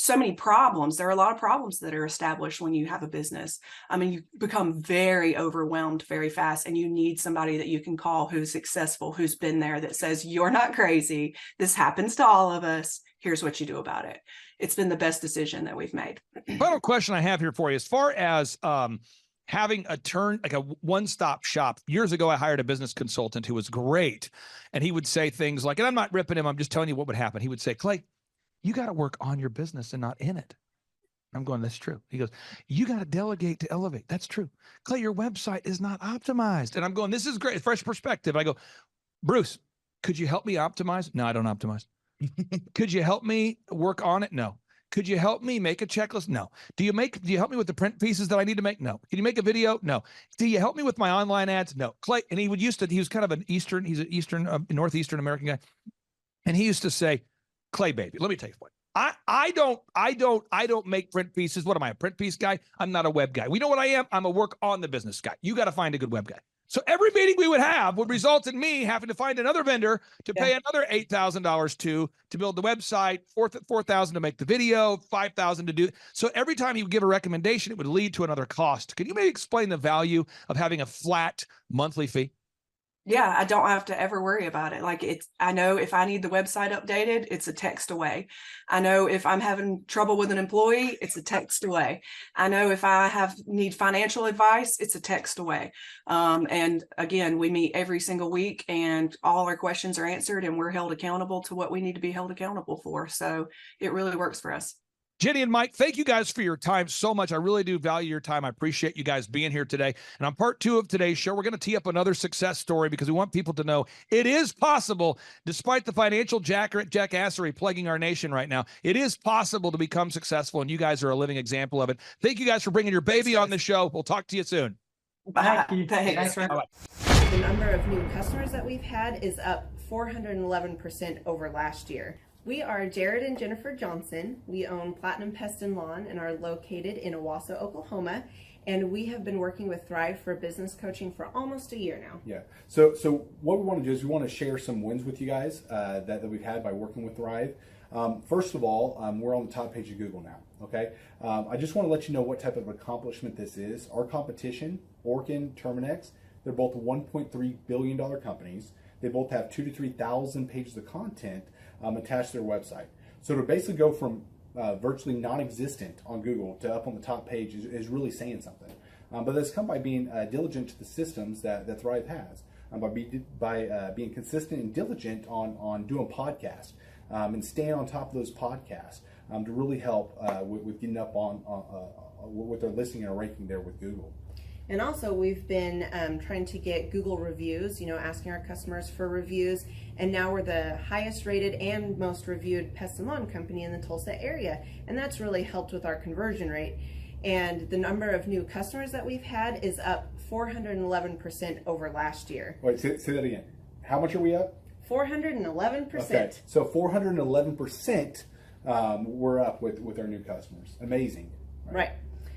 so many problems. There are a lot of problems that are established when you have a business. I mean, you become very overwhelmed very fast, and you need somebody that you can call who's successful, who's been there, that says, you're not crazy. This happens to all of us. Here's what you do about it. It's been the best decision that we've made. Final question I have here for you, as far as having like a one-stop shop. Years ago, I hired a business consultant who was great. And he would say things like, and I'm not ripping him, I'm just telling you what would happen. He would say, Clay, you got to work on your business and not in it. I'm going, that's true. He goes, you got to delegate to elevate. That's true. Clay, your website is not optimized. And I'm going, this is great. Fresh perspective. I go, Bruce, could you help me optimize? No, I don't optimize. Could you help me work on it? No. Could you help me make a checklist? No. Do you help me with the print pieces that I need to make? No. Can you make a video? No. Do you help me with my online ads? No. Clay, and he was kind of he's an Northeastern American guy. And he used to say, Clay, baby, let me tell you what. I don't make print pieces. What am I, a print piece guy? I'm not a web guy. We know what I am. I'm a work on the business guy. You got to find a good web guy. So every meeting we would have would result in me having to find another vendor to pay another $8,000 to build the website, $4,000 to make the video, $5,000 to do. So every time he would give a recommendation, it would lead to another cost. Could you maybe explain the value of having a flat monthly fee? Yeah, I don't have to ever worry about it. I know if I need the website updated, it's a text away. I know if I'm having trouble with an employee, it's a text away. I know if I need financial advice, it's a text away. And again, we meet every single week, and all our questions are answered, and we're held accountable to what we need to be held accountable for. So it really works for us. Jenny and Mike, thank you guys for your time so much. I really do value your time. I appreciate you guys being here today. And on part 2 of today's show, we're going to tee up another success story because we want people to know it is possible, despite the financial jackassery plaguing our nation right now. It is possible to become successful, and you guys are a living example of it. Thank you guys for bringing your baby on the show. We'll talk to you soon. Bye. Thank you. Thanks. Bye-bye. The number of new customers that we've had is up 411% over last year. We are Jared and Jennifer Johnson. We own Platinum Pest and Lawn and are located in Owasso, Oklahoma. And we have been working with Thrive for business coaching for almost a year now. Yeah. So what we want to do is we want to share some wins with you guys that we've had by working with Thrive. First of all, we're on the top page of Google now. Okay. I just want to let you know what type of accomplishment this is. Our competition, Orkin, Terminex, they're both $1.3 billion companies. They both have 2,000 to 3,000 pages of content attached to their website. So to basically go from virtually non-existent on Google to up on the top page is really saying something. But that's come by being diligent to the systems that Thrive has, by being consistent and diligent on doing podcasts and staying on top of those podcasts to really help with getting up on with their listing and ranking there with Google. And also we've been trying to get Google reviews, asking our customers for reviews. And now we're the highest rated and most reviewed pest and lawn company in the Tulsa area. And that's really helped with our conversion rate. And the number of new customers that we've had is up 411% over last year. Wait, say that again. How much are we up? 411%. Okay, so 411% we're up with our new customers. Amazing. Right.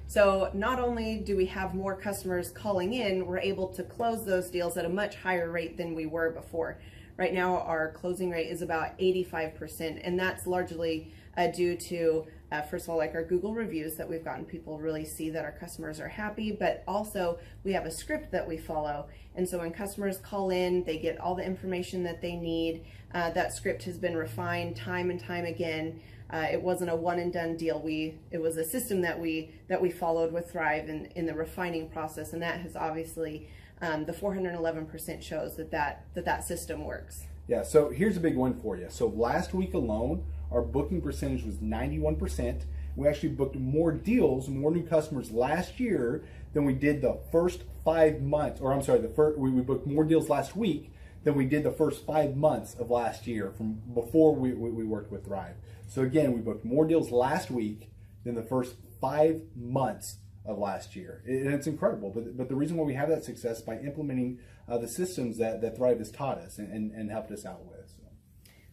So not only do we have more customers calling in, we're able to close those deals at a much higher rate than we were before. Right now, our closing rate is about 85%, and that's largely due to, first of all, like our Google reviews that we've gotten people really see that our customers are happy, but also we have a script that we follow. And so when customers call in, they get all the information that they need. That script has been refined time and time again. It wasn't a one and done deal. It was a system that we followed with Thrive in the refining process, and that has obviously the 411% shows that system works. Yeah. So here's a big one for you. So last week alone, our booking percentage was 91%. We actually booked more deals, more new customers last year than we did the first 5 months. Or I'm sorry, we booked more deals last week than we did the first 5 months of last year from before we worked with Thrive. So again, we booked more deals last week than the first 5 months of last year. And it's incredible. But the reason why we have that success is by implementing the systems that Thrive has taught us and helped us out with. So.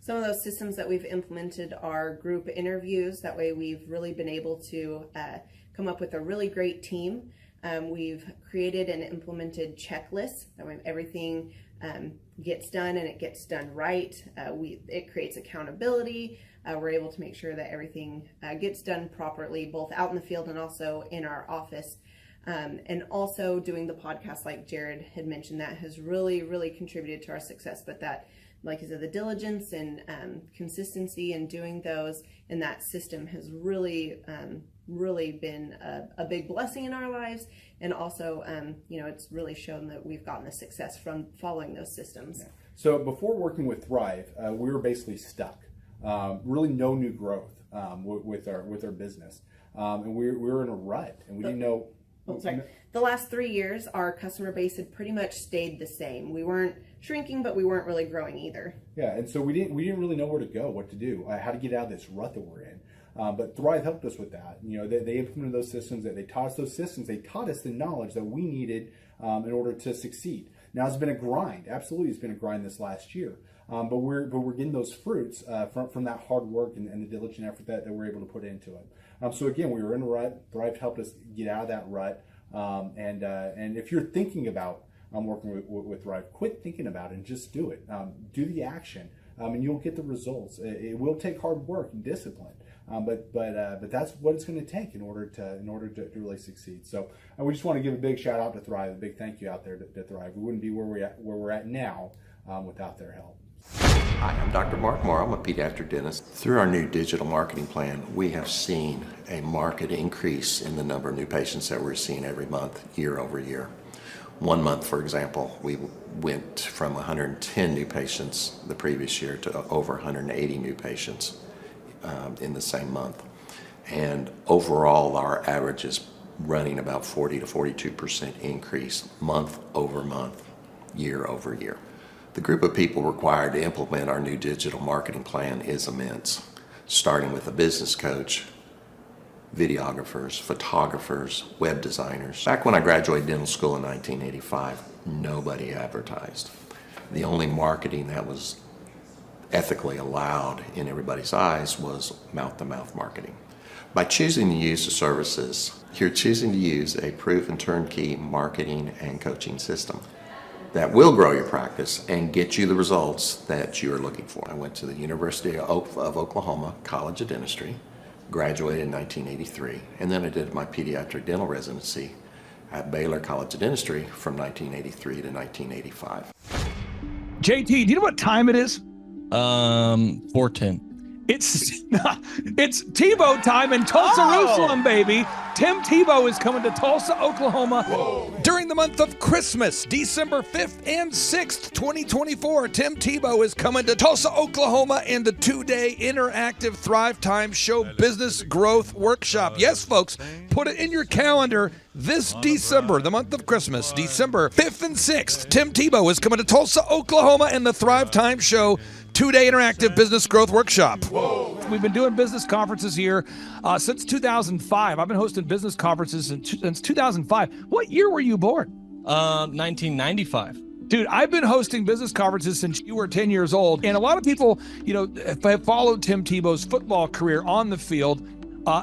Some of those systems that we've implemented are group interviews. That way we've really been able to come up with a really great team. We've created and implemented checklists. That way everything gets done and it gets done right. It creates accountability. We're able to make sure that everything gets done properly, both out in the field and also in our office. And also doing the podcast, like Jared had mentioned, that has really, really contributed to our success. But that, like I said, the diligence and consistency in doing those and that system has really, really been a big blessing in our lives. And also, it's really shown that we've gotten the success from following those systems. Yeah. So before working with Thrive, we were basically stuck. Really no new growth with our business. And we were in a rut and we didn't know. The last 3 years, our customer base had pretty much stayed the same. We weren't shrinking, but we weren't really growing either. Yeah, and so we didn't really know where to go, what to do, how to get out of this rut that we're in. But Thrive helped us with that. They implemented those systems. They taught us those systems. They taught us the knowledge that we needed in order to succeed. Now it's been a grind. Absolutely, it's been a grind this last year. But we're getting those fruits from that hard work and the diligent effort that we're able to put into it. So again, we were in a rut. Thrive helped us get out of that rut. And if you're thinking about working with Thrive, quit thinking about it and just do it. Do the action, and you'll get the results. It will take hard work and discipline, but that's what it's going to take in order to really succeed. So we just want to give a big shout out to Thrive, a big thank you out there to Thrive. We wouldn't be where we're at now without their help. Hi, I'm Dr. Mark Moore. I'm a pediatric dentist. Through our new digital marketing plan, we have seen a marked increase in the number of new patients that we're seeing every month, year over year. 1 month, for example, we went from 110 new patients the previous year to over 180 new patients in the same month. And overall, our average is running about 40 to 42% increase month over month, year over year. The group of people required to implement our new digital marketing plan is immense, starting with a business coach, videographers, photographers, web designers. Back when I graduated dental school in 1985, nobody advertised. The only marketing that was ethically allowed in everybody's eyes was mouth-to-mouth marketing. By choosing to use the services, you're choosing to use a proven turnkey marketing and coaching system that will grow your practice and get you the results that you're looking for. I went to the University of Oklahoma College of Dentistry, graduated in 1983, and then I did my pediatric dental residency at Baylor College of Dentistry from 1983 to 1985. JT, do you know what time it is? 4:10. It's Tebow time in Tulsa, Jerusalem, baby. Tim Tebow is coming to Tulsa, Oklahoma during the month of Christmas, December 5th and 6th, 2024. Tim Tebow is coming to Tulsa, Oklahoma in the 2-day interactive Thrivetime Show Business Growth Workshop. Yes, folks, put it in your calendar. This December, the month of Christmas, December 5th and 6th, Tim Tebow is coming to Tulsa, Oklahoma in the Thrivetime Show 2-day interactive business growth workshop. We've been doing business conferences here since 2005. I've been hosting business conferences since 2005. What year were you born? 1995. Dude, I've been hosting business conferences since you were 10 years old. And a lot of people, have followed Tim Tebow's football career on the field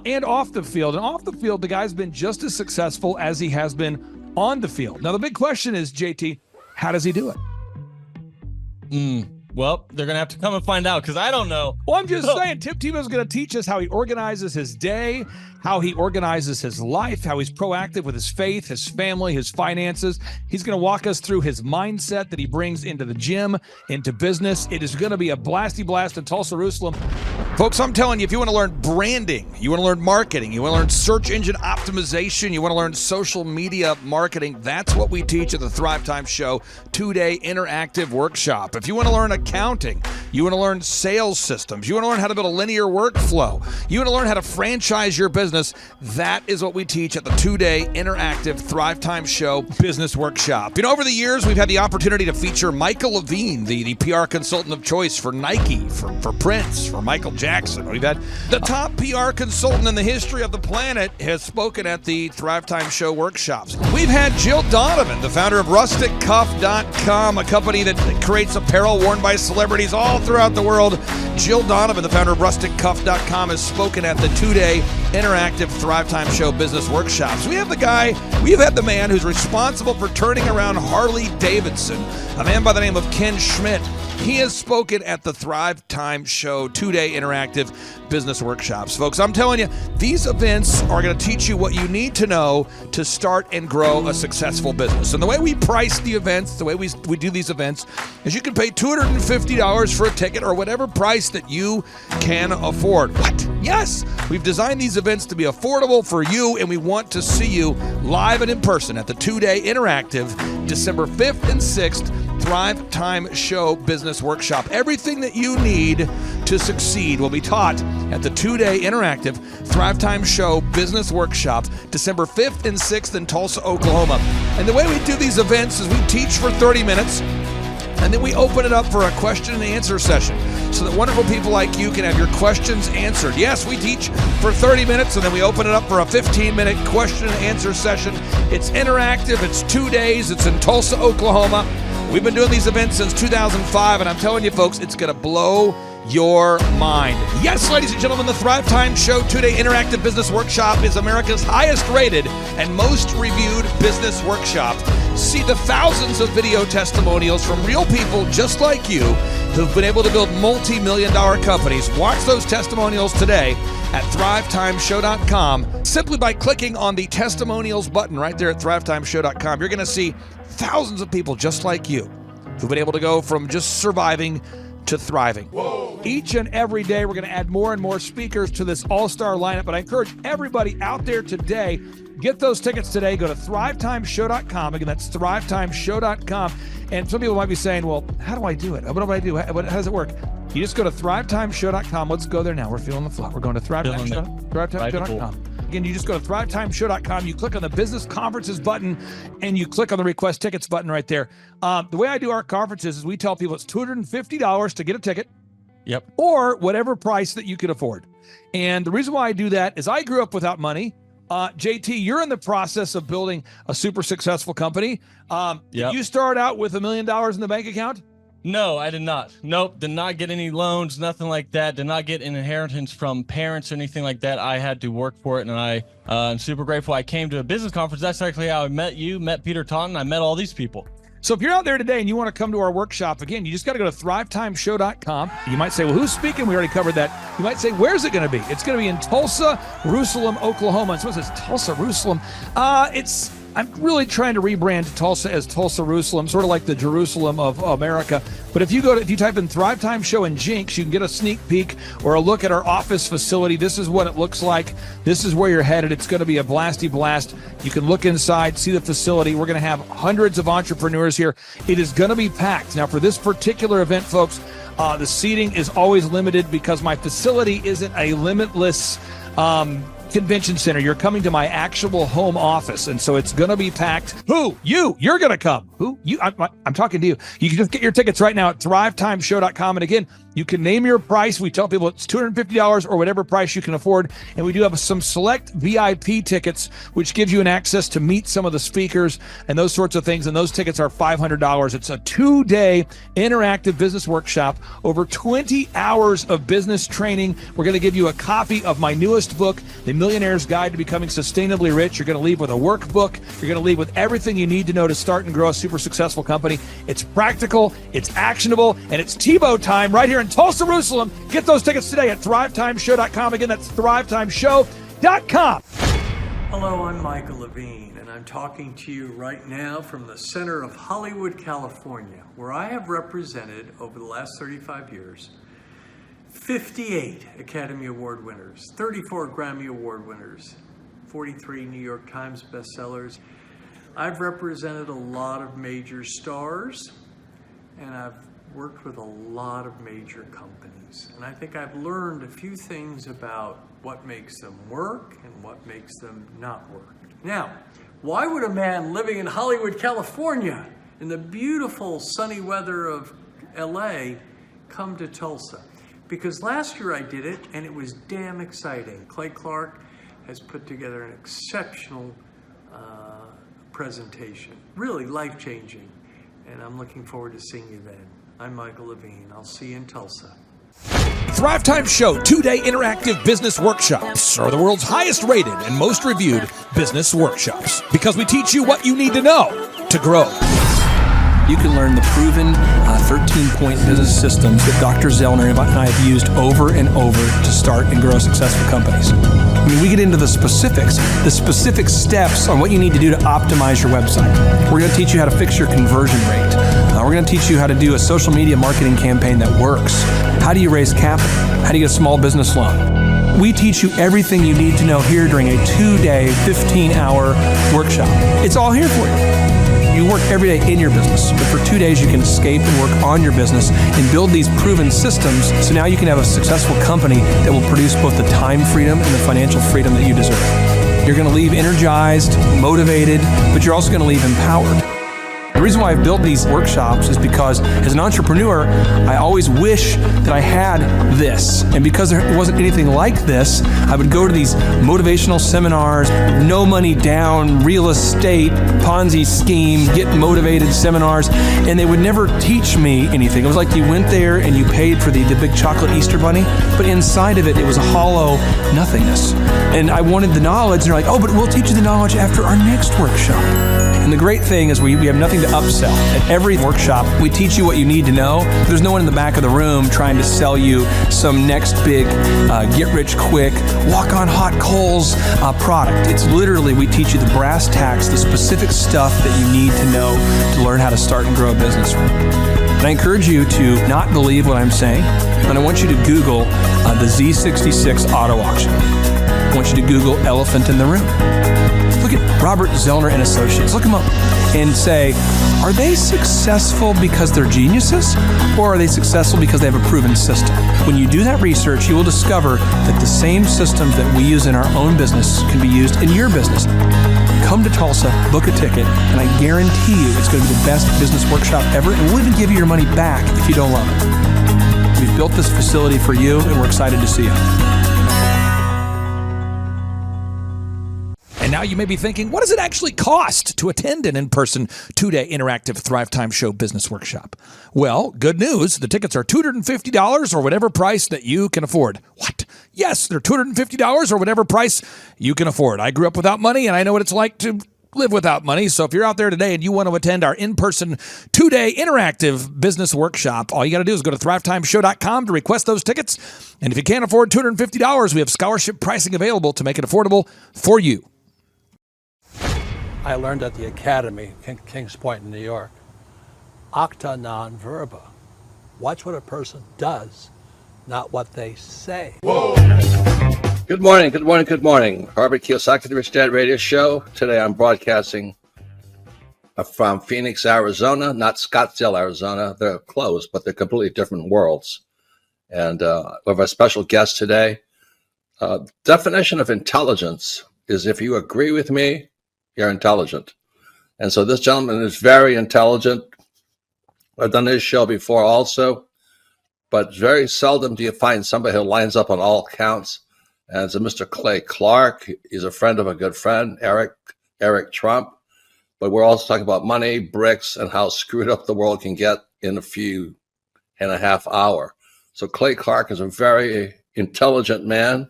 and off the field. And off the field, the guy's been just as successful as he has been on the field. Now, the big question is, JT, how does he do it? Well, they're going to have to come and find out because I don't know. Well, I'm just saying, Tim Tebow's going to teach us how he organizes his day, how he organizes his life, how he's proactive with his faith, his family, his finances. He's going to walk us through his mindset that he brings into the gym, into business. It is going to be a blasty blast in Tulsa, Jerusalem. Folks, I'm telling you, if you want to learn branding, you want to learn marketing, you want to learn search engine optimization, you want to learn social media marketing, that's what we teach at the Thrivetime Show 2-day interactive workshop. If you want to learn accounting, you want to learn sales systems, you want to learn how to build a linear workflow, you want to learn how to franchise your business, that is what we teach at the 2-day interactive Thrivetime Show business workshop. Over the years, we've had the opportunity to feature Michael Levine, the PR consultant of choice for Nike, for Prince, for Michael Jackson. We've had the top PR consultant in the history of the planet has spoken at the Thrivetime Show workshops. We've had Jill Donovan, the founder of RusticCuff.com, a company that creates apparel worn by celebrities all throughout the world. Jill Donovan, the founder of RusticCuff.com, has spoken at the 2-day interactive Thrivetime Show business workshops. We have had the man who's responsible for turning around Harley Davidson, a man by the name of Ken Schmidt. He has spoken at the Thrivetime Show 2-day interactive business workshops. Folks, I'm telling you, these events are going to teach you what you need to know to start and grow a successful business. And the way we price the events, the way we do these events, is you can pay $250 for a ticket or whatever price that you can afford. What? Yes, we've designed these events to be affordable for you, and we want to see you live and in person at the 2-day interactive December 5th and 6th Thrivetime Show Business Workshop. Everything that you need to succeed will be taught at the 2-day interactive Thrivetime Show Business Workshop, December 5th and 6th in Tulsa, Oklahoma. And the way we do these events is we teach for 30 minutes, and then we open it up for a question and answer session so that wonderful people like you can have your questions answered. Yes, we teach for 30 minutes, and then we open it up for a 15-minute question and answer session. It's interactive. It's 2 days. It's in Tulsa, Oklahoma. We've been doing these events since 2005, and I'm telling you, folks, it's going to blow your mind. Yes, ladies and gentlemen, the Thrivetime Show 2-day interactive business workshop is America's highest rated and most reviewed business workshop. See the thousands of video testimonials from real people just like you who've been able to build multi-million-dollar companies. Watch those testimonials today at thrivetimeshow.com. Simply by clicking on the testimonials button right there at thrivetimeshow.com, you're going to see thousands of people just like you who've been able to go from just surviving to thriving. Whoa. Each and every day, we're going to add more and more speakers to this all-star lineup, but I encourage everybody out there today, get those tickets today. Go to thrivetimeshow.com. Again, that's thrivetimeshow.com. And some people might be saying, well, how do I do it? What do I do? How does it work? You just go to thrivetimeshow.com. Let's go there now. We're feeling the flow. We're going to thrivetimeshow.com. Again, you just go to thrivetimeshow.com. You click on the business conferences button and you click on the request tickets button right there. The way I do our conferences is we tell people it's $250 to get a ticket. Yep. Or whatever price that you can afford. And the reason why I do that is I grew up without money. JT, you're in the process of building a super successful company. Did you start out with $1 million in the bank account? No, I did not. Nope, did not get any loans, nothing like that. Did not get an inheritance from parents or anything like that. I had to work for it, and I'm super grateful. I came to a business conference. That's actually how I met you, met Peter Taunton. I met all these people. So if you're out there today and you want to come to our workshop, again, you just got to go to thrivetimeshow.com. You might say, well, who's speaking? We already covered that. You might say, where's it going to be? It's going to be in Tulsa, Jerusalem, Oklahoma. And someone says, Tulsa, Jerusalem. I'm really trying to rebrand Tulsa as Tulsa, Jerusalem, sort of like the Jerusalem of America. But if you type in Thrivetime Show and Jinx, you can get a sneak peek or a look at our office facility. This is what it looks like. This is where you're headed. It's going to be a blasty blast. You can look inside, see the facility. We're going to have hundreds of entrepreneurs here. It is going to be packed. Now, for this particular event, folks, the seating is always limited because my facility isn't a limitless convention center. You're coming to my actual home office, and so it's going to be packed. Who? You're going to come. Who? You? I'm talking to you. You can just get your tickets right now at thrivetimeshow.com. And again, you can name your price. We tell people it's $250 or whatever price you can afford. And we do have some select VIP tickets, which gives you an access to meet some of the speakers and those sorts of things. And those tickets are $500. It's a 2-day interactive business workshop, over 20 hours of business training. We're going to give you a copy of my newest book, The Millionaire's Guide to Becoming Sustainably Rich. You're going to leave with a workbook. You're going to leave with everything you need to know to start and grow a super successful company. It's practical, it's actionable, and it's Tebow time right here in Tulsa, Jerusalem. Get those tickets today at thrivetimeshow.com. Again, that's thrivetimeshow.com. Hello, I'm Michael Levine, and I'm talking to you right now from the center of Hollywood, California, where I have represented over the last 35 years 58 Academy Award winners, 34 Grammy Award winners, 43 New York Times bestsellers. I've represented a lot of major stars, and I've worked with a lot of major companies. And I think I've learned a few things about what makes them work and what makes them not work. Now, why would a man living in Hollywood, California, in the beautiful sunny weather of LA, come to Tulsa? Because last year I did it, and it was damn exciting. Clay Clark has put together an exceptional presentation, really life-changing, and I'm looking forward to seeing you then. I'm Michael Levine. I'll see you in Tulsa. Thrivetime Show 2-day interactive business workshops are the world's highest rated and most reviewed business workshops because we teach you what you need to know to grow. You can learn the proven 13-point business systems that Dr. Zellner and I have used over and over to start and grow successful companies. I mean, we get into the specific steps on what you need to do to optimize your website. We're going to teach you how to fix your conversion rate. We're going to teach you how to do a social media marketing campaign that works. How do you raise capital? How do you get a small business loan? We teach you everything you need to know here during a 2-day, 15-hour workshop. It's all here for you. You work every day in your business, but for 2 days you can escape and work on your business and build these proven systems so now you can have a successful company that will produce both the time freedom and the financial freedom that you deserve. You're going to leave energized, motivated, but you're also going to leave empowered. The reason why I've built these workshops is because as an entrepreneur, I always wish that I had this. And because there wasn't anything like this, I would go to these motivational seminars, no money down, real estate, Ponzi scheme, get motivated seminars, and they would never teach me anything. It was like you went there and you paid for the big chocolate Easter bunny, but inside of it, it was a hollow nothingness. And I wanted the knowledge, and they're like, oh, but we'll teach you the knowledge after our next workshop. And the great thing is we have nothing to upsell. At every workshop, we teach you what you need to know. There's no one in the back of the room trying to sell you some next big get-rich-quick, walk-on-hot-coals product. It's literally, we teach you the brass tacks, the specific stuff that you need to know to learn how to start and grow a business. And I encourage you to not believe what I'm saying, and I want you to Google the Z66 auto auction. I want you to Google elephant in the room. Look at Robert Zellner and Associates. Look him up. and say, are they successful because they're geniuses, or are they successful because they have a proven system? When you do that research, you will discover that the same systems that we use in our own business can be used in your business. Come to Tulsa, book a ticket, and I guarantee you it's going to be the best business workshop ever, and we'll even give you your money back if you don't love it. We've built this facility for you, and we're excited to see you. And now you may be thinking, what does it actually cost to attend an in-person 2-day interactive Thrivetime Show business workshop? Well, good news. The tickets are $250 or whatever price that you can afford. What? Yes, they're $250 or whatever price you can afford. I grew up without money, and I know what it's like to live without money. So if you're out there today and you want to attend our in-person 2-day interactive business workshop, all you got to do is go to thrivetimeshow.com to request those tickets. And if you can't afford $250, we have scholarship pricing available to make it affordable for you. I learned at the Academy in Kings Point in New York. Acta non verba. Watch what a person does, not what they say. Whoa. Good morning, good morning, good morning. Robert Kiyosaki, the Rich Dad Radio Show. Today I'm broadcasting from Phoenix, Arizona, not Scottsdale, Arizona. They're close, but they're completely different worlds. And we have a special guest today. Definition of intelligence is if you agree with me, you're intelligent. And so this gentleman is very intelligent. I've done this show before also, but very seldom do you find somebody who lines up on all counts. And it's a Mr. Clay Clark. He's a friend of a good friend, Eric Trump. But we're also talking about money, bricks, and how screwed up the world can get in a few and a half hours. So Clay Clark is a very intelligent man,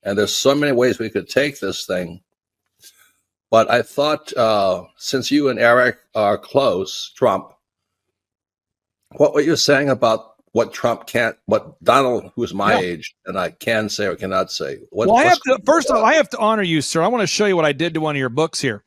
and there's so many ways we could take this thing. But I thought, since you and Eric are close, Trump, what were you saying about what Trump can't, what Donald, who's my age, and I can say or cannot say? First of all, I have to honor you, sir. I want to show you what I did to one of your books here.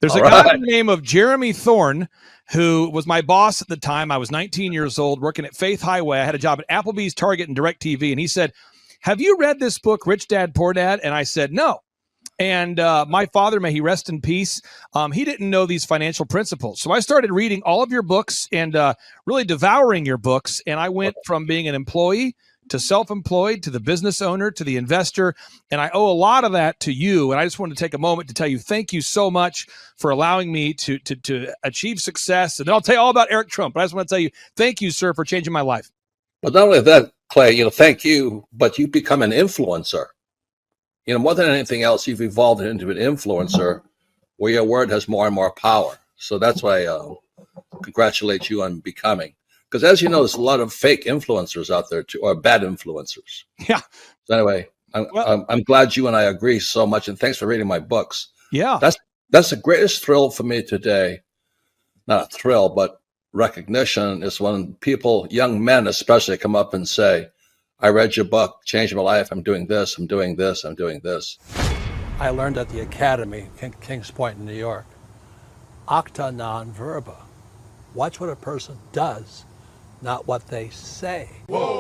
There's a guy by the name of Jeremy Thorne, who was my boss at the time. I was 19 years old, working at Faith Highway. I had a job at Applebee's, Target, and DirecTV. And he said, have you read this book, Rich Dad, Poor Dad? And I said, no. And my father, may he rest in peace, he didn't know these financial principles. So I started reading all of your books and really devouring your books. And I went from being an employee to self-employed to the business owner to the investor. And I owe a lot of that to you. And I just wanted to take a moment to tell you thank you so much for allowing me to achieve success. And then I'll tell you all about Eric Trump. But I just want to tell you thank you, sir, for changing my life. But not only that, Clay, thank you, but you become an influencer. More than anything else, you've evolved into an influencer where your word has more and more power. So that's why I congratulate you on becoming. Because as you know, there's a lot of fake influencers out there too, or bad influencers. Yeah. So anyway, I'm glad you and I agree so much, and thanks for reading my books. Yeah. That's the greatest thrill for me today. Not a thrill, but recognition is when people, young men especially, come up and say, I read your book, changed my life. I'm doing this, I'm doing this, I'm doing this. I learned at the Academy in Kings Point in New York. Acta non verba. Watch what a person does, not what they say. Whoa.